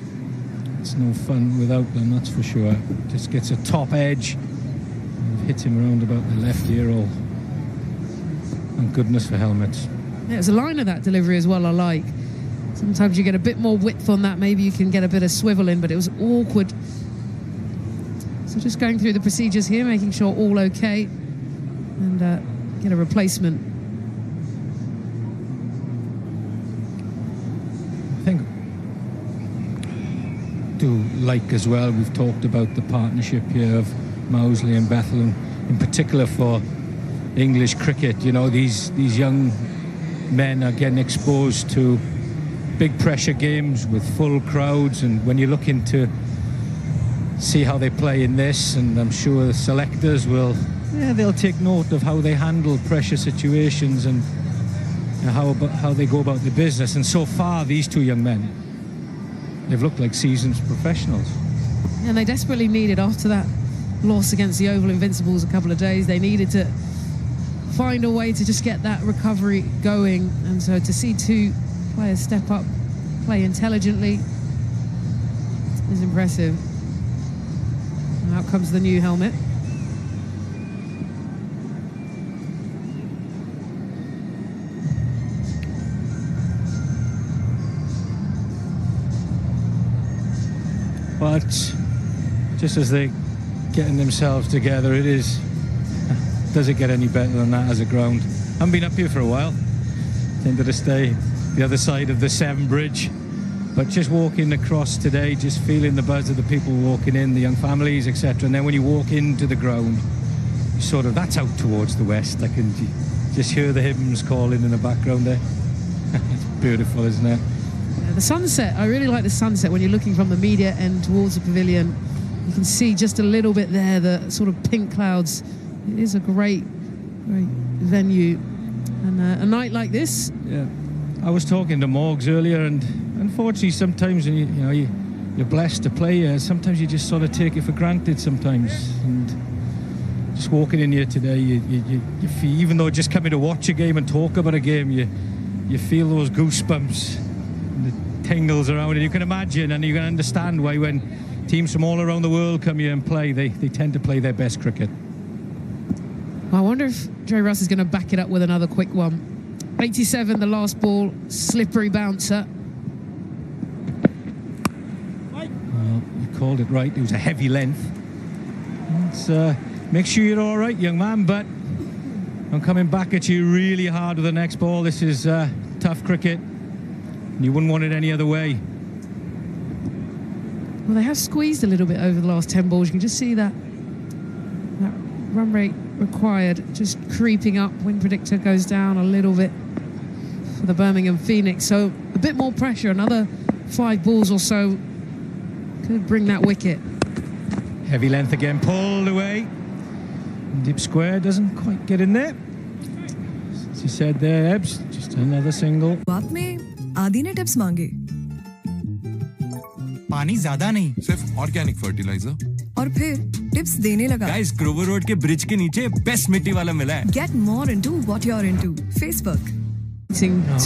It's no fun without them, that's for sure. Just gets a top edge. Hit him around about the left ear hole. Thank goodness for helmets. Yeah, there's a line of that delivery as well I like. Sometimes you get a bit more width on that, maybe you can get a bit of swivel in, but it was awkward. So just going through the procedures here, making sure all okay, and get a replacement. I think do like as well, we've talked about the partnership here of Mousley and Bethel, in particular for English cricket. You know, these young men are getting exposed to big pressure games with full crowds, and when you're looking to see how they play in this, and I'm sure the selectors will, they'll take note of how they handle pressure situations and how they go about the business. And so far, these two young men, they've looked like seasoned professionals. And they desperately needed, after that loss against the Oval Invincibles a couple of days, they needed to find a way to just get that recovery going. And so to see two players step up, play intelligently, is impressive. And out comes the new helmet. But just as they're getting themselves together, does it get any better than that as a ground? I haven't been up here for a while. Tended to stay the other side of the Severn Bridge. But just walking across today, just feeling the buzz of the people walking in, the young families, etc. And then when you walk into the ground, sort of, that's out towards the west. I can just hear the hymns calling in the background there. It's beautiful, isn't it? The sunset, I really like the sunset when you're looking from the media end towards the pavilion. You can see just a little bit there, the sort of pink clouds. It is a great venue. And a night like this. Yeah, I was talking to Morgs earlier, and unfortunately sometimes when you're blessed to play here, sometimes you just sort of take it for granted sometimes. And just walking in here today, you feel, even though just coming to watch a game and talk about a game, you feel those goosebumps, the tingles around it. You can imagine, and you can understand why when teams from all around the world come here and play, they tend to play their best cricket. I wonder if Dre Russ is going to back it up with another quick one. 87, the last ball, slippery bouncer. Well, you called it right. It was a heavy length. Make sure you're all right, young man, but I'm coming back at you really hard with the next ball. This is tough cricket. You wouldn't want it any other way. Well, they have squeezed a little bit over the last 10 balls. You can just see that run rate required just creeping up. Wind predictor goes down a little bit for the Birmingham Phoenix. So a bit more pressure. Another 5 balls or so could bring that wicket. Heavy length again, pulled away. Deep square doesn't quite get in there. As you said there, Ebbs, just another single. बात में आदि ने tips मांगे. पानी ज्यादा नहीं, सिर्फ organic fertiliser. और फिर टिप्स देने लगा. Guys, ग्रोवर रोड के ब्रिज के नीचे बेस्ट मिट्टी वाला मिला है. Get more into what you're into. Facebook.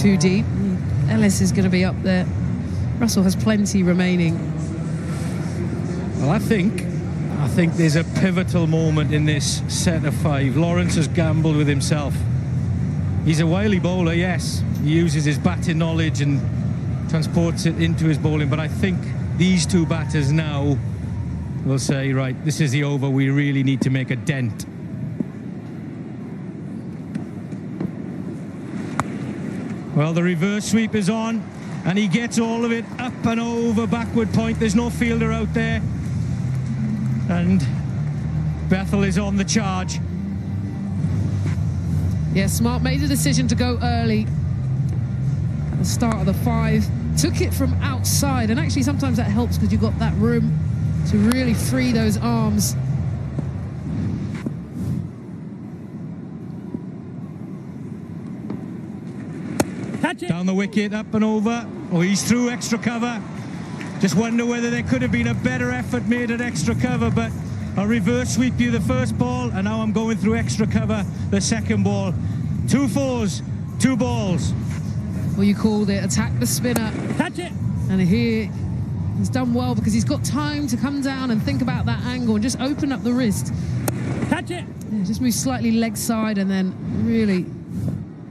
Too deep. Ellis is going to be up there. Russell has plenty remaining. Well, I think there's a pivotal moment in this set of 5. Lawrence has gambled with himself. He's a wily bowler, yes. He uses his batting knowledge and transports it into his bowling, but I think these two batters now will say, right, this is the over, we really need to make a dent. Well, the reverse sweep is on, and he gets all of it up and over backward point. There's no fielder out there. And Bethel is on the charge. Yeah, Smart made the decision to go early at the start of the 5. Took it from outside, and actually sometimes that helps because you've got that room to really free those arms. Down the wicket, up and over. Oh, he's through extra cover. Just wonder whether there could have been a better effort made at extra cover, but I'll reverse sweep you the first ball, and now I'm going through extra cover the second ball. 2 fours, 2 balls. Well, you called it. Attack the spinner. Catch it. And here he's done well because he's got time to come down and think about that angle and just open up the wrist. Catch it. Yeah, just move slightly leg side and then really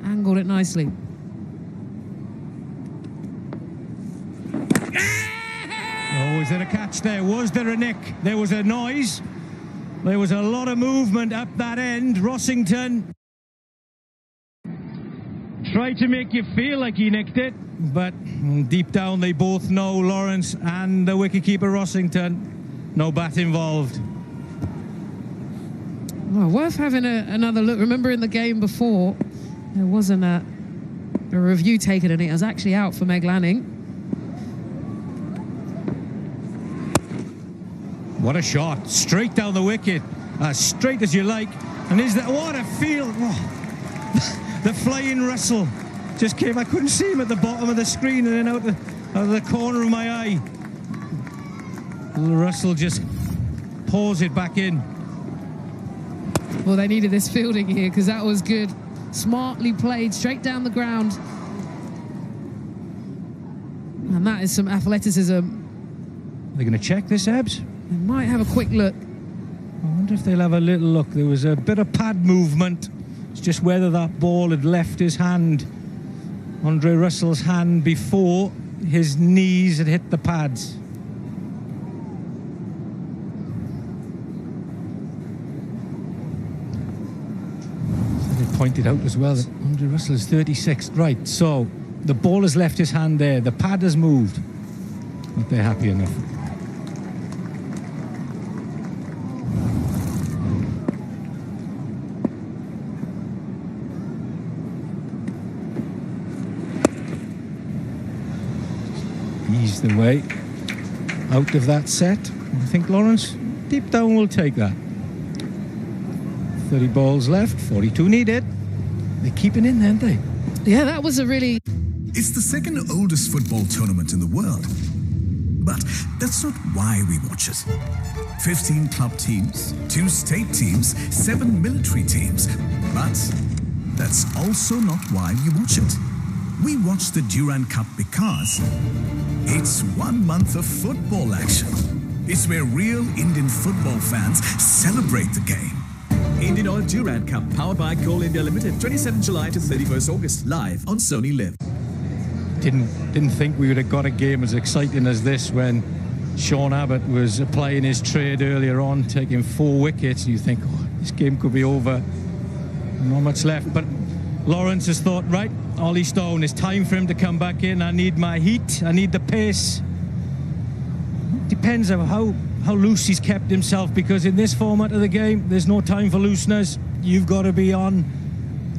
angled it nicely. Oh, is there a catch there? Was there a nick? There was a noise. There was a lot of movement up that end. Rossington tried to make you feel like he nicked it, but deep down they both know, Lawrence and the wicketkeeper Rossington, no bat involved. Well, worth having another look. Remember in the game before, there wasn't a review taken and it was actually out for Meg Lanning. What a shot, straight down the wicket, as straight as you like. And is that, what a field. Oh. The flying Russell just came. I couldn't see him at the bottom of the screen, and then out of the corner of my eye, Russell just pours it back in. Well, they needed this fielding here because that was good. Smartly played, straight down the ground. And that is some athleticism. They're going to check this, Ebbs? They might have a quick look. I wonder if they'll have a little look. There was a bit of pad movement. It's just whether that ball had left his hand, Andre Russell's hand, before his knees had hit the pads. So they pointed out as well that Andre Russell is 36. Right, so the ball has left his hand there. The pad has moved. But they're happy enough. Ease the way out of that set. I think Lawrence, deep down, will take that. 30 balls left, 42 needed. They're keeping in, aren't they? Yeah, that was a really... It's the second oldest football tournament in the world. But that's not why we watch it. 15 club teams, 2 state teams, 7 military teams. But that's also not why we watch it. We watch the Durand Cup because it's 1 month of football action. It's where real Indian football fans celebrate the game. Indian Oil Durand Cup, powered by Coal India Limited, 27 July to 31st August, live on Sony Live. Didn't think we would have got a game as exciting as this when Sean Abbott was applying his trade earlier on, taking 4 wickets. You think, oh, this game could be over. Not much left, but Lawrence has thought, right, Ollie Stone, it's time for him to come back in. I need my heat, I need the pace. Depends on how loose he's kept himself, because in this format of the game, there's no time for looseness. You've got to be on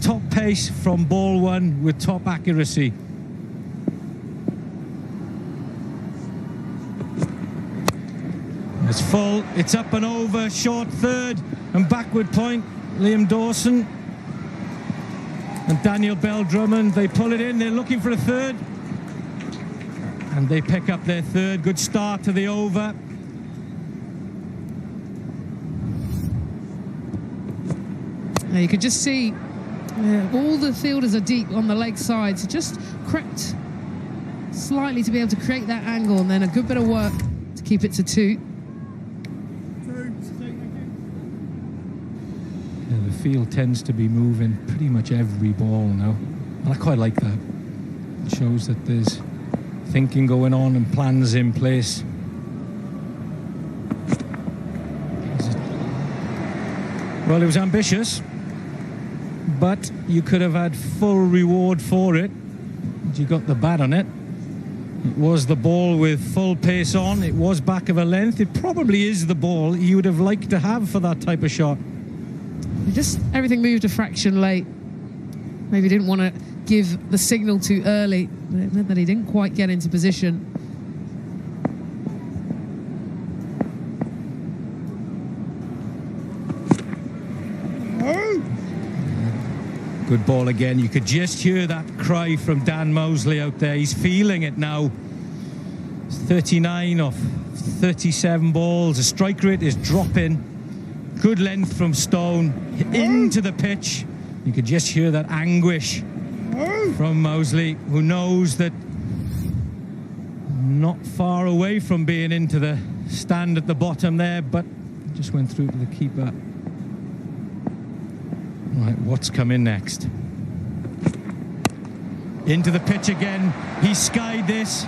top pace from ball 1 with top accuracy. It's full, it's up and over, short third and backward point. Liam Dawson and Daniel Bell Drummond, they pull it in, they're looking for a third. And they pick up their third. Good start to the over. Now you could just see all the fielders are deep on the leg side, so just crept slightly to be able to create that angle, and then a good bit of work to keep it to 2. The field tends to be moving pretty much every ball now, and I quite like that. It shows that there's thinking going on and plans in place. Well, it was ambitious, but you could have had full reward for it. You got the bat on it. It was the ball with full pace on. It was back of a length. It probably is the ball you would have liked to have for that type of shot. Just everything moved a fraction late. Maybe didn't want to give the signal too early, but it meant that he didn't quite get into position. Good ball again. You could just hear that cry from Dan Mosley out there. He's feeling it now. It's 39 off 37 balls. The strike rate is dropping. Good length from Stone into the pitch. You could just hear that anguish from Mosley, who knows that not far away from being into the stand at the bottom there, but just went through to the keeper. Right, what's coming next? Into the pitch again. He skied this.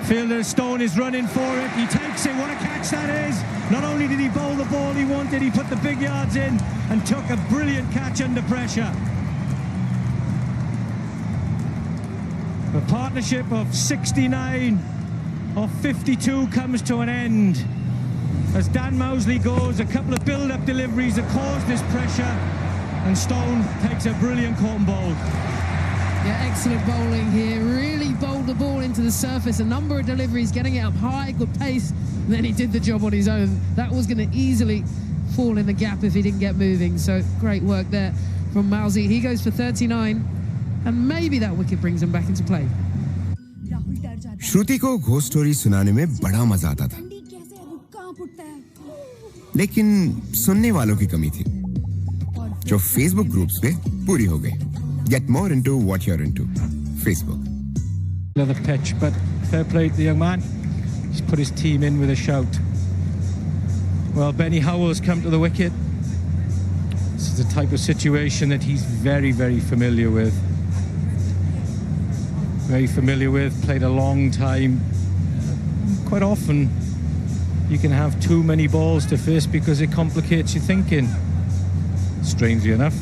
Fielder Stone is running for it. He takes it. What a catch that is. Not only did he bowl the ball he wanted, he put the big yards in and took a brilliant catch under pressure. The partnership of 69 of 52 comes to an end as Dan Mosley goes. A couple of build-up deliveries that caused this pressure, and Stone takes a brilliant caught and bowled. Yeah, excellent bowling here. Really bowled the ball into the surface. A number of deliveries, getting it up high, good pace. And then he did the job on his own. That was going to easily fall in the gap if he didn't get moving. So great work there from Mosley. He goes for 39, and maybe that wicket brings him back into play. श्रुति को ghost story सुनाने में बड़ा मजा आता था, लेकिन सुनने वालों की कमी थी, जो फेसबुक ग्रुप्स पे पूरी हो गई. Get more into what you're into. Facebook. Another pitch, but fair play to the young man. He's put his team in with a shout. Well, Benny Howell's come to the wicket. This is the type of situation that he's very, very familiar with. Very familiar with, played a long time. Quite often, you can have too many balls to face because it complicates your thinking. Strangely enough.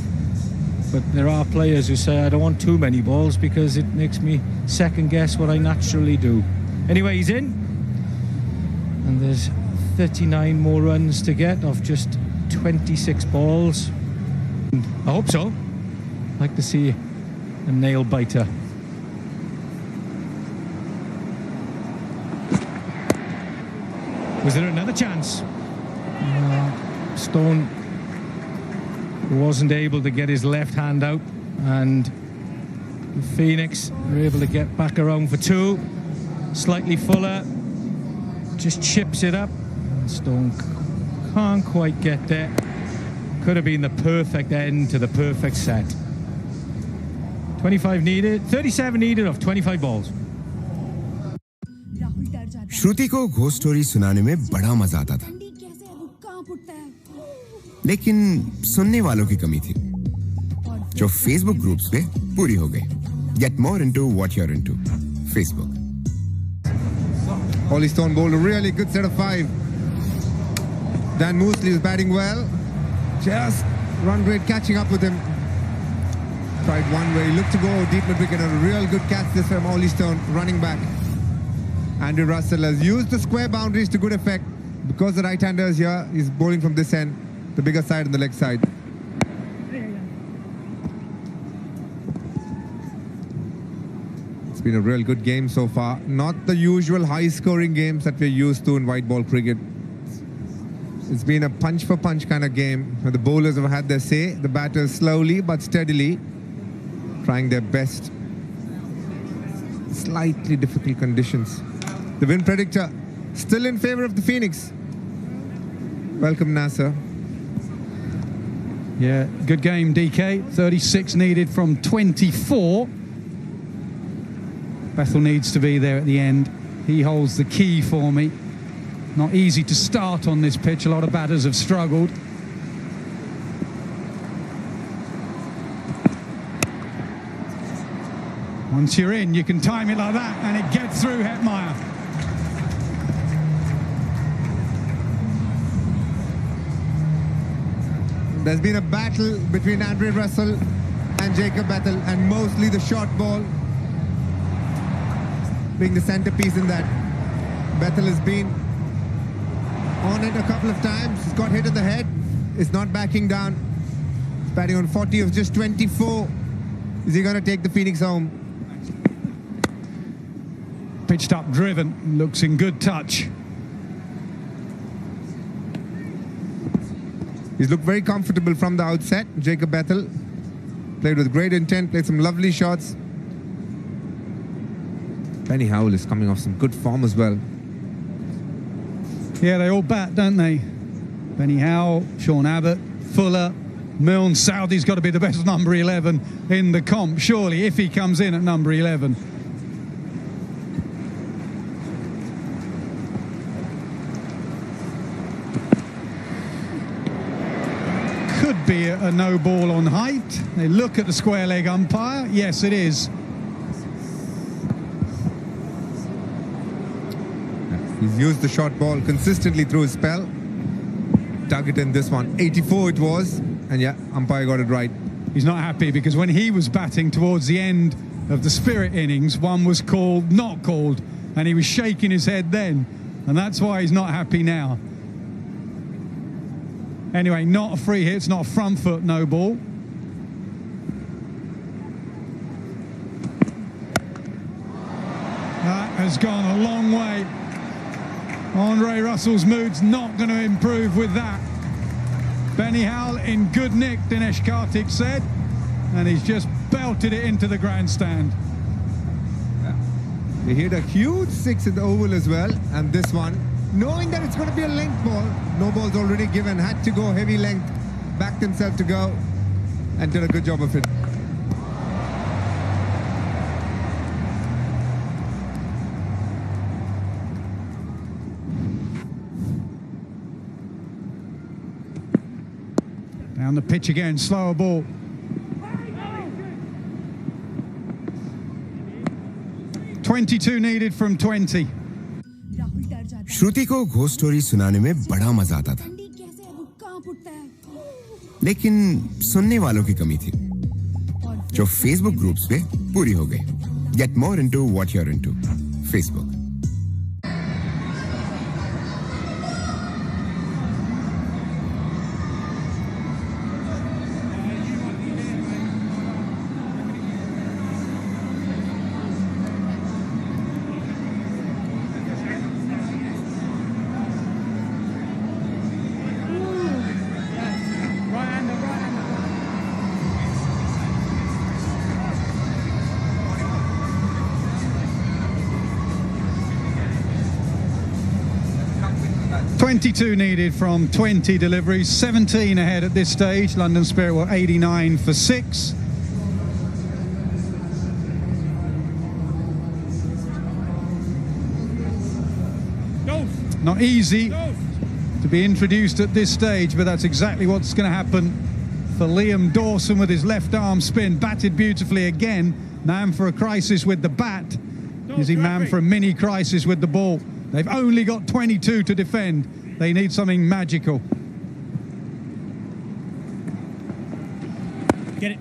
But there are players who say, I don't want too many balls because it makes me second guess what I naturally do. Anyway, he's in. And there's 39 more runs to get off just 26 balls. I hope so. I'd like to see a nail biter. Was there another chance? Stone wasn't able to get his left hand out, and Phoenix were able to get back around for two. Slightly fuller, just chips it up. Stone can't quite get there. Could have been the perfect end to the perfect set. 25 needed, 37 needed of 25 balls. श्रुति को ghost story सुनाने में बड़ा मजा आता था, लेकिन सुनने वालों की कमी थी, जो फेसबुक ग्रुप्स पे पूरी हो गई. Get more into what you're into. Facebook. Ollie Stone bowled a really good set of 5. Dan Mosley is batting well. Just run rate catching up with him. Tried one where he looked to go deep mid-wicket, and a real good catch this from Ollie Stone, running back. Andrew Russell has used the square boundaries to good effect. Because the right-hander is here, he's bowling from this end, the bigger side and the leg side. It's been a real good game so far. Not the usual high-scoring games that we're used to in white ball cricket. It's been a punch-for-punch kind of game where the bowlers have had their say, the batters slowly but steadily trying their best. Slightly difficult conditions. The wind predictor still in favour of the Phoenix. Welcome, Nasser. Yeah, good game, DK. 36 needed from 24. Bethel needs to be there at the end. He holds the key for me. Not easy to start on this pitch. A lot of batters have struggled. Once you're in, you can time it like that, and it gets through Hetmeyer. There's been a battle between Andre Russell and Jacob Bethel, and mostly the short ball being the centerpiece in that. Bethel has been on it a couple of times. He's got hit in the head. Is not backing down. He's batting on 40 of just 24. Is he going to take the Phoenix home? Pitched up, driven, looks in good touch. He's looked very comfortable from the outset, Jacob Bethel. Played with great intent, played some lovely shots. Benny Howell is coming off some good form as well. Yeah, they all bat, don't they? Benny Howell, Sean Abbott, Fuller, Milne. Saudi's got to be the best number 11 in the comp, surely, if he comes in at number 11. Could be a no ball on height. They look at the square leg umpire. Yes, it is. He's used the short ball consistently through his spell. Dug it in this one. 84 it was. And yeah, umpire got it right. He's not happy because when he was batting towards the end of the Spirit innings, one was called, not called, and he was shaking his head then. And that's why he's not happy now. Anyway, not a free hit. It's not a front foot no ball. That has gone a long way. Andre Russell's mood's not going to improve with that. Benny Howell in good nick, Dinesh Karthik said, and he's just belted it into the grandstand. He hit a huge 6 in the oval as well, and this one, knowing that it's going to be a length ball, no ball's already given, had to go heavy length, backed himself to go, and did a good job of it. Down the pitch again, slower ball. .22 needed from 20. श्रुति को ghost story सुनाने में बड़ा मजा आता था, लेकिन सुनने वालों की कमी थी, जो फेसबुक ग्रुप्स पे पूरी हो गई. Get more into what you're into. Facebook. .22 needed from 20 deliveries, 17 ahead at this stage. London Spirit were 89 for 6. Not easy to be introduced at this stage, but that's exactly what's going to happen for Liam Dawson with his left arm spin. Batted beautifully again. Man for a crisis with the bat. Is he man for a mini crisis with the ball? They've only got 22 to defend. They need something magical. Get it.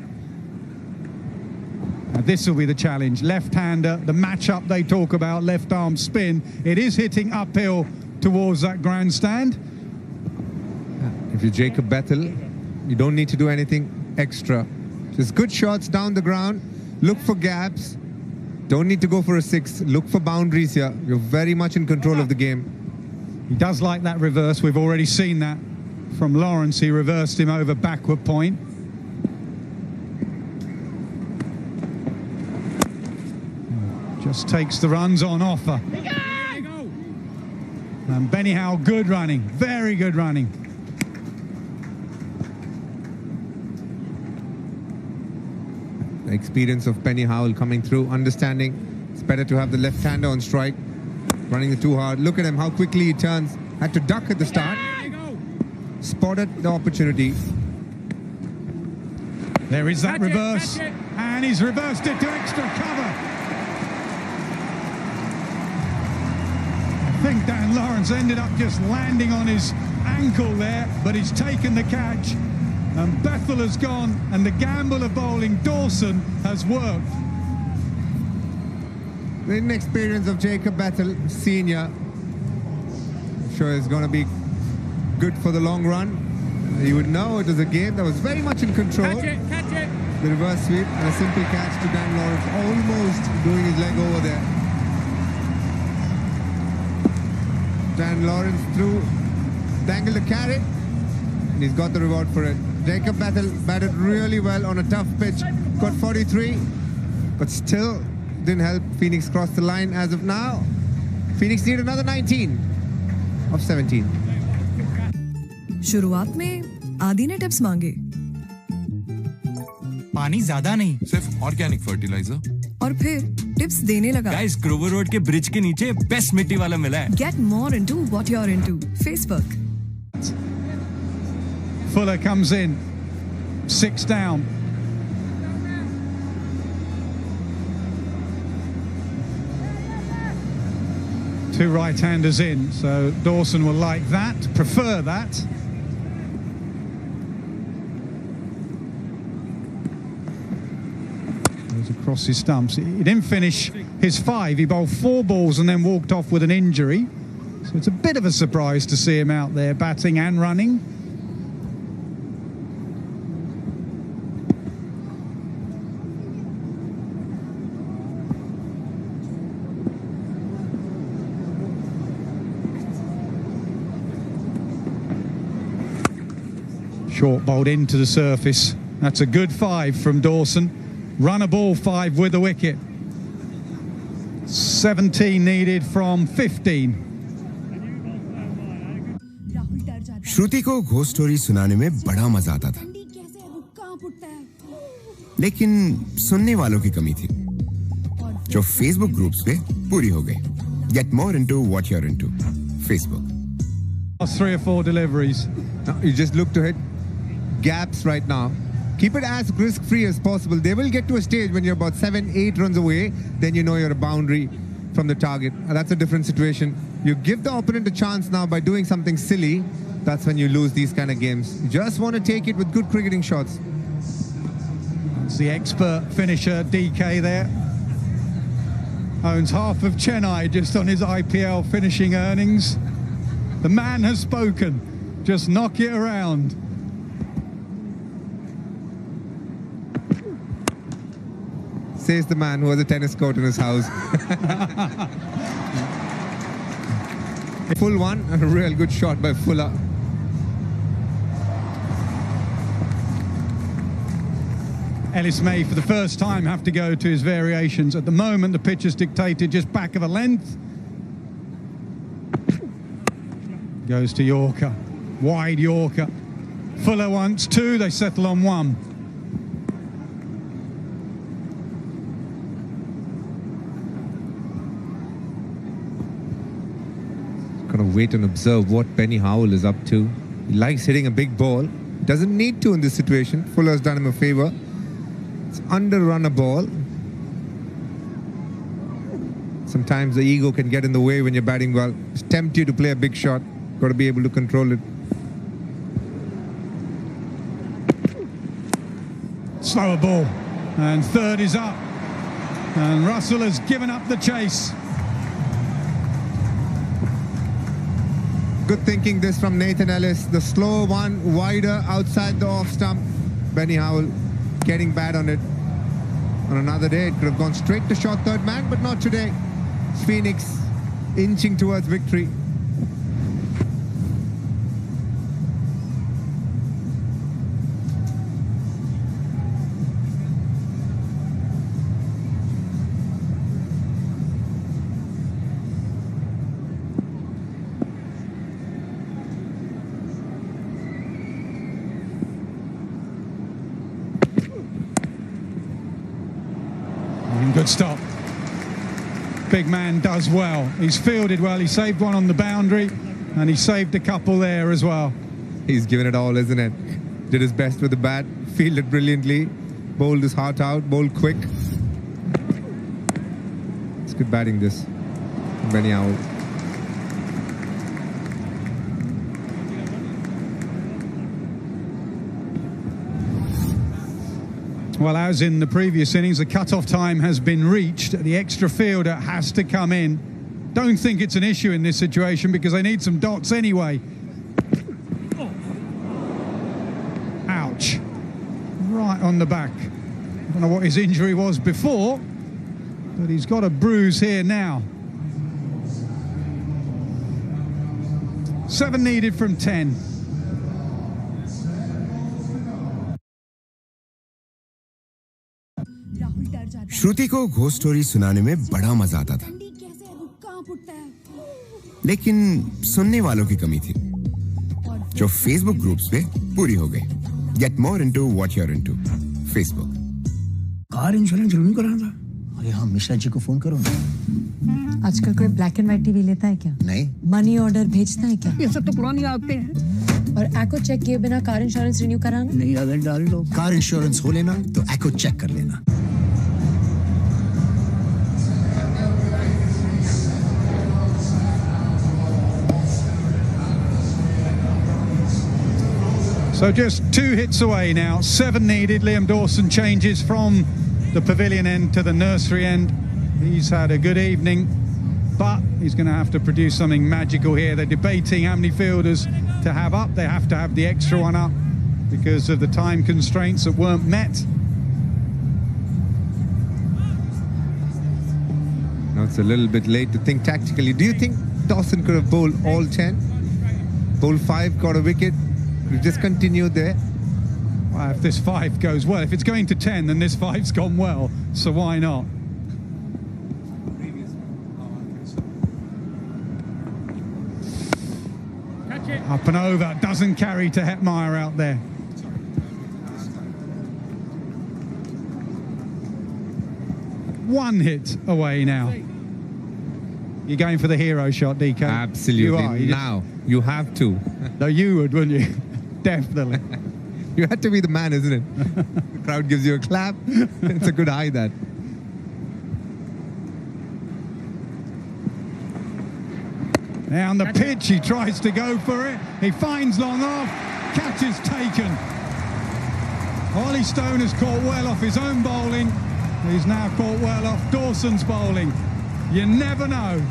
Now this will be the challenge. Left-hander, the matchup they talk about, left arm spin. It is hitting uphill towards that grandstand. If you're Jacob Bethel, you don't need to do anything extra. Just good shots down the ground. Look for gaps. Don't need to go for a 6. Look for boundaries here. You're very much in control of the game. He does like that reverse. We've already seen that from Lawrence. He reversed him over backward point. Just takes the runs on offer. And Benny Howell, good running. Very good running. The experience of Benny Howell coming through, understanding it's better to have the left-hander on strike. Running it too hard. Look at him, how quickly he turns. Had to duck at the start. Spotted the opportunity. There is that reverse. And he's reversed it to extra cover. I think Dan Lawrence ended up just landing on his ankle there, but he's taken the catch. And Bethel has gone, and the gamble of bowling Dawson has worked. The inexperience of Jacob Bethel, senior. I'm sure it's going to be good for the long run. He would know it was a game that was very much in control. Catch it. The reverse sweep and a simple catch to Dan Lawrence, almost doing his leg over there. Dan Lawrence threw, dangled a carrot, and he's got the reward for it. Jacob batted really well on a tough pitch. Got 43, but still didn't help Phoenix cross the line as of now. Phoenix need another 19 of 17. शुरुआत में आदि ने tips मांगे। पानी ज्यादा नहीं, सिर्फ organic fertiliser. और फिर टिप्स देने लगा। गाइस, ग्रोवर रोड के ब्रिज के नीचे बेस्ट मिट्टी वाला मिला है। Get more into what you're into. Facebook. Fuller comes in, 6 down. Two right-handers in, so Dawson will like that, prefer that. Goes across his stumps. He didn't finish his 5. He bowled 4 balls and then walked off with an injury. So it's a bit of a surprise to see him out there batting and running. Short bowled into the surface. That's a good 5 from Dawson. Run a ball 5 with the wicket. 17 needed from 15. श्रुति को ghost story सुनाने में बड़ा मजा आता था, लेकिन सुनने वालों की कमी थी, जो फेसबुक ग्रुप्स पे पूरी हो गई। Get more into what you're into. Facebook. Last 3 or 4 deliveries. You just look to hit gaps right now. Keep it as risk-free as possible. They will get to a stage when you're about 7-8 runs away, then you know you're a boundary from the target. And that's a different situation. You give the opponent a chance now by doing something silly. That's when you lose these kind of games. You just want to take it with good cricketing shots. It's the expert finisher, DK there. Owns half of Chennai just on his IPL finishing earnings. The man has spoken. Just knock it around. Says the man who has a tennis court in his house. Full one, and a real good shot by Fuller. Ellis may, for the first time, have to go to his variations. At the moment, the pitch is dictated just back of a length. Goes to Yorker. Wide Yorker. Fuller wants 2, they settle on 1. Gonna wait and observe what Benny Howell is up to. He likes hitting a big ball. Doesn't need to in this situation. Fuller's done him a favor. It's under-run a ball. Sometimes the ego can get in the way when you're batting well. It's tempt you to play a big shot. Got to be able to control it. Slower ball. And 3rd is up. And Russell has given up the chase. Good thinking this from Nathan Ellis. The slow one, wider, outside the off stump. Benny Howell getting bad on it. On another day, it could have gone straight to short 3rd man, but not today. Phoenix inching towards victory. Good stop. Big man does well. He's fielded well. He saved one on the boundary, and he saved a couple there as well. He's given it all, isn't it? Did his best with the bat, fielded brilliantly, bowled his heart out, bowled quick. It's good batting this from Benny Howell. Well, as in the previous innings, the cut-off time has been reached. The extra fielder has to come in. Don't think it's an issue in this situation because they need some dots anyway. Ouch. Right on the back. I don't know what his injury was before, but he's got a bruise here now. 7 needed from 10. श्रुति को ghost story सुनाने में बड़ा मजा आता था, लेकिन सुनने वालों की कमी थी, जो फेसबुक ग्रुप्स पे पूरी हो गई। Get more into what you're into. Facebook. Car insurance जरूर कराना था। अरे हाँ, मिश्रा जी को फोन करो ना। आजकल कोई ब्लैक एंड व्हाइट टीवी लेता है क्या? नहीं। मनी ऑर्डर भेजता है क्या? ये सब तो पुरानी आदतें हैं। और एको चेक किए बिना कार इंश्योरेंस रिन्यू कराना? नहीं आदत डाल लो। कार इंश्योरेंस हो लेना तो एको चेक कर लेना। So just 2 hits away now, 7 needed. Liam Dawson changes from the pavilion end to the nursery end. He's had a good evening, but he's going to have to produce something magical here. They're debating how many fielders to have up. They have to have the extra one up because of the time constraints that weren't met. Now it's a little bit late to think tactically. Do you think Dawson could have bowled all 10? Bowled 5, got a wicket? Just continue there. Well, if this 5 goes well, if it's going to 10, then this 5's gone well. So why not? Up and over, doesn't carry to Hetmeyer out there. One hit away now. You're going for the hero shot, DK? Absolutely. You are. Now, you have to. No, you would, wouldn't you? Definitely. You had to be the man, isn't it? The crowd gives you a clap. It's a good eye, that. Now on the pitch, he tries to go for it. He finds long off. Catch is taken. Ollie Stone has caught well off his own bowling. He's now caught well off Dawson's bowling. You never know.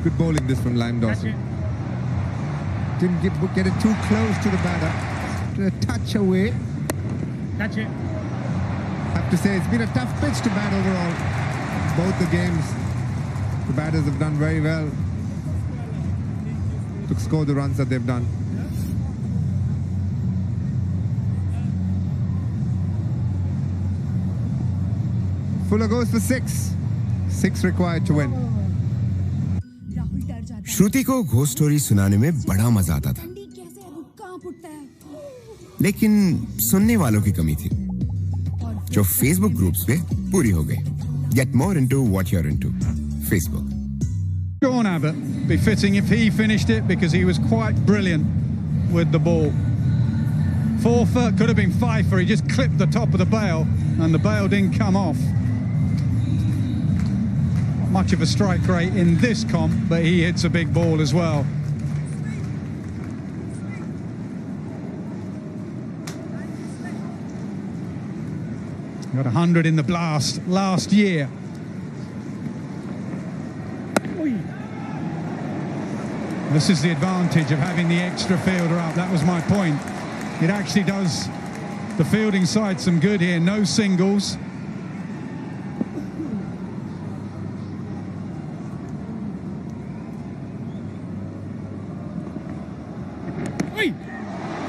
Good bowling this from Liam Dawson. Didn't get it too close to the batter. A touch away. Catch it. Have to say, it's been a tough pitch to bat overall. Both the games, the batters have done very well to score the runs that they've done. Fuller goes for 6. 6 required to win. श्रुति को ghost story सुनाने में बड़ा मजा आता था, लेकिन सुनने वालों की कमी थी, जो फेसबुक ग्रुप्स पे पूरी हो गई। Get more into what you're into. Facebook. Go on, Abbott. Be fitting if he finished it because he was quite brilliant with the ball. 4 for, could have been 5 for. He just clipped the top of the bail and the bail didn't come off. Not much of a strike rate in this comp, but he hits a big ball as well. Got 100 in the blast last year. This is the advantage of having the extra fielder up. That was my point. It actually does the fielding side some good here. No singles.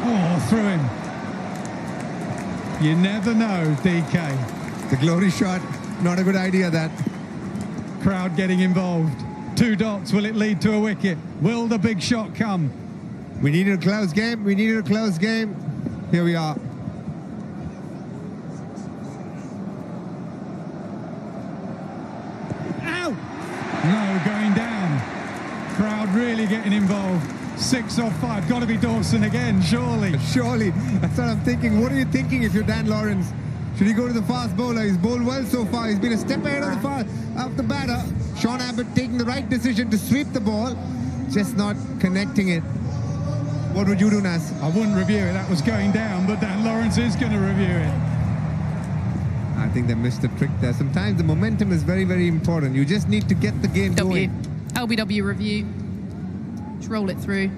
Oh, through him. You never know, DK. The glory shot, not a good idea, that. Crowd getting involved. 2 dots, will it lead to a wicket? Will the big shot come? We needed a close game, we needed a close game. Here we are. Ow! No, going down. Crowd really getting involved. 6 off 5, got to be Dawson again, surely. Surely, that's what I'm thinking. What are you thinking if you're Dan Lawrence? Should he go to the fast bowler? He's bowled well so far. He's been a step ahead of the batter. Sean Abbott taking the right decision to sweep the ball, just not connecting it. What would you do, Nas? I wouldn't review it. That was going down, but Dan Lawrence is going to review it. I think they missed a trick there. Sometimes the momentum is very, very important. You just need to get the game going. LBW review. Just roll it through.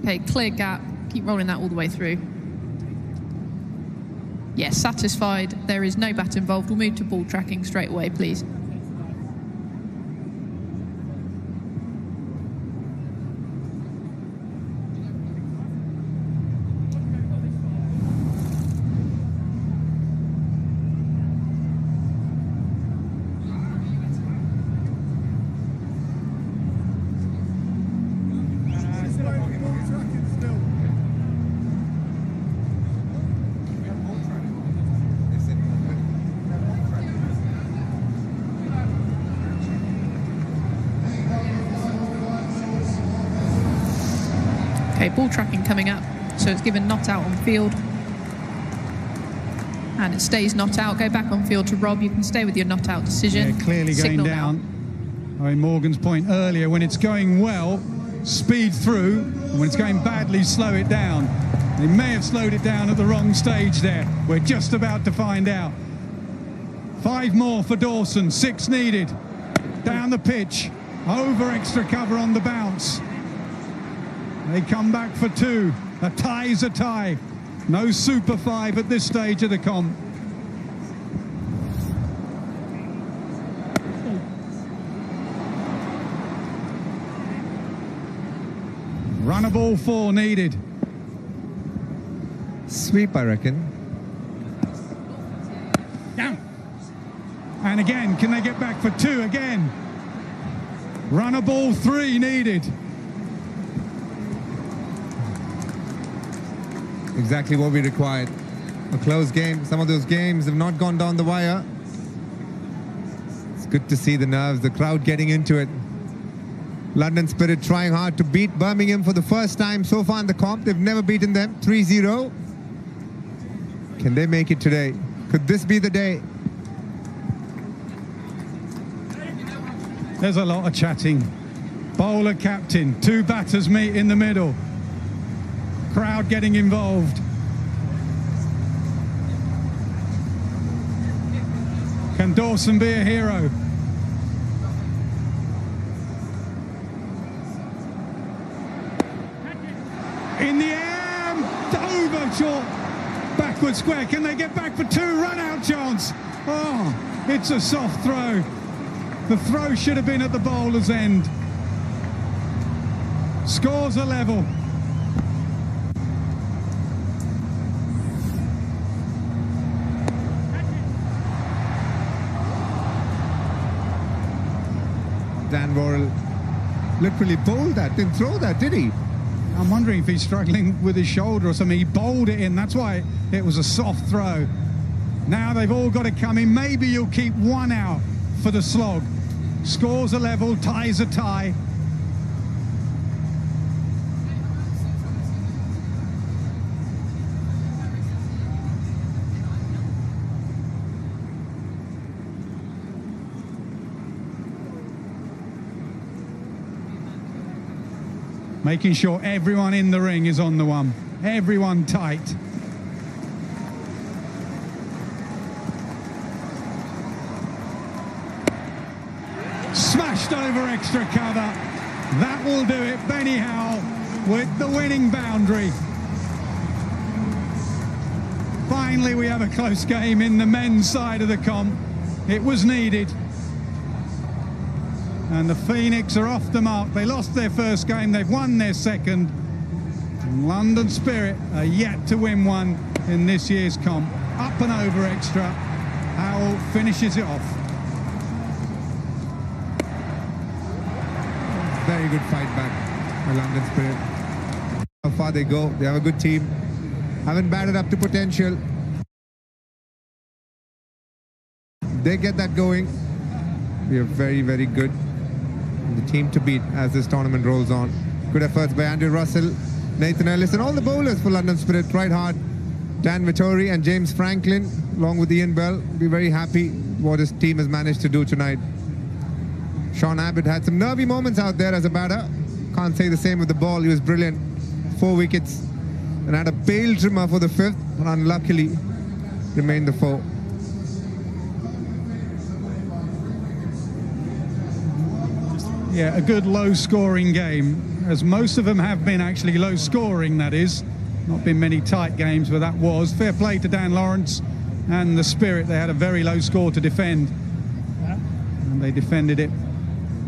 Okay, clear gap. Keep rolling that all the way through. Yes, satisfied. There is no bat involved. We'll move to ball tracking straight away, please. Okay, ball tracking coming up. So it's given not out on field. And it stays not out. Go back on field to Rob. You can stay with your not out decision. Yeah, clearly going Signal down. now. I mean, Morgan's point earlier, when it's going well, speed through. And when it's going badly, slow it down. They may have slowed it down at the wrong stage there. We're just about to find out. 5 more for Dawson, 6 needed. Down the pitch, over extra cover on the bounce. They come back for 2. A tie's a tie. No Super 5 at this stage of the comp. Run a ball 4 needed. Sweep, I reckon. Down. And again, can they get back for 2 again? Run a ball 3 needed. Exactly what we required. A close game. Some of those games have not gone down the wire. It's good to see the nerves, the crowd getting into it. London Spirit trying hard to beat Birmingham for the first time so far in the comp. They've never beaten them. 3-0. Can they make it today? Could this be the day? There's a lot of chatting. Bowler captain, 2 batters meet in the middle. Crowd getting involved. Can Dawson be a hero? In the air, over short, backward square. Can they get back for 2? Run out chance. Oh, it's a soft throw. The throw should have been at the bowler's end. Scores are level. Dan Worrell literally bowled that, didn't throw that, did he? I'm wondering if he's struggling with his shoulder or something. He bowled it in, that's why it was a soft throw. Now they've all got to come in. Maybe you'll keep 1 out for the slog. Scores are level, ties a tie. Making sure everyone in the ring is on the one. Everyone tight. Smashed over extra cover. That will do it. Benny Howell with the winning boundary. Finally, we have a close game in the men's side of the comp. It was needed. And the Phoenix are off the mark. They lost their first game, they've won their second. And London Spirit are yet to win one in this year's comp. Up and over extra. Howell finishes it off. Very good fight back by London Spirit. How far they go, they have a good team. Haven't batted up to potential. They get that going. We are very, very good. The team to beat as this tournament rolls on. Good efforts by Andrew Russell, Nathan Ellis, and all the bowlers for London Spirit tried hard. Dan Vittori and James Franklin, along with Ian Bell, be very happy what his team has managed to do tonight. Sean Abbott had some nervy moments out there as a batter. Can't say the same with the ball. He was brilliant. 4 wickets and had a bail trimmer for the 5th, but unluckily remained the 4. Yeah, a good low-scoring game, as most of them have been actually low-scoring, that is. Not been many tight games, but that was. Fair play to Dan Lawrence and the Spirit. They had a very low score to defend. And they defended it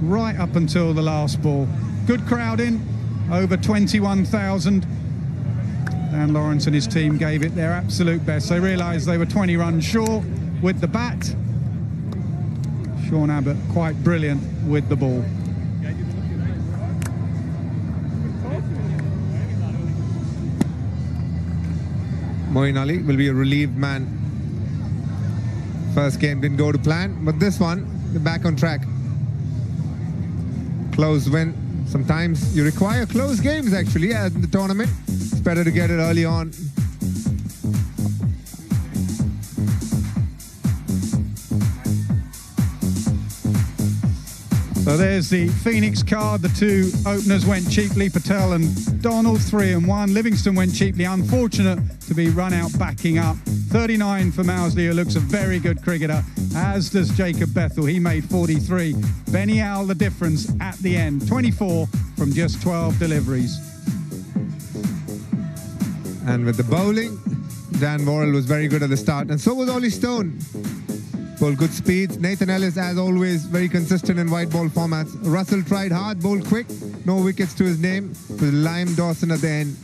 right up until the last ball. Good crowd in, over 21,000. Dan Lawrence and his team gave it their absolute best. They realised they were 20 runs short with the bat. Sean Abbott quite brilliant with the ball. Moeen Ali will be a relieved man. First game didn't go to plan, but this one, they're back on track. Close win, Sometimes you require close games actually at the tournament. It's better to get it early on. So there's the Phoenix card. The two openers went cheaply, Patel and Donald, 3-1. Livingston went cheaply, unfortunate to be run out backing up. 39 for Mousley, who looks a very good cricketer, as does Jacob Bethel. He made 43. Benny Owl, the difference at the end, 24 from just 12 deliveries. And with the bowling, Dan Worrell was very good at the start, and so was Ollie Stone. Bowled good speeds. Nathan Ellis, as always, very consistent in white ball formats. Russell tried hard, bowled quick, no wickets to his name, with Lime Dawson at the end.